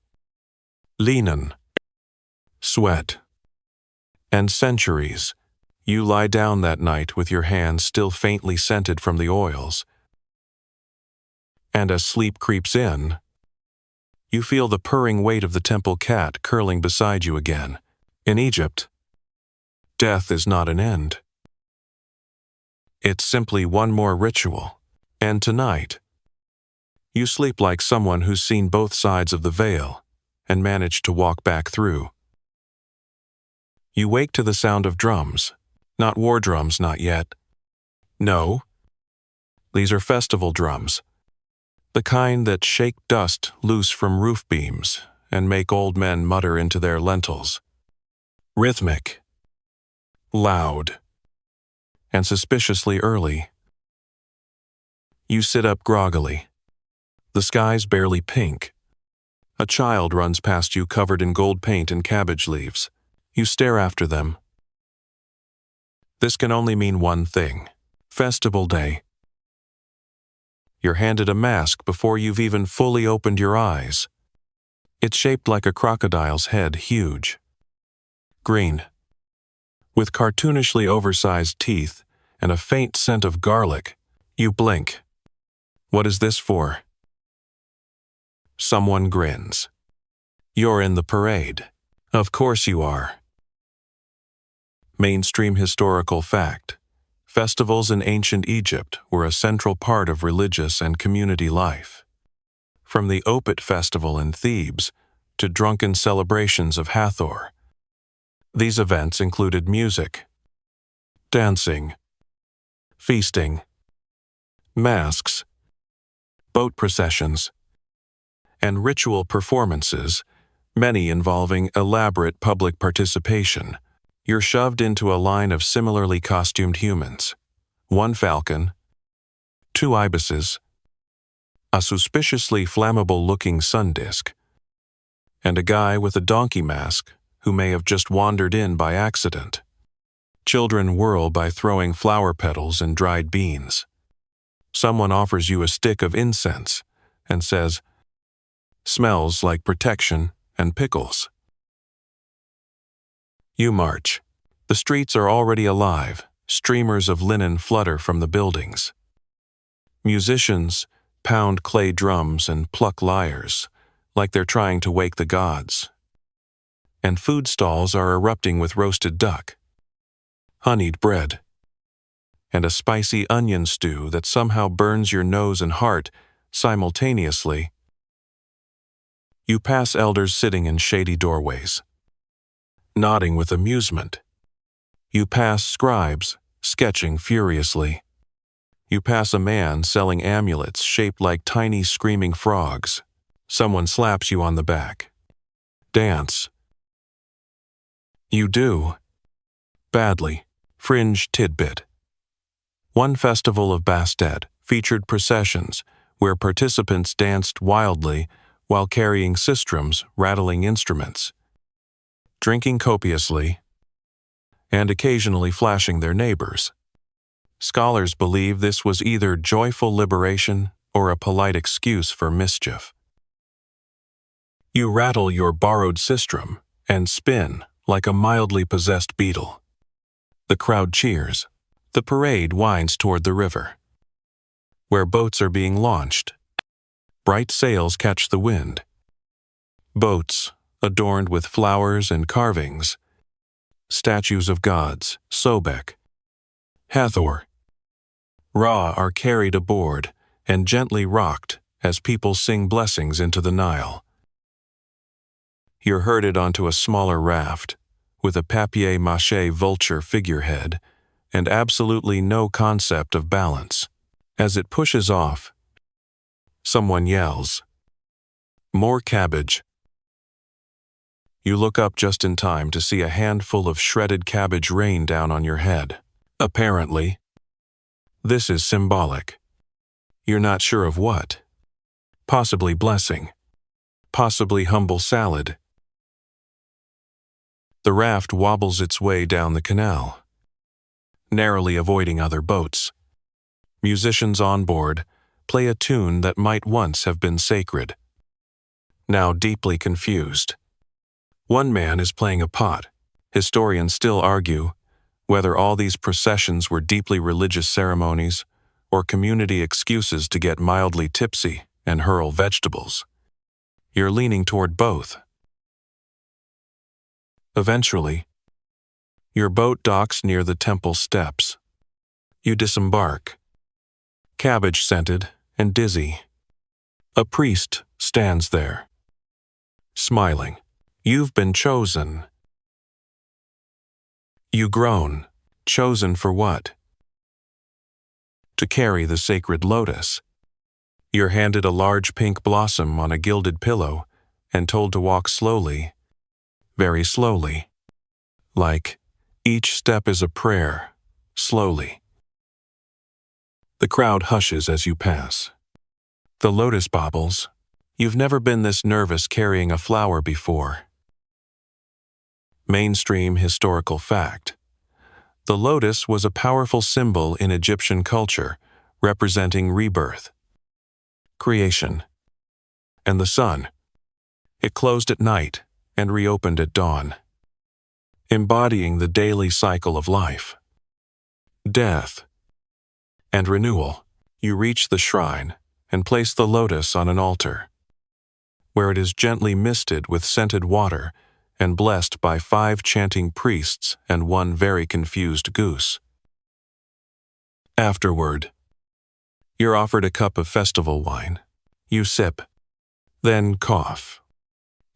Linen. Sweat. And centuries. You lie down that night with your hands still faintly scented from the oils. And as sleep creeps in, you feel the purring weight of the temple cat curling beside you again. In Egypt, death is not an end. It's simply one more ritual. And tonight, you sleep like someone who's seen both sides of the veil and managed to walk back through. You wake to the sound of drums. Not war drums, not yet. No. These are festival drums. The kind that shake dust loose from roof beams and make old men mutter into their lentils. Rhythmic. Loud. And suspiciously early. You sit up groggily. The sky's barely pink. A child runs past you covered in gold paint and cabbage leaves. You stare after them. This can only mean one thing. Festival day. You're handed a mask before you've even fully opened your eyes. It's shaped like a crocodile's head, huge. Green. With cartoonishly oversized teeth and a faint scent of garlic. You blink. What is this for? Someone grins. You're in the parade. Of course you are. Mainstream historical fact. Festivals in ancient Egypt were a central part of religious and community life. From the Opet festival in Thebes to drunken celebrations of Hathor. These events included music, dancing, feasting, masks, boat processions, and ritual performances, many involving elaborate public participation. You're shoved into a line of similarly costumed humans. One falcon, two ibises, a suspiciously flammable-looking sun disk, and a guy with a donkey mask who may have just wandered in by accident. Children whirl by throwing flower petals and dried beans. Someone offers you a stick of incense and says, "Smells like protection and pickles." You march. The streets are already alive. Streamers of linen flutter from the buildings. Musicians pound clay drums and pluck lyres, like they're trying to wake the gods. And food stalls are erupting with roasted duck, honeyed bread, and a spicy onion stew that somehow burns your nose and heart simultaneously. You pass elders sitting in shady doorways, nodding with amusement. You pass scribes sketching furiously. You pass a man selling amulets shaped like tiny screaming frogs. Someone slaps you on the back. Dance. You do. Badly. Fringe tidbit. One festival of Bastet featured processions where participants danced wildly while carrying sistrums, rattling instruments, drinking copiously, and occasionally flashing their neighbors. Scholars believe this was either joyful liberation or a polite excuse for mischief. You rattle your borrowed sistrum and spin like a mildly possessed beetle. The crowd cheers. The parade winds toward the river, where boats are being launched. Bright sails catch the wind. Boats, adorned with flowers and carvings, statues of gods, Sobek, Hathor, Ra are carried aboard and gently rocked as people sing blessings into the Nile. You're herded onto a smaller raft with a papier-mâché vulture figurehead and absolutely no concept of balance. As it pushes off, someone yells, "More cabbage." You look up just in time to see a handful of shredded cabbage rain down on your head. Apparently, this is symbolic. You're not sure of what. Possibly blessing. Possibly humble salad. The raft wobbles its way down the canal, narrowly avoiding other boats. Musicians on board play a tune that might once have been sacred, now deeply confused. One man is playing a pot. Historians still argue whether all these processions were deeply religious ceremonies or community excuses to get mildly tipsy and hurl vegetables. You're leaning toward both. Eventually, your boat docks near the temple steps. You disembark, cabbage-scented and dizzy. A priest stands there, smiling. You've been chosen. You groan. Chosen for what? To carry the sacred lotus. You're handed a large pink blossom on a gilded pillow and told to walk slowly, very slowly. Like, each step is a prayer, slowly. The crowd hushes as you pass. The lotus bobbles. You've never been this nervous carrying a flower before. Mainstream historical fact. The lotus was a powerful symbol in Egyptian culture, representing rebirth, creation, and the sun. It closed at night and reopened at dawn, embodying the daily cycle of life, death, and renewal. You reach the shrine and place the lotus on an altar, where it is gently misted with scented water and blessed by 5 chanting priests and 1 very confused goose. Afterward, you're offered a cup of festival wine. You sip, then cough.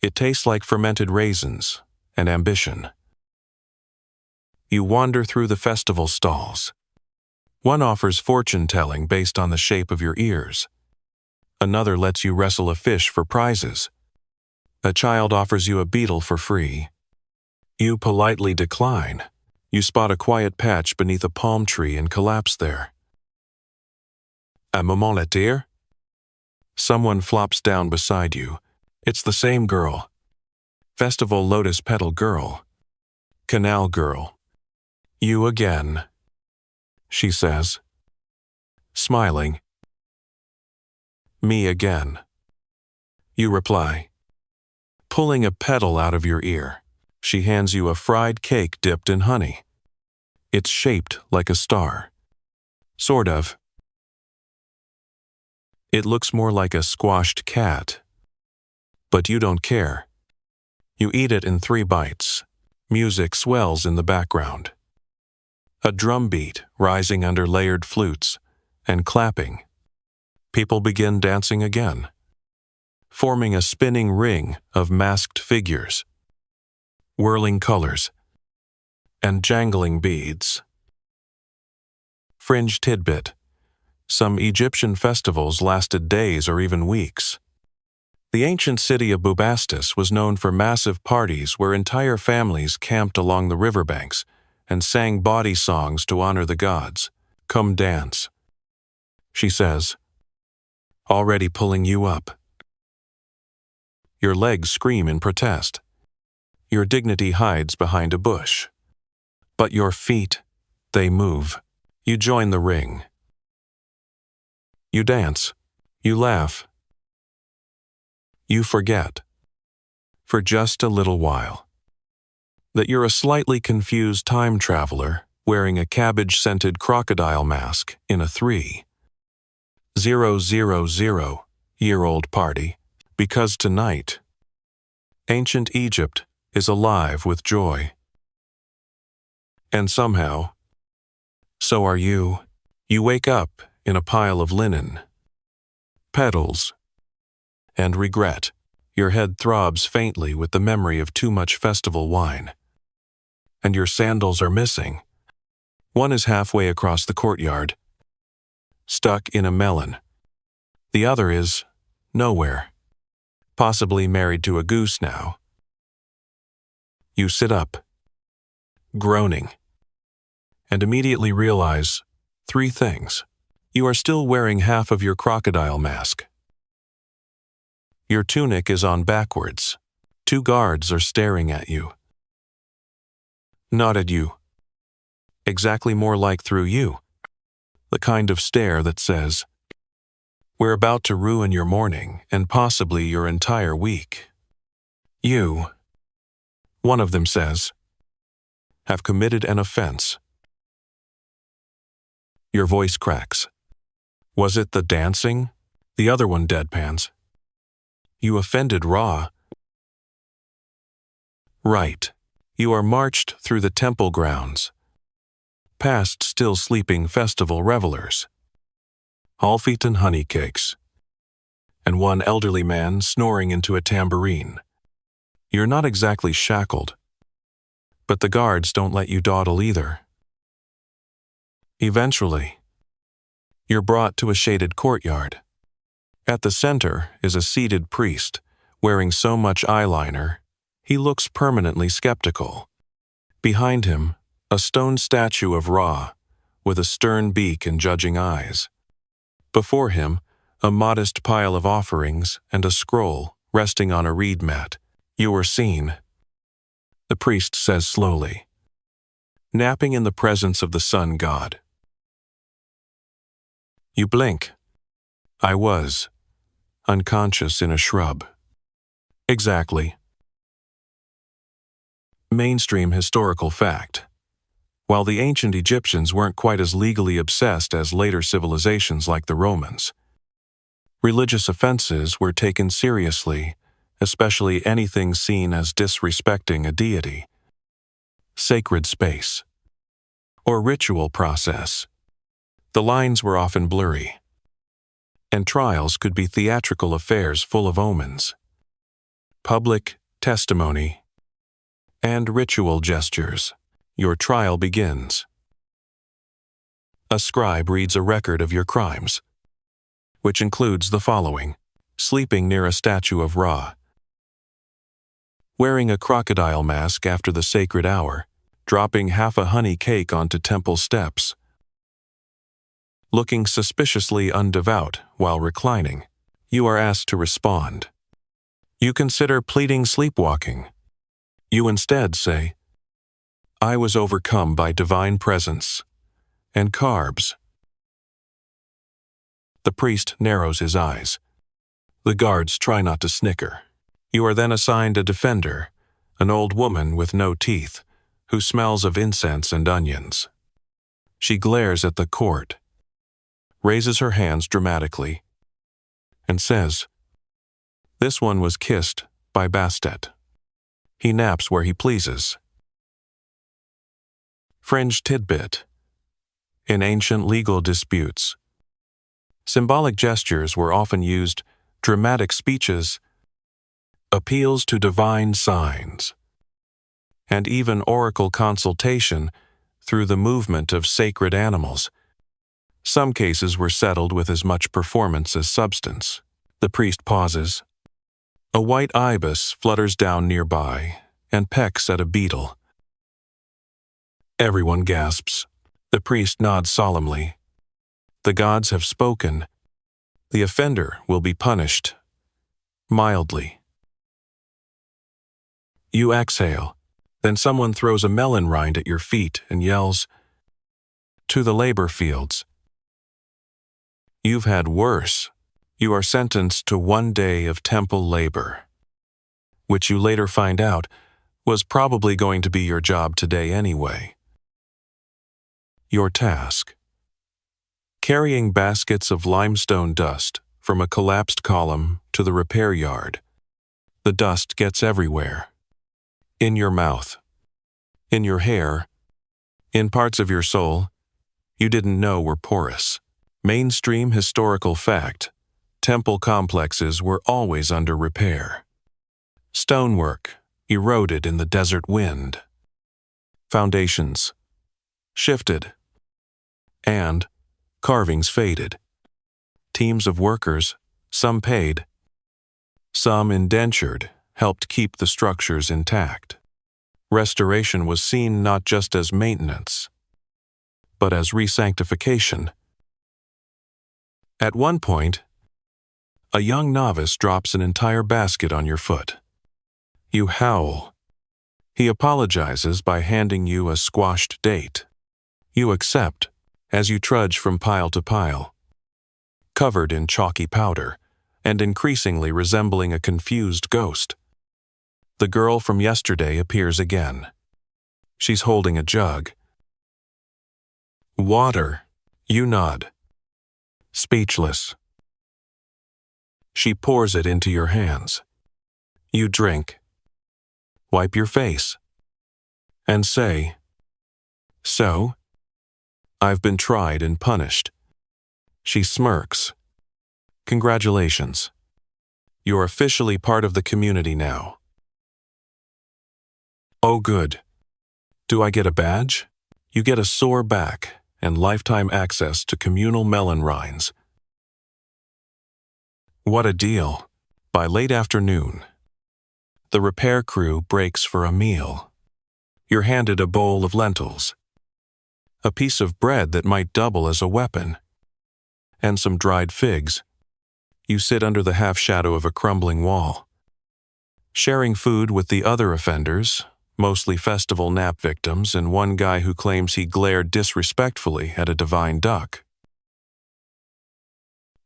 It tastes like fermented raisins and ambition. You wander through the festival stalls. One offers fortune-telling based on the shape of your ears. Another lets you wrestle a fish for prizes. A child offers you a beetle for free. You politely decline. You spot a quiet patch beneath a palm tree and collapse there. Un moment later, someone flops down beside you. It's the same girl. Festival lotus petal girl. Canal girl. You again, she says, smiling. Me again. You reply, pulling a petal out of your ear. She hands you a fried cake dipped in honey. It's shaped like a star. Sort of. It looks more like a squashed cat. But you don't care. You eat it in 3 bites. Music swells in the background. A drum beat rising under layered flutes and clapping. People begin dancing again, forming a spinning ring of masked figures, whirling colors, and jangling beads. Fringe tidbit. Some Egyptian festivals lasted days or even weeks. The ancient city of Bubastis was known for massive parties where entire families camped along the riverbanks and sang bawdy songs to honor the gods. Come dance, she says, already pulling you up. Your legs scream in protest. Your dignity hides behind a bush. But your feet, they move. You join the ring. You dance. You laugh. You forget, for just a little while, that you're a slightly confused time traveler wearing a cabbage-scented crocodile mask in a 3,000-year-old party, because tonight, ancient Egypt is alive with joy. And somehow, so are you. You wake up in a pile of linen, petals, and regret. Your head throbs faintly with the memory of too much festival wine. And your sandals are missing. One is halfway across the courtyard, stuck in a melon. The other is nowhere, possibly married to a goose now. You sit up, groaning, and immediately realize 3 things. You are still wearing half of your crocodile mask. Your tunic is on backwards. 2 guards are staring at you. Not at you. Exactly more like through you. The kind of stare that says, "We're about to ruin your morning and possibly your entire week. You," one of them says, "have committed an offense." Your voice cracks. "Was it the dancing?" The other one deadpans. "You offended Ra." Right. You are marched through the temple grounds, past still sleeping festival revelers, half-eaten honey cakes, and one elderly man snoring into a tambourine. You're not exactly shackled, but the guards don't let you dawdle either. Eventually, you're brought to a shaded courtyard. At the center is a seated priest wearing so much eyeliner, he looks permanently skeptical. Behind him, a stone statue of Ra with a stern beak and judging eyes. Before him, a modest pile of offerings and a scroll resting on a reed mat. "You were seen," the priest says slowly, "napping in the presence of the sun god." You blink. "I was unconscious in a shrub." Exactly. Mainstream historical fact. While the ancient Egyptians weren't quite as legally obsessed as later civilizations like the Romans, religious offenses were taken seriously, especially anything seen as disrespecting a deity, sacred space, or ritual process. The lines were often blurry, and trials could be theatrical affairs full of omens, public testimony, and ritual gestures. Your trial begins. A scribe reads a record of your crimes, which includes the following: sleeping near a statue of Ra, wearing a crocodile mask after the sacred hour, dropping half a honey cake onto temple steps, looking suspiciously undevout while reclining. You are asked to respond. You consider pleading sleepwalking. You instead say, "I was overcome by divine presence and carbs." The priest narrows his eyes. The guards try not to snicker. You are then assigned a defender, an old woman with no teeth, who smells of incense and onions. She glares at the court, raises her hands dramatically, and says, "This one was kissed by Bastet. He naps where he pleases." Fringe tidbit. In ancient legal disputes, symbolic gestures were often used, dramatic speeches, appeals to divine signs, and even oracle consultation through the movement of sacred animals. Some cases were settled with as much performance as substance. The priest pauses. A white ibis flutters down nearby and pecks at a beetle. Everyone gasps. The priest nods solemnly. The gods have spoken. The offender will be punished mildly. You exhale. Then someone throws a melon rind at your feet and yells, "To the labor fields." You've had worse. You are sentenced to 1 day of temple labor, which you later find out was probably going to be your job today anyway. Your task: carrying baskets of limestone dust from a collapsed column to the repair yard. The dust gets everywhere. In your mouth, in your hair, in parts of your soul you didn't know were porous. Mainstream historical fact: temple complexes were always under repair. Stonework eroded in the desert wind. Foundations shifted, and carvings faded. Teams of workers, some paid, some indentured, helped keep the structures intact. Restoration was seen not just as maintenance, but as re-sanctification. At one point, a young novice drops an entire basket on your foot. You howl. He apologizes by handing you a squashed date. You accept as you trudge from pile to pile, covered in chalky powder and increasingly resembling a confused ghost. The girl from yesterday appears again. She's holding a jug. Water. You nod, speechless. She pours it into your hands. You drink, wipe your face, and say, "So, I've been tried and punished." She smirks. "Congratulations. You're officially part of the community now." "Oh good. Do I get a badge?" You get a sore back and lifetime access to communal melon rinds. What a deal. By late afternoon, the repair crew breaks for a meal. You're handed a bowl of lentils, a piece of bread that might double as a weapon, and some dried figs. You sit under the half-shadow of a crumbling wall, sharing food with the other offenders, mostly festival nap victims and one guy who claims he glared disrespectfully at a divine duck.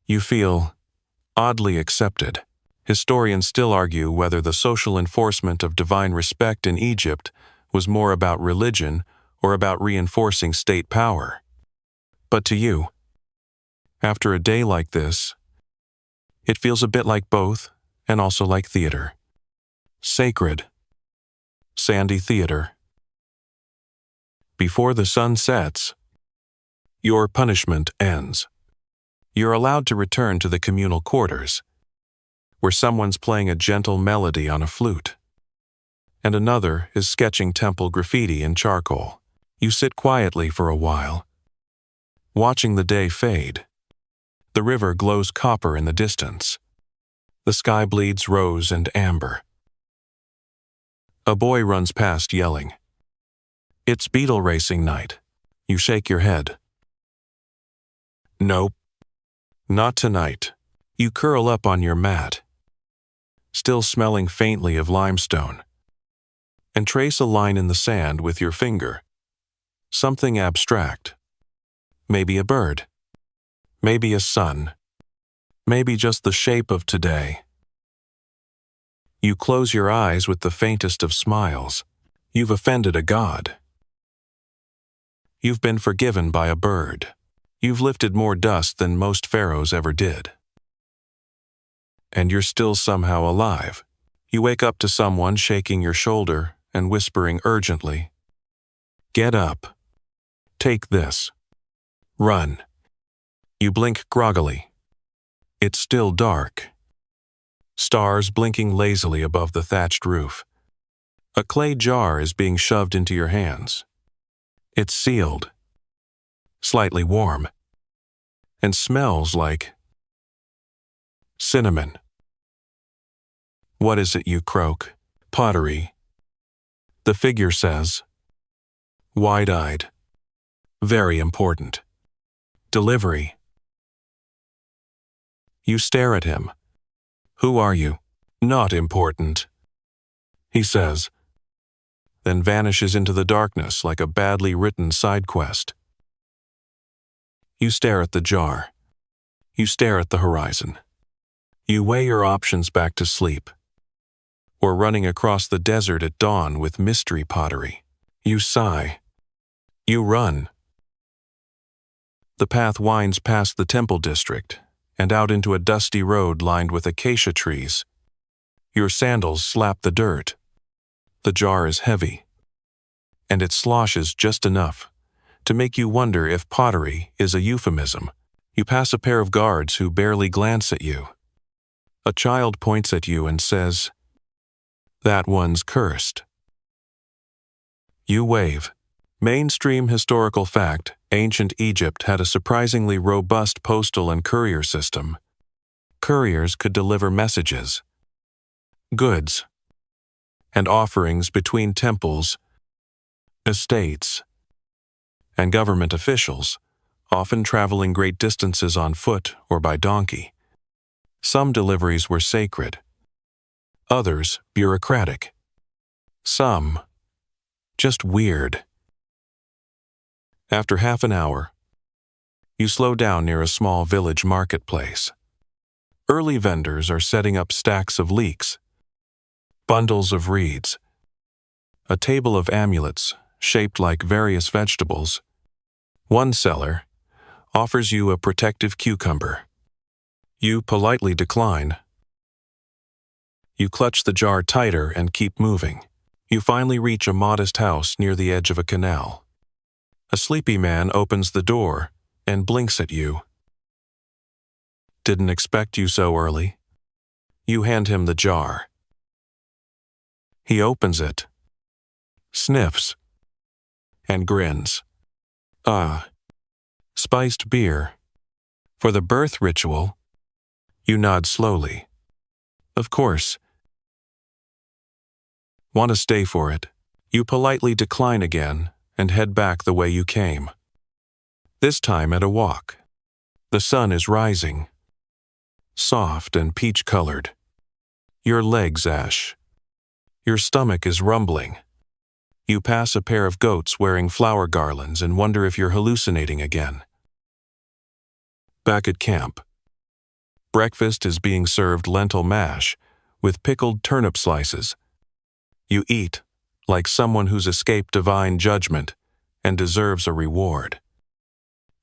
You feel oddly accepted. Historians still argue whether the social enforcement of divine respect in Egypt was more about religion or about reinforcing state power. But to you, after a day like this, it feels a bit like both and also like theater. Sacred, sandy theater. Before the sun sets, your punishment ends. You're allowed to return to the communal quarters, where someone's playing a gentle melody on a flute, and another is sketching temple graffiti in charcoal. You sit quietly for a while, watching the day fade. The river glows copper in the distance. The sky bleeds rose and amber. A boy runs past yelling, "It's beetle racing night." You shake your head. Nope. Not tonight. You curl up on your mat, still smelling faintly of limestone, and trace a line in the sand with your finger. Something abstract. Maybe a bird. Maybe a sun. Maybe just the shape of today. You close your eyes with the faintest of smiles. You've offended a god. You've been forgiven by a bird. You've lifted more dust than most pharaohs ever did. And you're still somehow alive. You wake up to someone shaking your shoulder and whispering urgently, "Get up. Take this. Run." You blink groggily. It's still dark. Stars blinking lazily above the thatched roof. A clay jar is being shoved into your hands. It's sealed, slightly warm, and smells like cinnamon. What is it, you croak? Pottery. The figure says, wide-eyed. Very important. Delivery. You stare at him. Who are you? Not important, he says, then vanishes into the darkness like a badly written side quest. You stare at the jar. You stare at the horizon. You weigh your options back to sleep, or running across the desert at dawn with mystery pottery. You sigh. You run. The path winds past the temple district and out into a dusty road lined with acacia trees. Your sandals slap the dirt. The jar is heavy, and it sloshes just enough to make you wonder if pottery is a euphemism. You pass a pair of guards who barely glance at you. A child points at you and says, "That one's cursed." You wave. Mainstream historical fact: ancient Egypt had a surprisingly robust postal and courier system. Couriers could deliver messages, goods, and offerings between temples, estates, and government officials, often traveling great distances on foot or by donkey. Some deliveries were sacred, others bureaucratic, some just weird. After half an hour, you slow down near a small village marketplace. Early vendors are setting up stacks of leeks, bundles of reeds, a table of amulets shaped like various vegetables. One seller offers you a protective cucumber. You politely decline. You clutch the jar tighter and keep moving. You finally reach a modest house near the edge of a canal. A sleepy man opens the door and blinks at you. Didn't expect you so early. You hand him the jar. He opens it, sniffs, and grins. Ah, spiced beer. For the birth ritual, you nod slowly. Of course. Want to stay for it? You politely decline again and head back the way you came. This time at a walk. The sun is rising, soft and peach-colored. Your legs ash. Your stomach is rumbling. You pass a pair of goats wearing flower garlands and wonder if you're hallucinating again. Back at camp. Breakfast is being served lentil mash with pickled turnip slices. You eat like someone who's escaped divine judgment and deserves a reward.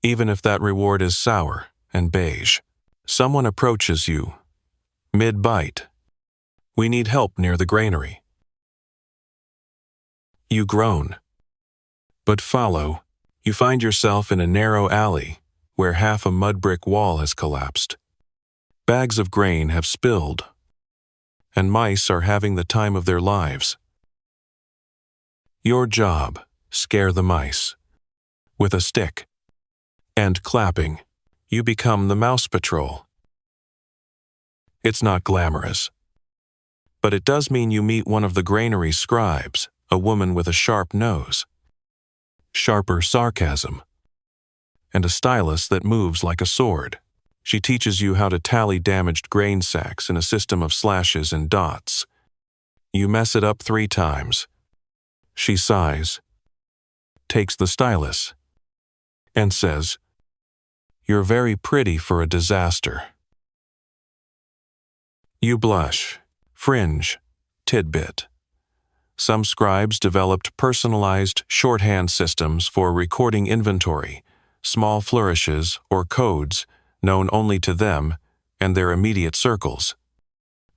Even if that reward is sour and beige. Someone approaches you, mid-bite. We need help near the granary. You groan, but follow. You find yourself in a narrow alley where half a mud brick wall has collapsed. Bags of grain have spilled, and mice are having the time of their lives. Your job, scare the mice. With a stick. And clapping, you become the mouse patrol. It's not glamorous, but it does mean you meet one of the granary's scribes, a woman with a sharp nose, sharper sarcasm, and a stylus that moves like a sword. She teaches you how to tally damaged grain sacks in a system of slashes and dots. You mess it up 3 times. She sighs, takes the stylus, and says, "You're very pretty for a disaster." You blush, fringe, tidbit. Some scribes developed personalized shorthand systems for recording inventory, small flourishes or codes known only to them and their immediate circles.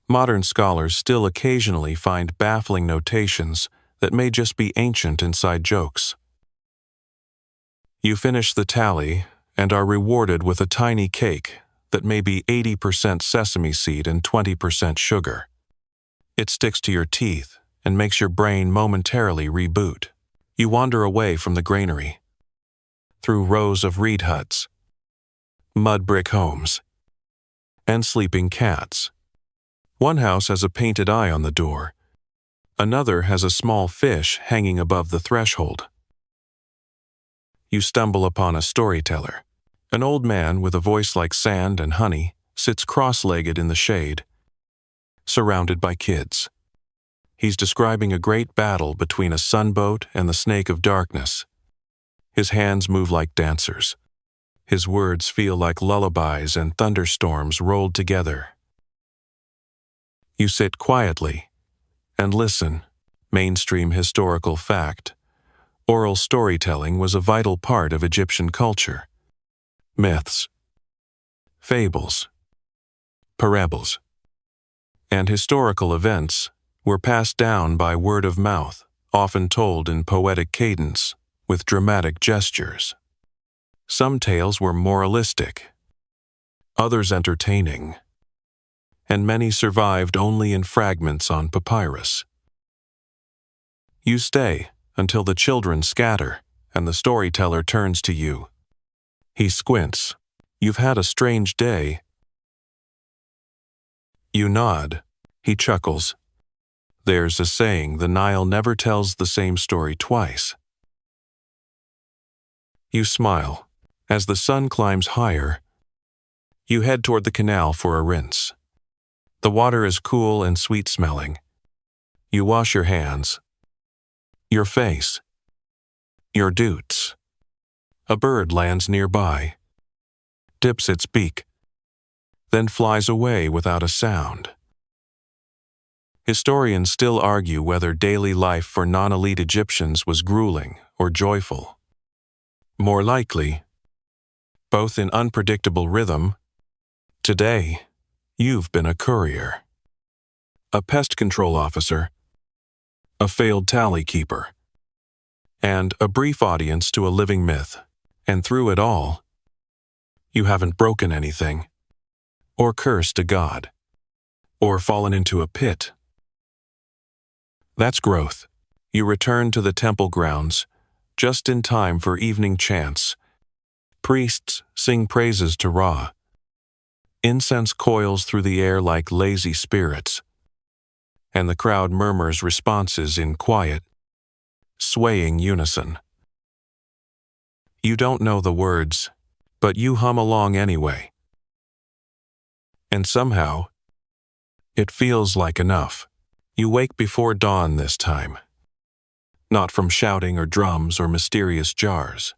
Modern scholars still occasionally find baffling notations that may just be ancient inside jokes. You finish the tally and are rewarded with a tiny cake that may be 80% sesame seed and 20% sugar. It sticks to your teeth and makes your brain momentarily reboot. You wander away from the granary, through rows of reed huts, mud brick homes, and sleeping cats. One house has a painted eye on the door. Another has a small fish hanging above the threshold. You stumble upon a storyteller. An old man with a voice like sand and honey sits cross-legged in the shade, surrounded by kids. He's describing a great battle between a sunboat and the snake of darkness. His hands move like dancers. His words feel like lullabies and thunderstorms rolled together. You sit quietly and listen. Mainstream historical fact. Oral storytelling was a vital part of Egyptian culture. Myths, fables, parables, and historical events were passed down by word of mouth, often told in poetic cadence, with dramatic gestures. Some tales were moralistic, others entertaining, and many survived only in fragments on papyrus. You stay until the children scatter and the storyteller turns to you. He squints. "You've had a strange day." You nod. He chuckles. There's a saying, the Nile never tells the same story twice. You smile. As the sun climbs higher, you head toward the canal for a rinse. The water is cool and sweet-smelling. You wash your hands, your face, your dutes. A bird lands nearby, dips its beak, then flies away without a sound. Historians still argue whether daily life for non-elite Egyptians was grueling or joyful. More likely, both in unpredictable rhythm. Today, you've been a courier, a pest control officer, a failed tally keeper, and a brief audience to a living myth. And through it all, you haven't broken anything, or cursed a god, or fallen into a pit. That's growth. You return to the temple grounds, just in time for evening chants. Priests sing praises to Ra. Incense coils through the air like lazy spirits, and the crowd murmurs responses in quiet, swaying unison. You don't know the words, but you hum along anyway. And somehow, it feels like enough. You wake before dawn this time, not from shouting or drums or mysterious jars,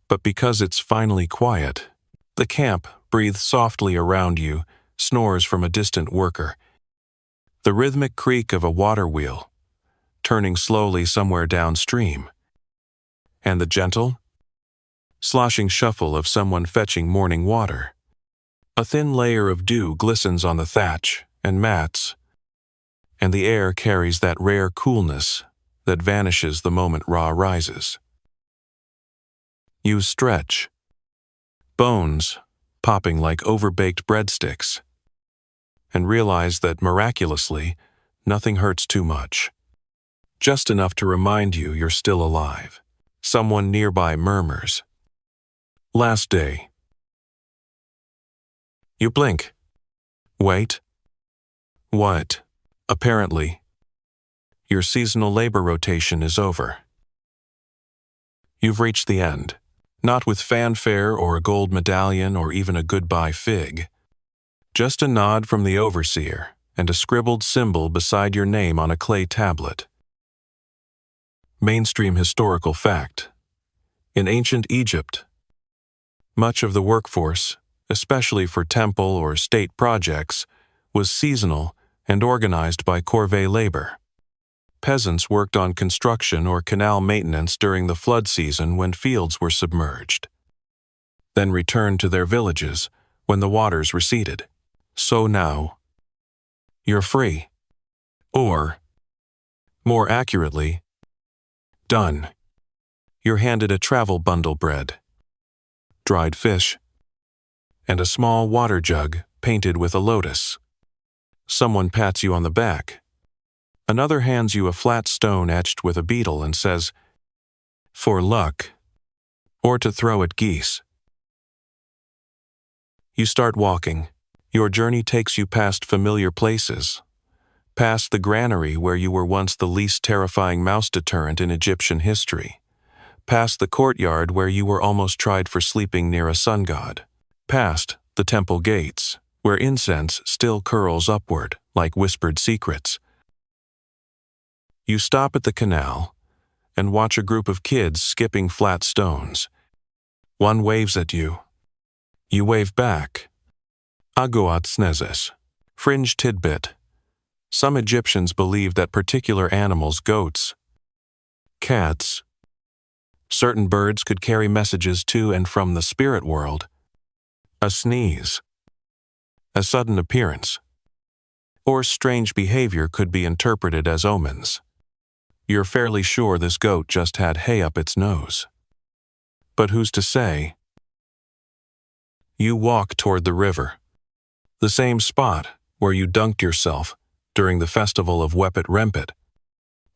but because it's finally quiet. The camp breathes softly around you, snores from a distant worker. The rhythmic creak of a water wheel, turning slowly somewhere downstream, and the gentle, sloshing shuffle of someone fetching morning water. A thin layer of dew glistens on the thatch and mats, and the air carries that rare coolness that vanishes the moment Ra rises. You stretch, bones popping like overbaked breadsticks, and realize that miraculously, nothing hurts too much. Just enough to remind you you're still alive. Someone nearby murmurs, "Last day." You blink. Wait. What? Apparently, your seasonal labor rotation is over. You've reached the end, not with fanfare or a gold medallion or even a goodbye fig. Just a nod from the overseer and a scribbled symbol beside your name on a clay tablet. Mainstream historical fact. In ancient Egypt, much of the workforce, especially for temple or state projects, was seasonal and organized by corvée labor. Peasants worked on construction or canal maintenance during the flood season when fields were submerged, then returned to their villages when the waters receded. So now, you're free. Or, more accurately, done. You're handed a travel bundle bread, dried fish, and a small water jug painted with a lotus. Someone pats you on the back. Another hands you a flat stone etched with a beetle and says, "For luck," or to throw at geese. You start walking. Your journey takes you past familiar places, past the granary where you were once the least terrifying mouse deterrent in Egyptian history, past the courtyard where you were almost tried for sleeping near a sun god, past the temple gates, where incense still curls upward like whispered secrets. You stop at the canal and watch a group of kids skipping flat stones. One waves at you. You wave back. Agoat snezes. Fringe tidbit. Some Egyptians believe that particular animals, goats, cats, certain birds could carry messages to and from the spirit world. A sneeze, a sudden appearance, or strange behavior could be interpreted as omens. You're fairly sure this goat just had hay up its nose. But who's to say? You walk toward the river, the same spot where you dunked yourself during the festival of Wepet Rempet.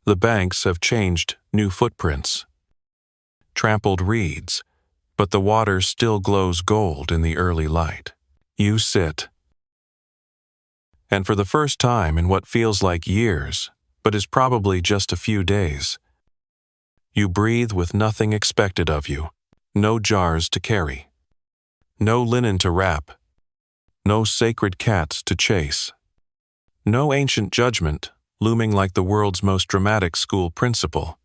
The banks have changed new footprints, trampled reeds, but the water still glows gold in the early light. You sit, And for the first time in what feels like years, but is probably just a few days, you breathe with nothing expected of you, no jars to carry, no linen to wrap, no sacred cats to chase, no ancient judgment looming like the world's most dramatic school principal.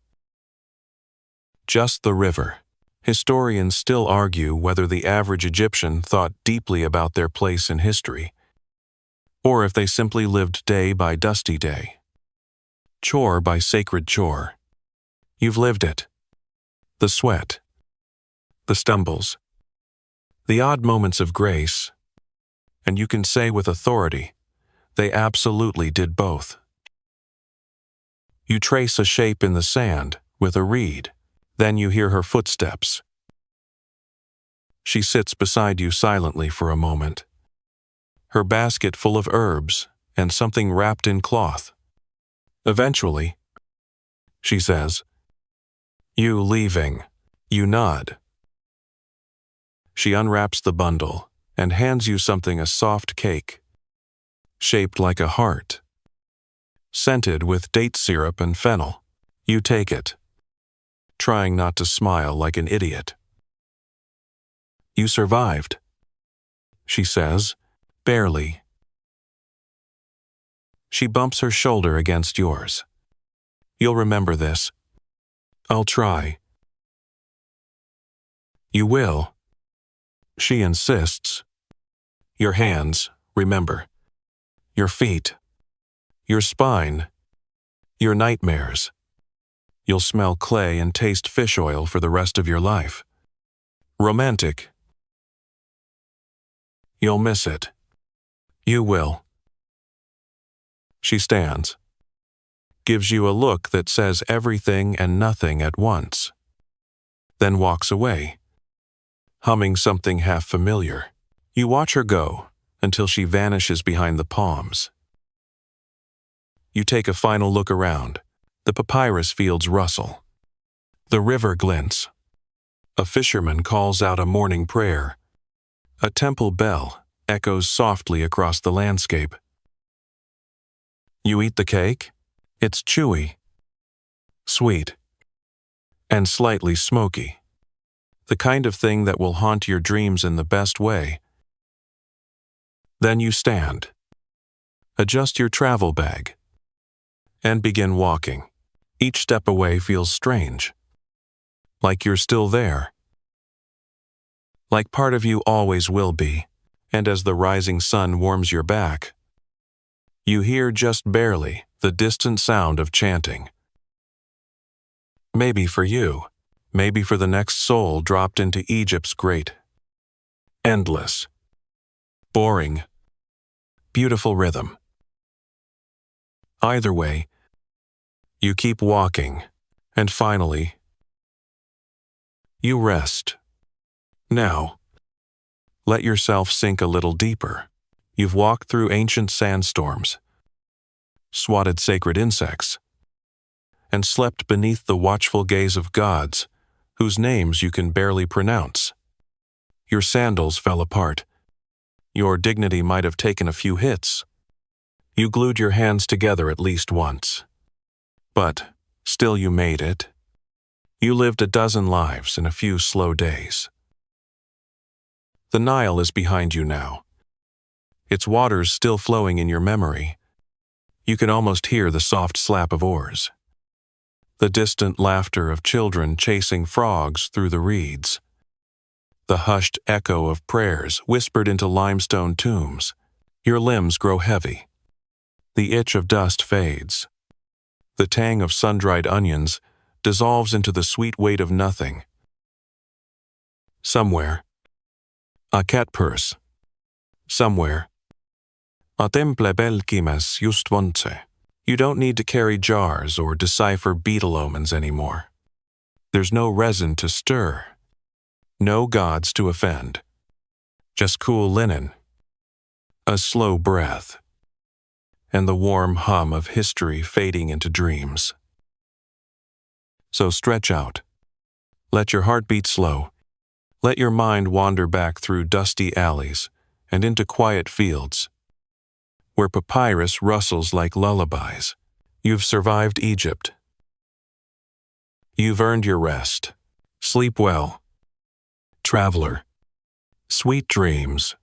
Just the river. Historians still argue whether the average Egyptian thought deeply about their place in history, or if they simply lived day by dusty day, chore by sacred chore. You've lived it. The sweat, the stumbles, the odd moments of grace, and you can say with authority, they absolutely did both. You trace a shape in the sand with a reed, then you hear her footsteps. She sits beside you silently for a moment, her basket full of herbs and something wrapped in cloth. Eventually, she says, "You leaving?" You nod. She unwraps the bundle and hands you something, a soft cake, shaped like a heart, scented with date syrup and fennel. You take it, trying not to smile like an idiot. "You survived," she says, barely. She bumps her shoulder against yours. "You'll remember this." "I'll try." "You will," she insists. "Your hands, remember. Your feet. Your spine. Your nightmares. You'll smell clay and taste fish oil for the rest of your life. Romantic. You'll miss it. You will." She stands, gives you a look that says everything and nothing at once, then walks away, humming something half familiar. You watch her go until she vanishes behind the palms. You take a final look around. The papyrus fields rustle. The river glints. A fisherman calls out a morning prayer. A temple bell echoes softly across the landscape. You eat the cake. It's chewy, sweet, and slightly smoky. The kind of thing that will haunt your dreams in the best way. Then you stand, adjust your travel bag, and begin walking. Each step away feels strange, like you're still there, like part of you always will be, and as the rising sun warms your back, you hear just barely the distant sound of chanting. Maybe for you, maybe for the next soul dropped into Egypt's great, endless, boring, beautiful rhythm. Either way, you keep walking, and finally, you rest. Now, let yourself sink a little deeper. You've walked through ancient sandstorms, swatted sacred insects, and slept beneath the watchful gaze of gods whose names you can barely pronounce. Your sandals fell apart. Your dignity might have taken a few hits. You glued your hands together at least once. But still you made it. You lived a dozen lives in a few slow days. The Nile is behind you now, its waters still flowing in your memory. You can almost hear the soft slap of oars, the distant laughter of children chasing frogs through the reeds, the hushed echo of prayers whispered into limestone tombs. Your limbs grow heavy. The itch of dust fades. The tang of sun-dried onions dissolves into the sweet weight of nothing. Somewhere, a cat purse. Somewhere, a temple belkimes just vonce. You don't need to carry jars or decipher beetle omens anymore. There's no resin to stir, no gods to offend. Just cool linen, a slow breath, and the warm hum of history fading into dreams. So stretch out. Let your heart beat slow. Let your mind wander back through dusty alleys and into quiet fields, where papyrus rustles like lullabies. You've survived Egypt. You've earned your rest. Sleep well, traveler. Sweet dreams.